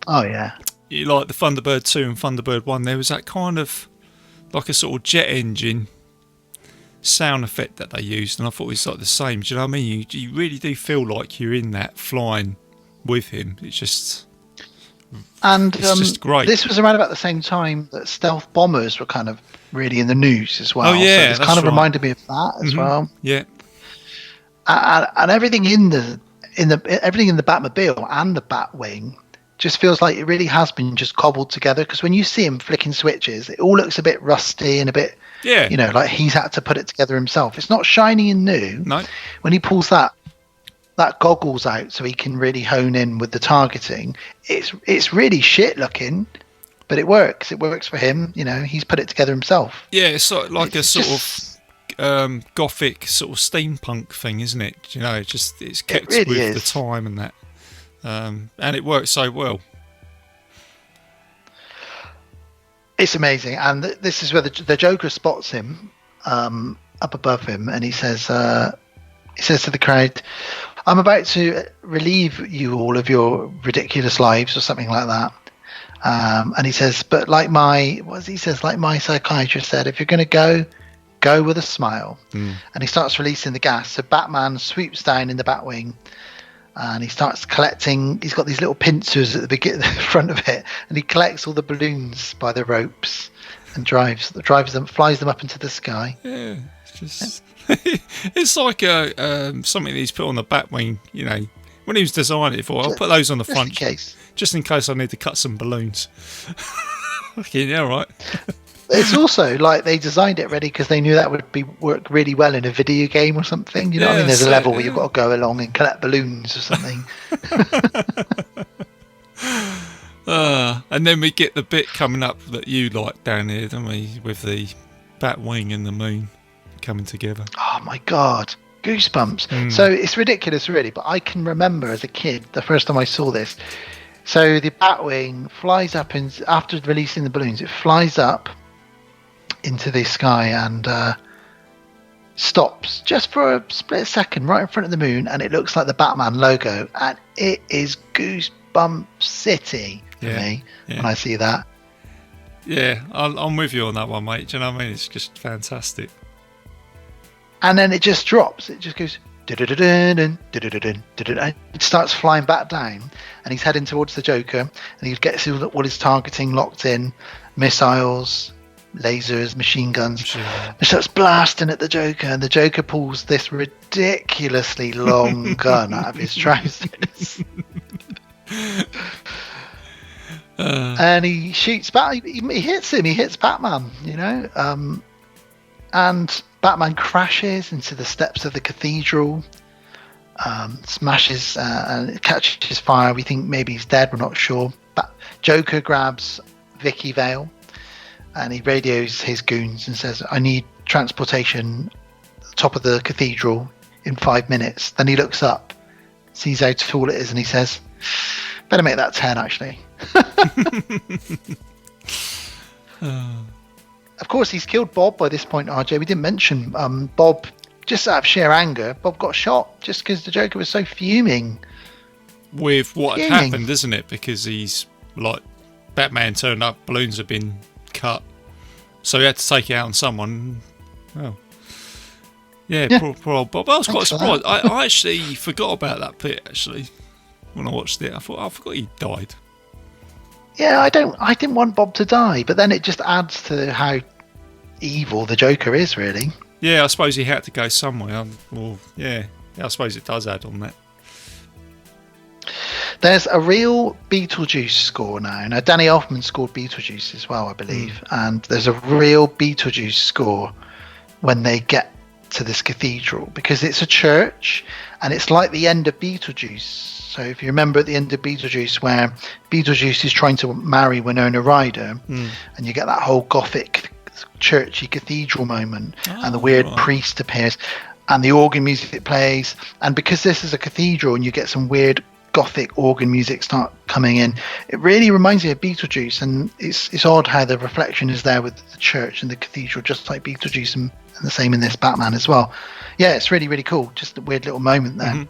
Speaker 2: Oh yeah.
Speaker 1: You like the Thunderbird 2 and Thunderbird 1. There was that kind of like a sort of jet engine sound effect that they used, and I thought it was like the same. Do you know what I mean? You really do feel like you're in that flying with him. It's just great.
Speaker 2: This was around about the same time that stealth bombers were kind of really in the news as well.
Speaker 1: Oh yeah,
Speaker 2: so it's kind of reminded me of that as well.
Speaker 1: Yeah,
Speaker 2: and everything in the Batmobile and the Batwing just feels like it really has been just cobbled together, because when you see him flicking switches, it all looks a bit rusty and a bit, like he's had to put it together himself. It's not shiny and new.
Speaker 1: No.
Speaker 2: When he pulls that goggles out so he can really hone in with the targeting, it's really shit looking, but it works. It works for him. He's put it together himself.
Speaker 1: Yeah, it's like it's gothic sort of steampunk thing, isn't it? It's kept
Speaker 2: really
Speaker 1: with
Speaker 2: is.
Speaker 1: the time and that. And it works so well.
Speaker 2: It's amazing. And this is where the Joker spots him up above him, and he says to the crowd, "I'm about to relieve you all of your ridiculous lives," or something like that. And he says, "But like my psychiatrist said, if you're going to go with a smile." And he starts releasing the gas. So Batman swoops down in the Batwing, and he starts collecting. He's got these little pincers at the front of it, and he collects all the balloons by the ropes and flies them up into the sky.
Speaker 1: Yeah, it's just it's like something he's put on the Batwing. When he was designing it, I'll put those on the front just in case I need to cut some balloons. Okay, yeah, right.
Speaker 2: It's also like they designed it ready because they knew that would work really well in a video game or something. You know what I mean? There's a level where you've got to go along and collect balloons or something.
Speaker 1: And then we get the bit coming up that you like down here, don't we? With the Batwing and the moon coming together.
Speaker 2: Oh my God. Goosebumps. So it's ridiculous, really, but I can remember as a kid, the first time I saw this. So the Batwing flies up, and after releasing the balloons, it flies up into the sky and stops just for a split second right in front of the moon, and it looks like the Batman logo, and it is Goosebump City for me when I see that.
Speaker 1: Yeah, I'm with you on that one, mate. Do you know what I mean? It's just fantastic.
Speaker 2: And then it just drops. It just goes. It starts flying back down, and he's heading towards the Joker, and he gets all his targeting locked in, missiles, lasers, machine guns. It starts blasting at the Joker, and the Joker pulls this ridiculously long gun out of his trousers. And he shoots back. He hits him. He hits Batman, and Batman crashes into the steps of the cathedral, smashes and catches fire. We think maybe he's dead. We're not sure. But Joker grabs Vicki Vale, and he radios his goons and says, "I need transportation at the top of the cathedral in 5 minutes." Then he looks up, sees how tall it is, and he says, "Better make that 10, actually." Of course, he's killed Bob by this point, RJ. We didn't mention Bob, just out of sheer anger. Bob got shot just because the Joker was so fuming.
Speaker 1: With what had happened, isn't it? Because he's like, Batman turned up, balloons have been cut. So he had to take it out on someone. Oh. Yeah. Poor old Bob. I was quite surprised. I actually forgot about that bit, actually, when I watched it. I forgot he died.
Speaker 2: Yeah, I didn't want Bob to die, but then it just adds to how evil the Joker is, really.
Speaker 1: Yeah, I suppose he had to go somewhere. I suppose it does add on that.
Speaker 2: There's a real Beetlejuice score now. Now, Danny Elfman scored Beetlejuice as well, I believe. And there's a real Beetlejuice score when they get to this cathedral, because it's a church, and it's like the end of Beetlejuice. So if you remember at the end of Beetlejuice, where Beetlejuice is trying to marry Winona Ryder, and you get that whole gothic, churchy cathedral moment, and the weird priest appears, and the organ music plays. And because this is a cathedral, and you get some weird gothic organ music start coming in, it really reminds me of Beetlejuice. And it's odd how the reflection is there with the church and the cathedral, just like Beetlejuice, and the same in this Batman as well. Yeah, it's really, really cool. Just a weird little moment there.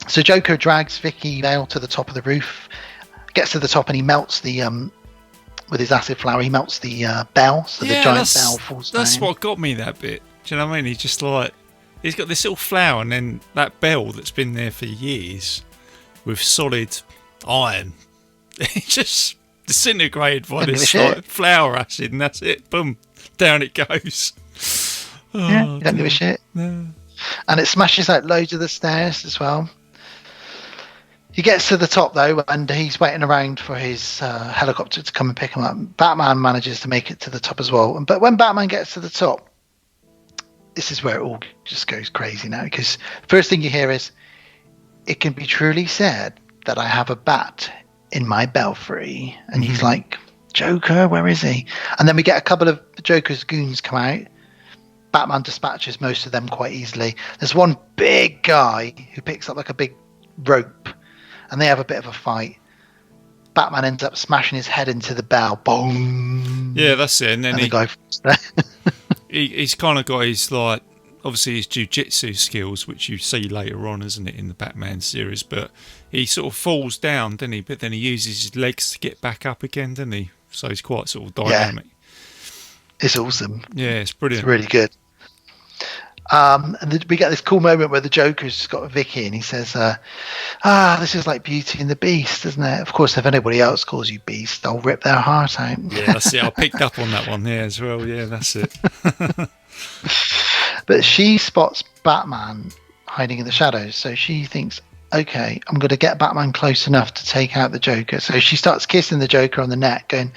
Speaker 2: So Joker drags Vicki Vale to the top of the roof, gets to the top, and he melts the with his acid flower. He melts the bell, so the giant bell falls down.
Speaker 1: That's what got me, that bit. Do you know what I mean? He's got this little flower, and then that bell that's been there for years with solid iron. It just disintegrated by this flower acid, and that's it. Boom, down it goes.
Speaker 2: You don't give a shit.
Speaker 1: No.
Speaker 2: And it smashes out loads of the stairs as well. He gets to the top, though, and he's waiting around for his helicopter to come and pick him up. Batman manages to make it to the top as well. But when Batman gets to the top, this is where it all just goes crazy now, because first thing you hear is, "It can be truly said that I have a bat in my belfry." And he's like, "Joker, where is he?" And then we get a couple of Joker's goons come out. Batman dispatches most of them quite easily. There's one big guy who picks up like a big rope, and they have a bit of a fight. Batman ends up smashing his head into the bell. Boom.
Speaker 1: Yeah, that's it. And then
Speaker 2: the guy
Speaker 1: he's kind of got his, like, obviously his jiu-jitsu skills, which you see later on, isn't it, in the Batman series. But he sort of falls down, doesn't he? But then he uses his legs to get back up again, doesn't he? So he's quite sort of dynamic.
Speaker 2: Yeah. It's awesome.
Speaker 1: Yeah, it's brilliant.
Speaker 2: It's really good. And we get this cool moment where the Joker's got Vicki, and he says, "This is like Beauty and the Beast, isn't it? Of course, if anybody else calls you Beast, I'll rip their heart out."
Speaker 1: Yeah, that's it. I picked up on that one there as well. Yeah, that's it.
Speaker 2: But she spots Batman hiding in the shadows, so she thinks, "Okay, I'm going to get Batman close enough to take out the Joker." So she starts kissing the Joker on the neck, going,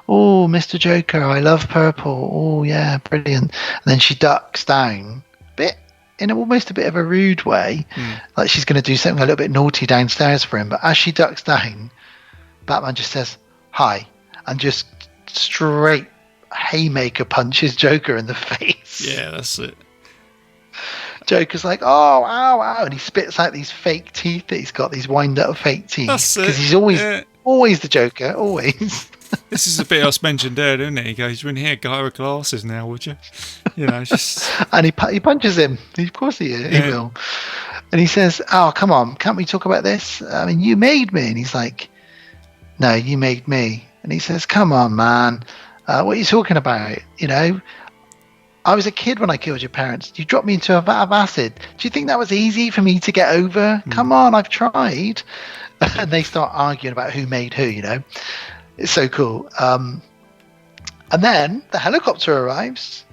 Speaker 2: "Oh, Mr. Joker, I love purple. Oh, yeah, brilliant." And then she ducks down, in almost a bit of a rude way, like she's going to do something a little bit naughty downstairs for him. But as she ducks down, Batman just says, "Hi," and just straight haymaker punches Joker in the face.
Speaker 1: Yeah, that's it.
Speaker 2: Joker's like, "Oh, ow, ow," and he spits out these fake teeth that he's got, these wind up fake teeth.
Speaker 1: That's it.
Speaker 2: Because he's always the Joker, always.
Speaker 1: This is a bit else mentioned there, isn't it? He goes, "You're in here, guy with glasses now, would you?" You know, it's just...
Speaker 2: And he punches him. Of course he will. And he says, "Oh, come on, can't we talk about this? I mean, you made me." And he's like, "No, you made me." And he says, "Come on, man. What are you talking about? You know, I was a kid when I killed your parents. You dropped me into a vat of acid. Do you think that was easy for me to get over? Come on, I've tried." And they start arguing about who made who, you know. It's so cool. And then the helicopter arrives.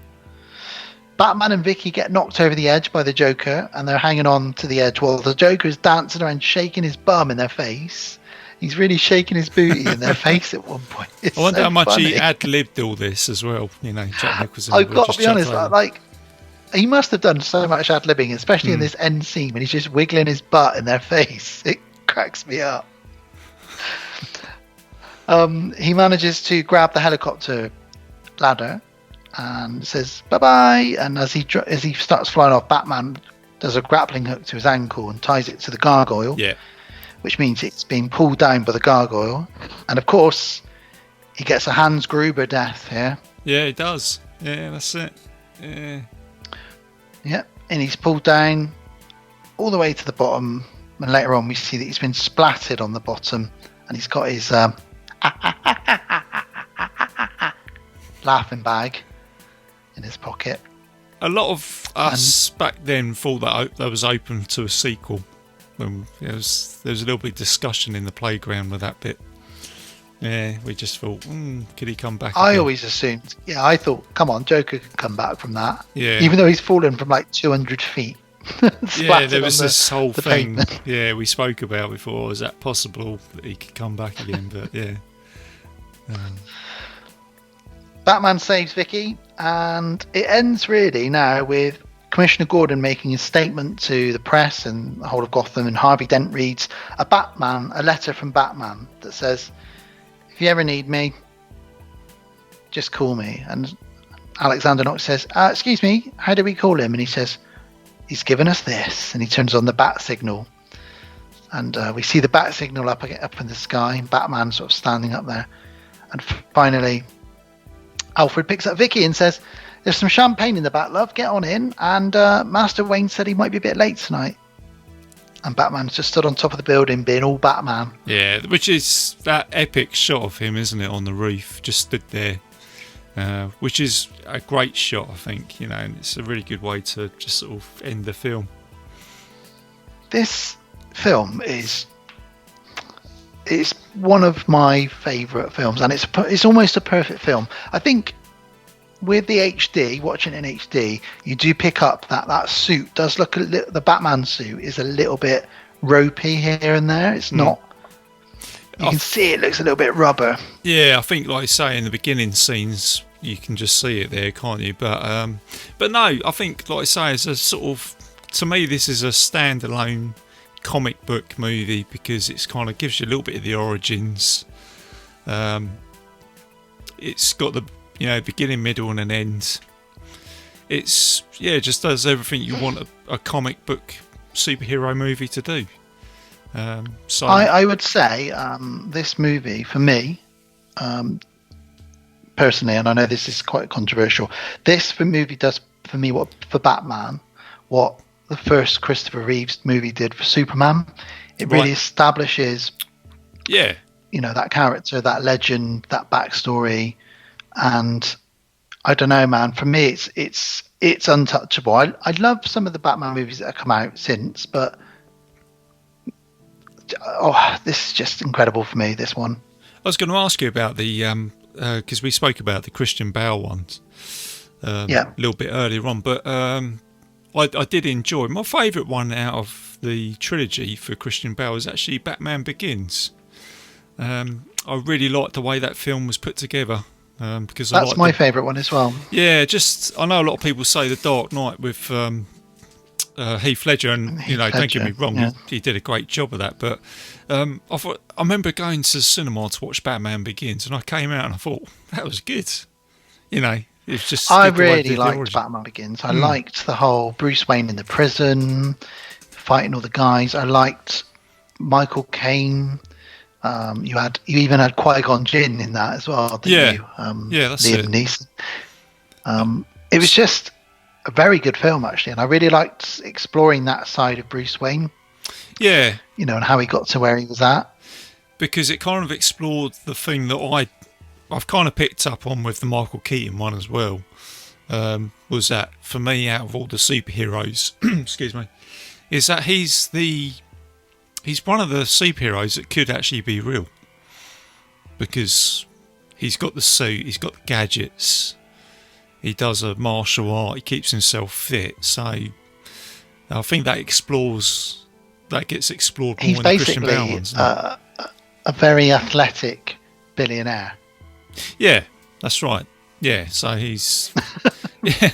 Speaker 2: Batman and Vicky get knocked over the edge by the Joker, and they're hanging on to the edge while the Joker is dancing around, shaking his bum in their face. He's really shaking his booty in their face at one point. It's
Speaker 1: I wonder
Speaker 2: so
Speaker 1: how much
Speaker 2: funny.
Speaker 1: he ad-libbed all this as well. You know, Jack Nicholson.
Speaker 2: I've got to
Speaker 1: just
Speaker 2: be honest,
Speaker 1: chucked over.
Speaker 2: like, he must have done so much ad-libbing, especially in this end scene when he's just wiggling his butt in their face. It cracks me up. He manages to grab the helicopter ladder and says bye-bye, and as he starts flying off, Batman does a grappling hook to his ankle and ties it to the gargoyle, which means it's being pulled down by the gargoyle. And of course he gets a Hans Gruber death here.
Speaker 1: Yeah, he does. Yeah, that's it. Yeah,
Speaker 2: and he's pulled down all the way to the bottom, and later on we see that he's been splattered on the bottom, and he's got his laughing bag in his pocket.
Speaker 1: A lot of us back then thought that was open to a sequel. There was a little bit of discussion in the playground with that bit. Yeah, we just thought, could he come back
Speaker 2: I
Speaker 1: again?
Speaker 2: always assumed, I thought, come on, Joker can come back from that.
Speaker 1: Yeah.
Speaker 2: Even though he's fallen from like 200 feet.
Speaker 1: Yeah, there was this whole
Speaker 2: the
Speaker 1: thing.
Speaker 2: pavement.
Speaker 1: Yeah, we spoke about before. Is that possible that he could come back again? But yeah.
Speaker 2: Batman saves Vicky, and it ends really now with Commissioner Gordon making a statement to the press and the whole of Gotham, and Harvey Dent reads a letter from Batman that says, "If you ever need me, just call me." And Alexander Knox says, "Excuse me, how do we call him?" And he says, "He's given us this," and he turns on the bat signal, and we see the bat signal up in the sky, and Batman sort of standing up there. And finally Alfred picks up Vicky and says, "There's some champagne in the back, love, get on in, and Master Wayne said he might be a bit late tonight." And Batman's just stood on top of the building being all Batman.
Speaker 1: Yeah, which is that epic shot of him, isn't it, on the roof, just stood there, which is a great shot, I think, you know, and it's a really good way to just sort of end the film.
Speaker 2: This film is one of my favourite films, and it's almost a perfect film. I think with the HD, watching it in HD, you do pick up that suit does look the Batman suit is a little bit ropey here and there. It's not. You can see it looks a little bit rubber.
Speaker 1: Yeah, I think, like I say, in the beginning scenes, you can just see it there, can't you? But no, I think, like I say, it's a sort of, to me, this is a standalone comic book movie because it's kind of gives you a little bit of the origins. It's got the beginning, middle, and an end. It's just does everything you want a comic book superhero movie to do. So
Speaker 2: I would say this movie for me, personally, and I know this is quite controversial, this movie does for me what for Batman what the first Christopher Reeves movie did for Superman. It really establishes that character, that legend, that backstory. And I don't know, man, for me it's untouchable. I love some of the Batman movies that have come out since, but this is just incredible for me, this one.
Speaker 1: I was going to ask you about the because we spoke about the Christian Bale ones a little bit earlier on, but I did enjoy my favourite one out of the trilogy for Christian Bale is actually Batman Begins. I really liked the way that film was put together. Because
Speaker 2: that's my favourite one as well.
Speaker 1: Yeah, I know a lot of people say The Dark Knight with Heath Ledger, and don't get me wrong, he did a great job of that. But I remember going to the cinema to watch Batman Begins, and I came out and I thought that was good. It's just
Speaker 2: I really liked Batman Begins. I liked the whole Bruce Wayne in the prison, fighting all the guys. I liked Michael Caine You even had Qui-Gon Jinn in that as well, didn't you?
Speaker 1: Yeah, that's
Speaker 2: Liam
Speaker 1: it.
Speaker 2: Neeson. It was just a very good film, actually, and I really liked exploring that side of Bruce Wayne.
Speaker 1: Yeah,
Speaker 2: And how he got to where he was at.
Speaker 1: because it kind of explored the thing that I've kind of picked up on with the Michael Keaton one as well. Was that for me, out of all the superheroes, excuse me, is that he's one of the superheroes that could actually be real, because he's got the suit, he's got the gadgets, he does a martial art, he keeps himself fit. So I think that gets explored more
Speaker 2: He's
Speaker 1: in the Christian Bale
Speaker 2: basically
Speaker 1: ones.
Speaker 2: a very athletic billionaire.
Speaker 1: Yeah, that's right. Yeah, so he's yeah.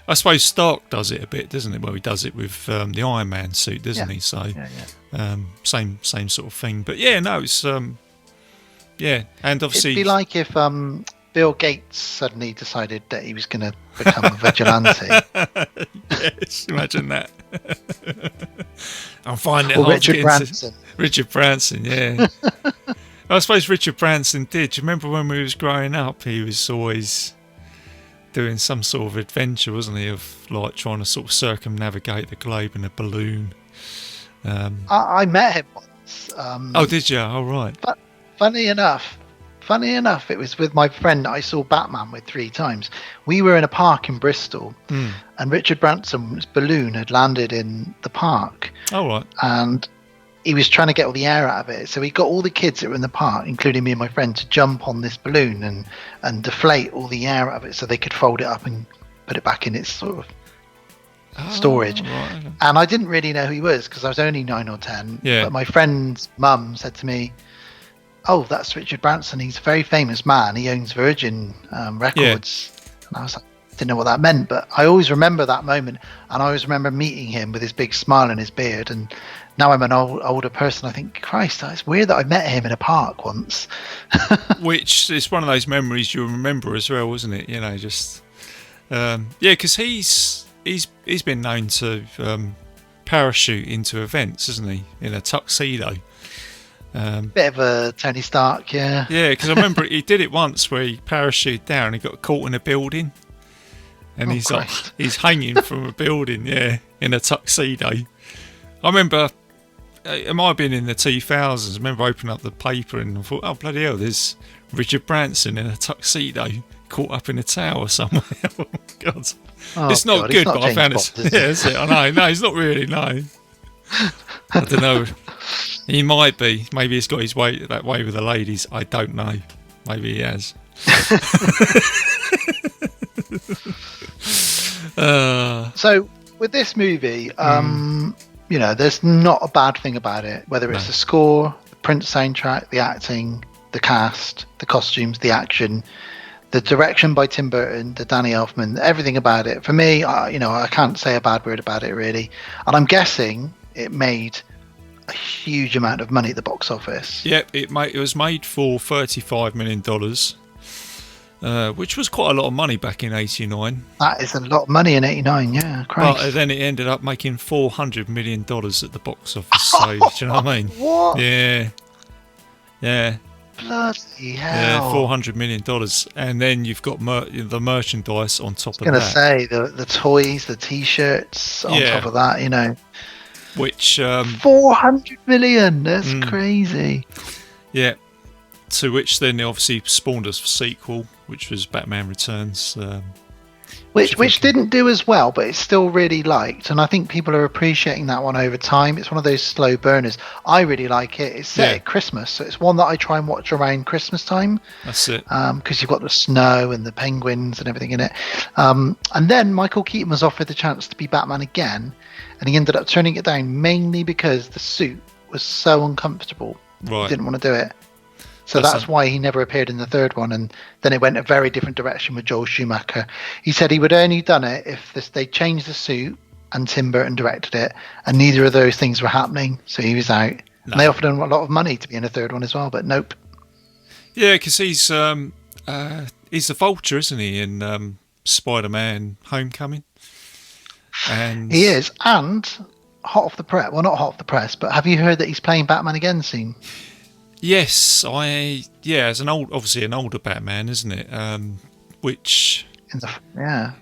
Speaker 1: I suppose Stark does it a bit, doesn't it? Well, he does it with the Iron Man suit, doesn't he? So same sort of thing. But yeah, no, it's and obviously
Speaker 2: It'd be like if Bill Gates suddenly decided that he was going to become a vigilante.
Speaker 1: yes, imagine that. I'm finding it
Speaker 2: Or
Speaker 1: hard
Speaker 2: Richard
Speaker 1: to get
Speaker 2: Branson.
Speaker 1: Richard Branson, yeah. I suppose Richard Branson did. Do you remember when we was growing up? He was always doing some sort of adventure, wasn't he? Of like trying to sort of circumnavigate the globe in a balloon.
Speaker 2: I met him once.
Speaker 1: Oh, did you? Oh, right.
Speaker 2: But funny enough, it was with my friend that I saw Batman with 3 times. We were in a park in Bristol, and Richard Branson's balloon had landed in the park.
Speaker 1: Oh, right.
Speaker 2: And he was trying to get all the air out of it. So he got all the kids that were in the park, including me and my friend, to jump on this balloon and deflate all the air out of it so they could fold it up and put it back in its sort of storage.
Speaker 1: Right.
Speaker 2: And I didn't really know who he was because I was only 9 or 10.
Speaker 1: Yeah.
Speaker 2: But my friend's mum said to me, "Oh, that's Richard Branson. He's a very famous man. He owns Virgin Records." Yeah. And I was like, didn't know what that meant, but I always remember that moment, and I always remember meeting him with his big smile and his beard. And now I'm an older person, I think, Christ, it's weird that I met him in a park once.
Speaker 1: Which is one of those memories you remember as well, isn't it? Just because he's been known to parachute into events, isn't he, in a tuxedo?
Speaker 2: Bit of a Tony Stark, yeah.
Speaker 1: Yeah, because I remember he did it once where he parachuted down and he got caught in a building. And he's hanging from a building, in a tuxedo. I remember, it might have been in the 2000s, I remember opening up the paper and I thought, oh, bloody hell, there's Richard Branson in a tuxedo caught up in a tower somewhere. Oh, God.
Speaker 2: Oh,
Speaker 1: it's not
Speaker 2: God,
Speaker 1: good,
Speaker 2: not
Speaker 1: but I found
Speaker 2: James
Speaker 1: it. Yeah, that's it. I know. No, he's not really, no. I don't know. He might be. Maybe he's got his way that way with the ladies. I don't know. Maybe he has.
Speaker 2: So with this movie, there's not a bad thing about it. Whether it's the score, the print soundtrack, the acting, the cast, the costumes, the action, the direction by Tim Burton, the Danny Elfman, everything about it. For me, I can't say a bad word about it really. And I'm guessing it made a huge amount of money at the box office.
Speaker 1: Yep, it was made for $35 million, which was quite a lot of money back in '89.
Speaker 2: That is a lot of money in '89, yeah. Christ.
Speaker 1: But then it ended up making $400 million at the box office. So, do you know what I mean?
Speaker 2: What?
Speaker 1: Yeah.
Speaker 2: Bloody hell.
Speaker 1: Yeah, $400 million. And then you've got the merchandise on top of that.
Speaker 2: I was going to say, the toys, the T-shirts on top of that,
Speaker 1: Which
Speaker 2: 400 million, that's crazy.
Speaker 1: Yeah, to which then obviously spawned a sequel, which was Batman Returns,
Speaker 2: which didn't do as well, but it's still really liked, and I think people are appreciating that one over time. It's one of those slow burners. I really like it. It's set at Christmas, so it's one that I try and watch around Christmas time.
Speaker 1: That's it.
Speaker 2: Because you've got the snow and the penguins and everything in it. And then Michael Keaton was offered the chance to be Batman again, and he ended up turning it down mainly because the suit was so uncomfortable.
Speaker 1: Right.
Speaker 2: He didn't want to do it. So that's why he never appeared in the third one, and then it went a very different direction with Joel Schumacher. He said he would only done it if they changed the suit and Tim Burton directed it, and neither of those things were happening, so he was out. No. And they offered him a lot of money to be in a third one as well, but nope.
Speaker 1: Yeah, because he's the Vulture, isn't he, in Spider-Man Homecoming? And
Speaker 2: he is, and hot off the press. Well, not hot off the press, but have you heard that he's playing Batman again soon?
Speaker 1: Yes, as obviously an older Batman, isn't it? Which
Speaker 2: in the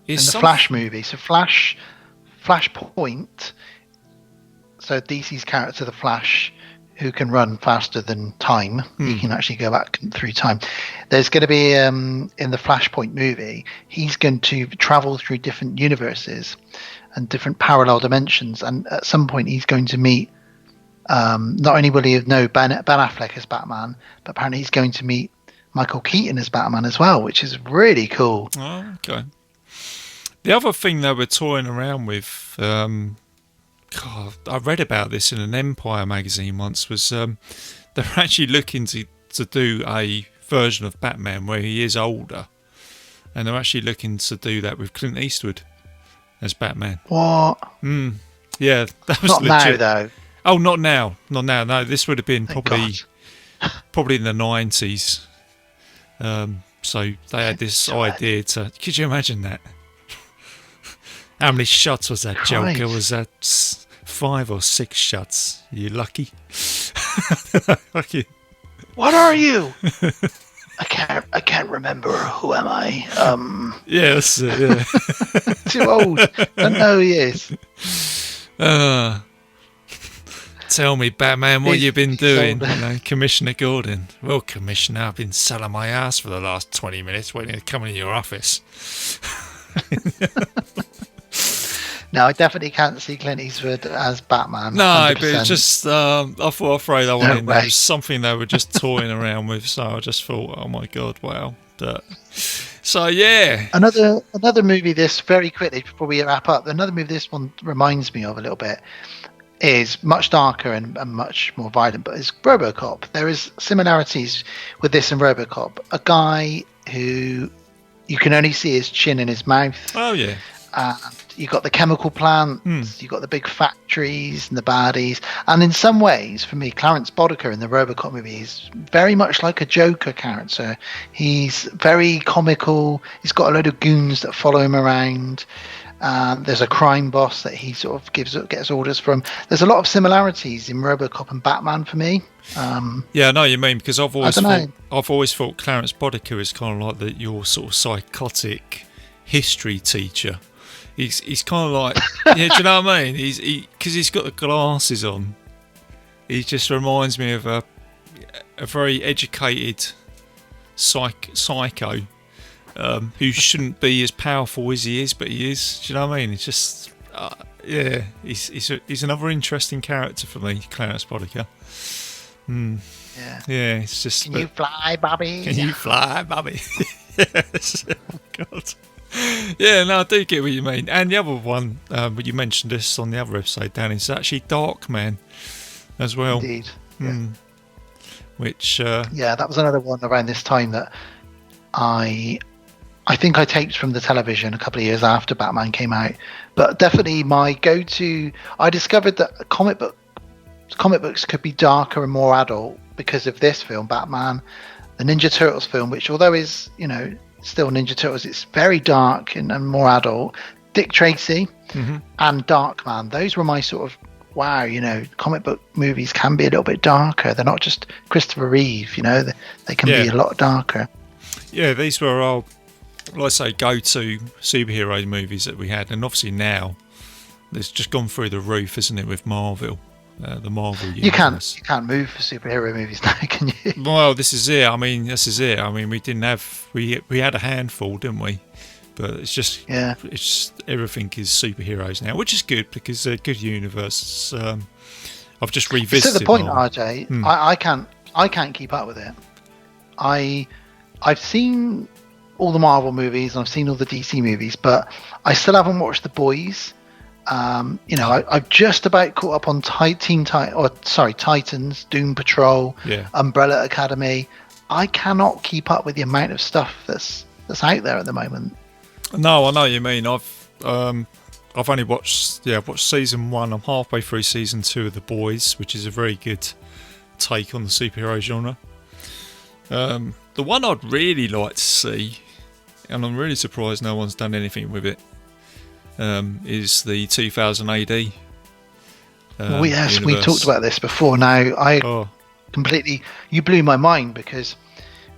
Speaker 1: is
Speaker 2: Flash movie. So Flashpoint. So DC's character, the Flash, who can run faster than time. He can actually go back through time. There's going to be in the Flashpoint movie, he's going to travel through different universes and different parallel dimensions, and at some point he's going to meet. Not only will he know Ben Affleck as Batman, but apparently he's going to meet Michael Keaton as Batman as well, which is really cool.
Speaker 1: Oh, okay. The other thing they were toying around with, I read about this in an Empire magazine once, was they're actually looking to do a version of Batman where he is older, and they're actually looking to do that with Clint Eastwood as Batman.
Speaker 2: What?
Speaker 1: Yeah, that was
Speaker 2: not
Speaker 1: legit.
Speaker 2: now though.
Speaker 1: Oh, not now. No, this would have been probably in the 90s. So they had this idea to. Could you imagine that? How many shots was that
Speaker 2: Christ.
Speaker 1: Joker? Was that 5 or 6 shots? You lucky. Lucky.
Speaker 2: What are you? I can't remember. Who am I?
Speaker 1: Yeah, that's it. Yeah.
Speaker 2: Too old. Don't know who he is.
Speaker 1: Tell me, Batman, what you been doing?
Speaker 2: older.
Speaker 1: Commissioner Gordon. Well, Commissioner, I've been selling my ass for the last 20 minutes waiting to come in your office.
Speaker 2: No, I definitely can't see Clint Eastwood as Batman.
Speaker 1: No,
Speaker 2: 100%.
Speaker 1: but it's just, I thought I'd throw that one in. There
Speaker 2: way.
Speaker 1: was something they were just toying around with, so I just thought, oh my God, wow. So, yeah.
Speaker 2: Another movie, this very quickly before we wrap up, another movie this one reminds me of a little bit is much darker and much more violent, but it's RoboCop. There is similarities with this and RoboCop. A guy who you can only see his chin and his mouth.
Speaker 1: Oh, yeah.
Speaker 2: You've got the chemical plants, you've got the big factories and the baddies. And in some ways, for me, Clarence Boddicker in the RoboCop movie is very much like a Joker character. He's very comical. He's got a load of goons that follow him around. There's a crime boss that he sort of gets orders from. There's a lot of similarities in RoboCop and Batman for me.
Speaker 1: Yeah, I know what you mean, because I've always
Speaker 2: know.
Speaker 1: thought Clarence Boddicker is kind of like your sort of psychotic history teacher. He's kind of like, yeah, do you know what I mean? Because he's got the glasses on. He just reminds me of a very educated psycho who shouldn't be as powerful as he is, but he is. Do you know what I mean? It's just, he's another interesting character for me, Clarence Boddicker. Yeah, it's just.
Speaker 2: Can you fly, Bobby?
Speaker 1: Can you fly, Bobby? Yes. Oh, God. Yeah, no, I do get what you mean. And the other one, you mentioned this on the other episode, Dan, is actually Darkman as well.
Speaker 2: Indeed. Yeah.
Speaker 1: Which.
Speaker 2: Yeah, that was another one around this time that I think I taped from the television a couple of years after Batman came out. But definitely my go-to. I discovered that comic books could be darker and more adult because of this film, Batman. The Ninja Turtles film, which although is, still Ninja Turtles, it's very dark and more adult. Dick Tracy and Darkman, those were my sort of comic book movies can be a little bit darker. They're not just Christopher Reeve, they can be a lot darker.
Speaker 1: Yeah, these were our, let's say, go-to superhero movies that we had, and obviously now it's just gone through the roof, isn't it, with Marvel? The Marvel universe.
Speaker 2: You can't move for superhero movies now, can you?
Speaker 1: Well, this is it. I mean, we didn't have we had a handful, didn't we? But it's just everything is superheroes now, which is good because they're a good universe. I've just revisited.
Speaker 2: To the point,
Speaker 1: Marvel.
Speaker 2: RJ, I can't keep up with it. I've seen all the Marvel movies and I've seen all the DC movies, but I still haven't watched The Boys. I've just about caught up on Titans, Doom Patrol, Umbrella Academy. I cannot keep up with the amount of stuff that's out there at the moment.
Speaker 1: No, I know what you mean. I've only watched season 1. I'm halfway through season 2 of The Boys, which is a very good take on the superhero genre. The one I'd really like to see, and I'm really surprised no one's done anything with it, is the 2000 AD.
Speaker 2: Yes, we talked about this before. Now, completely. You blew my mind because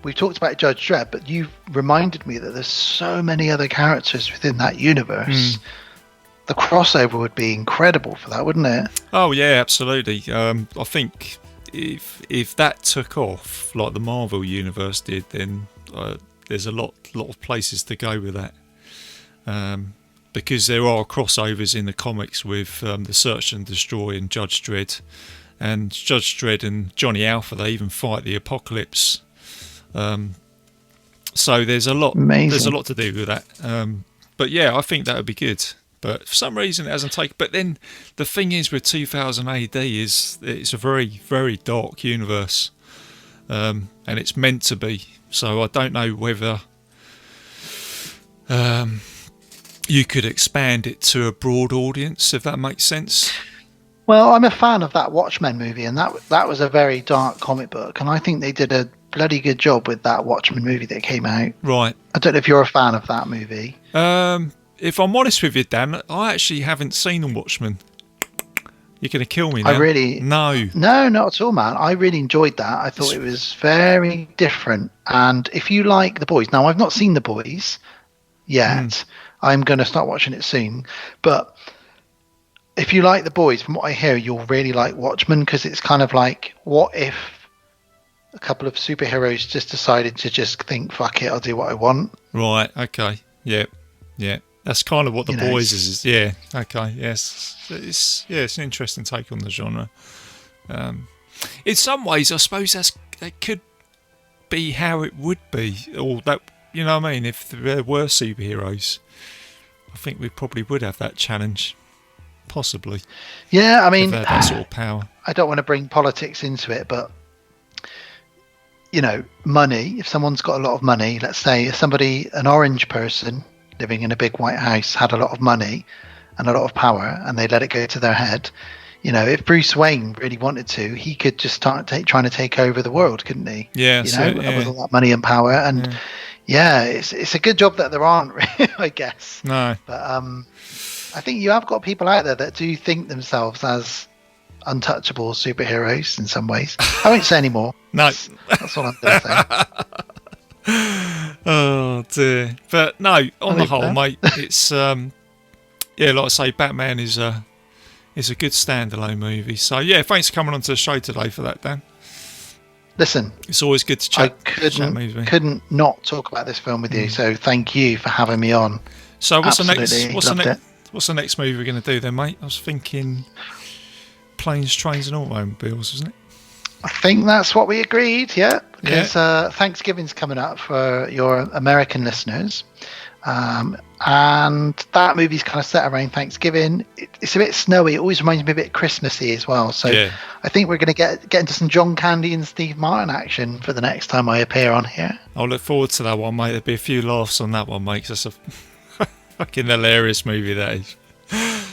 Speaker 2: we've talked about Judge Dredd, but you've reminded me that there's so many other characters within that universe. The crossover would be incredible for that, wouldn't it?
Speaker 1: Oh yeah, absolutely. I think if that took off like the Marvel universe did, then there's a lot of places to go with that. Because there are crossovers in the comics with the Search and Destroy and Judge Dredd, and Judge Dredd and Johnny Alpha. They even fight the Apocalypse. So there's a lot.
Speaker 2: Amazing.
Speaker 1: There's a lot to do with that. But yeah, I think that would be good. But for some reason it hasn't taken. But then the thing is with 2000 AD is it's a very, very dark universe, and it's meant to be. So I don't know whether you could expand it to a broad audience, if that makes sense.
Speaker 2: Well, I'm a fan of that Watchmen movie, and that was a very dark comic book, and I think they did a bloody good job with that Watchmen movie that came out.
Speaker 1: Right.
Speaker 2: I don't know if you're a fan of that movie.
Speaker 1: If I'm honest with you, Dan, I actually haven't seen The Watchmen. You're going to kill me now. No, not at all, man. I really enjoyed that. I thought it was very different. And if you like The Boys, now I've not seen The Boys yet. I'm going to start watching it soon. But if you like The Boys, from what I hear, you'll really like Watchmen, because it's kind of like, what if a couple of superheroes just decided to just think, fuck it, I'll do what I want. Right, okay. Yeah. That's kind of what The Boys is. Yeah, okay, yes. It's an interesting take on the genre. In some ways, I suppose that could be how it would be, or that, you know what I mean, if there were superheroes. I think we probably would have that challenge, possibly.
Speaker 2: Yeah, I mean,
Speaker 1: that sort of power.
Speaker 2: I don't want to bring politics into it, but money. If someone's got a lot of money, let's say somebody, an orange person living in a big white house, had a lot of money and a lot of power, and they let it go to their head. If Bruce Wayne really wanted to, he could just start trying to take over the world, couldn't he?
Speaker 1: Yeah,
Speaker 2: with all that money and power. And it's a good job that there aren't, I guess.
Speaker 1: No,
Speaker 2: but I think you have got people out there that do think themselves as untouchable superheroes in some ways. I won't say any more.
Speaker 1: No,
Speaker 2: that's all I'm going to say.
Speaker 1: Oh dear. But no, on the whole, mate, it's like I say, Batman is a good standalone movie. So yeah, thanks for coming on to the show today for that, Dan.
Speaker 2: Listen,
Speaker 1: it's always good to chat.
Speaker 2: I couldn't not talk about this film with you, so thank you for having me on.
Speaker 1: So what's the next movie we're going to do then, mate? I was thinking Planes, Trains and Automobiles, wasn't it?
Speaker 2: I think that's what we agreed, yeah. Because Thanksgiving's coming up for your American listeners. And that movie's kind of set around Thanksgiving. It's a bit snowy. It always reminds me a bit Christmassy as well. So I think we're going to get into some John Candy and Steve Martin action for the next time I appear on here.
Speaker 1: I'll look forward to that one, mate. There'll be a few laughs on that one, mate, 'cause that's a fucking hilarious movie, that is.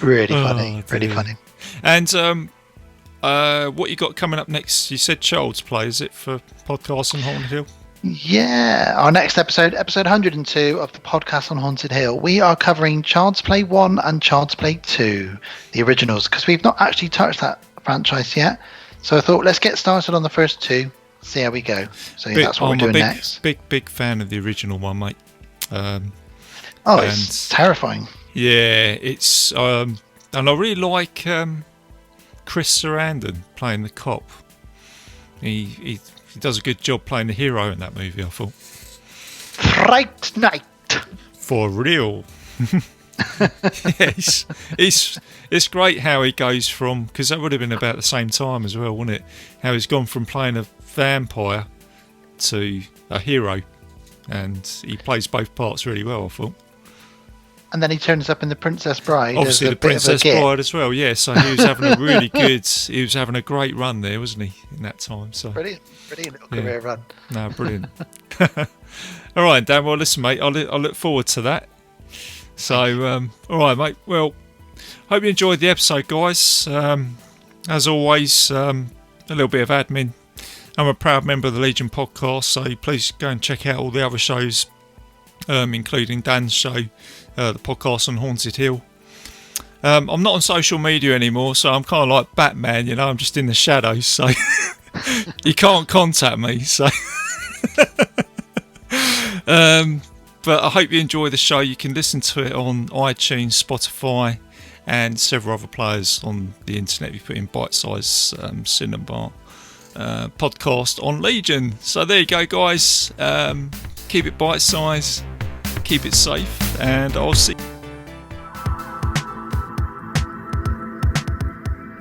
Speaker 2: Really funny. Really funny.
Speaker 1: And what you got coming up next? You said Child's Play, is it, for Podcast on Haunted Hill?
Speaker 2: Yeah, our next episode 102 of the Podcast on Haunted Hill, we are covering Child's Play 1 and Child's Play 2, the originals, because we've not actually touched that franchise yet. So I thought, let's get started on the first two, see how we go. So that's what we're doing next.
Speaker 1: Big fan of the original one, mate.
Speaker 2: It's terrifying.
Speaker 1: Yeah, it's and I really like Chris Sarandon playing the cop. He does a good job playing the hero in that movie, I thought.
Speaker 2: Fright Night.
Speaker 1: For real. Yes. It's great how he goes from, because that would have been about the same time as well, wouldn't it? How he's gone from playing a vampire to a hero. And he plays both parts really well, I thought.
Speaker 2: And then he turns up in The Princess Bride.
Speaker 1: Obviously, The Princess Bride as well, yeah. So he was having he was having a great run there, wasn't he, in that time? So
Speaker 2: brilliant little career run.
Speaker 1: No, brilliant. All right, Dan. Well, listen, mate. I look forward to that. So, all right, mate. Well, hope you enjoyed the episode, guys. As always, a little bit of admin. I'm a proud member of the Legion podcast, so please go and check out all the other shows, including Dan's show, the Podcast on Haunted Hill. I'm not on social media anymore, so I'm kind of like Batman, I'm just in the shadows. So You can't contact me, so. But I hope you enjoy the show. You can listen to it on iTunes, Spotify, and several other players on the internet. If you put in Bitesize Cinema podcast on Legion. So there you go, guys. Keep it bite-size, keep it safe, and I'll see.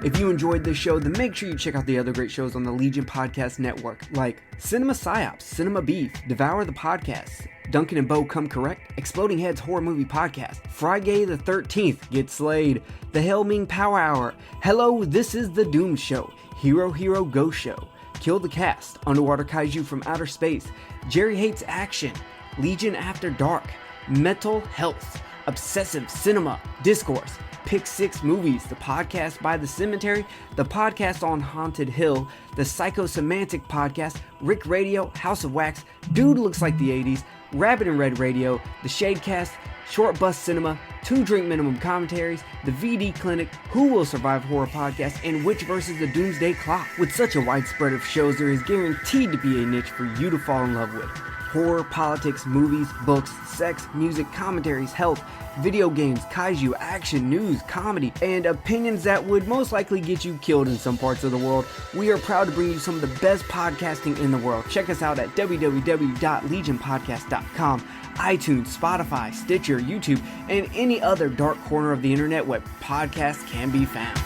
Speaker 7: If you enjoyed this show, then make sure you check out the other great shows on the Legion Podcast Network, like Cinema Psyops, Cinema Beef, Devour the Podcast, Duncan and Bo Come Correct, Exploding Heads Horror Movie Podcast, Friday the 13th, Get Slayed, The Hellming Power Hour, Hello, This is the Doom Show, Hero Hero Ghost Show, Kill the Cast, Underwater Kaiju from Outer Space, Jerry Hates Action, Legion After Dark, Mental Health, Obsessive Cinema, Discourse, Pick Six Movies, the podcast by The Cemetery, the podcast on Haunted Hill, the Psychosemantic Podcast, Rick Radio, House of Wax, Dude Looks Like the 80s, Rabbit and Red Radio, the Shadecast, Short Bus Cinema, 2 Drink Minimum Commentaries, the VD Clinic, Who Will Survive Horror Podcast, and Witch vs. the Doomsday Clock. With such a wide spread of shows, there is guaranteed to be a niche for you to fall in love with. Horror, politics, movies, books, sex, music, commentaries, health, video games, kaiju, action, news, comedy, and opinions that would most likely get you killed in some parts of the world. We are proud to bring you some of the best podcasting in the world. Check us out at www.legionpodcast.com, iTunes, Spotify, Stitcher, YouTube, and any other dark corner of the internet where podcasts can be found.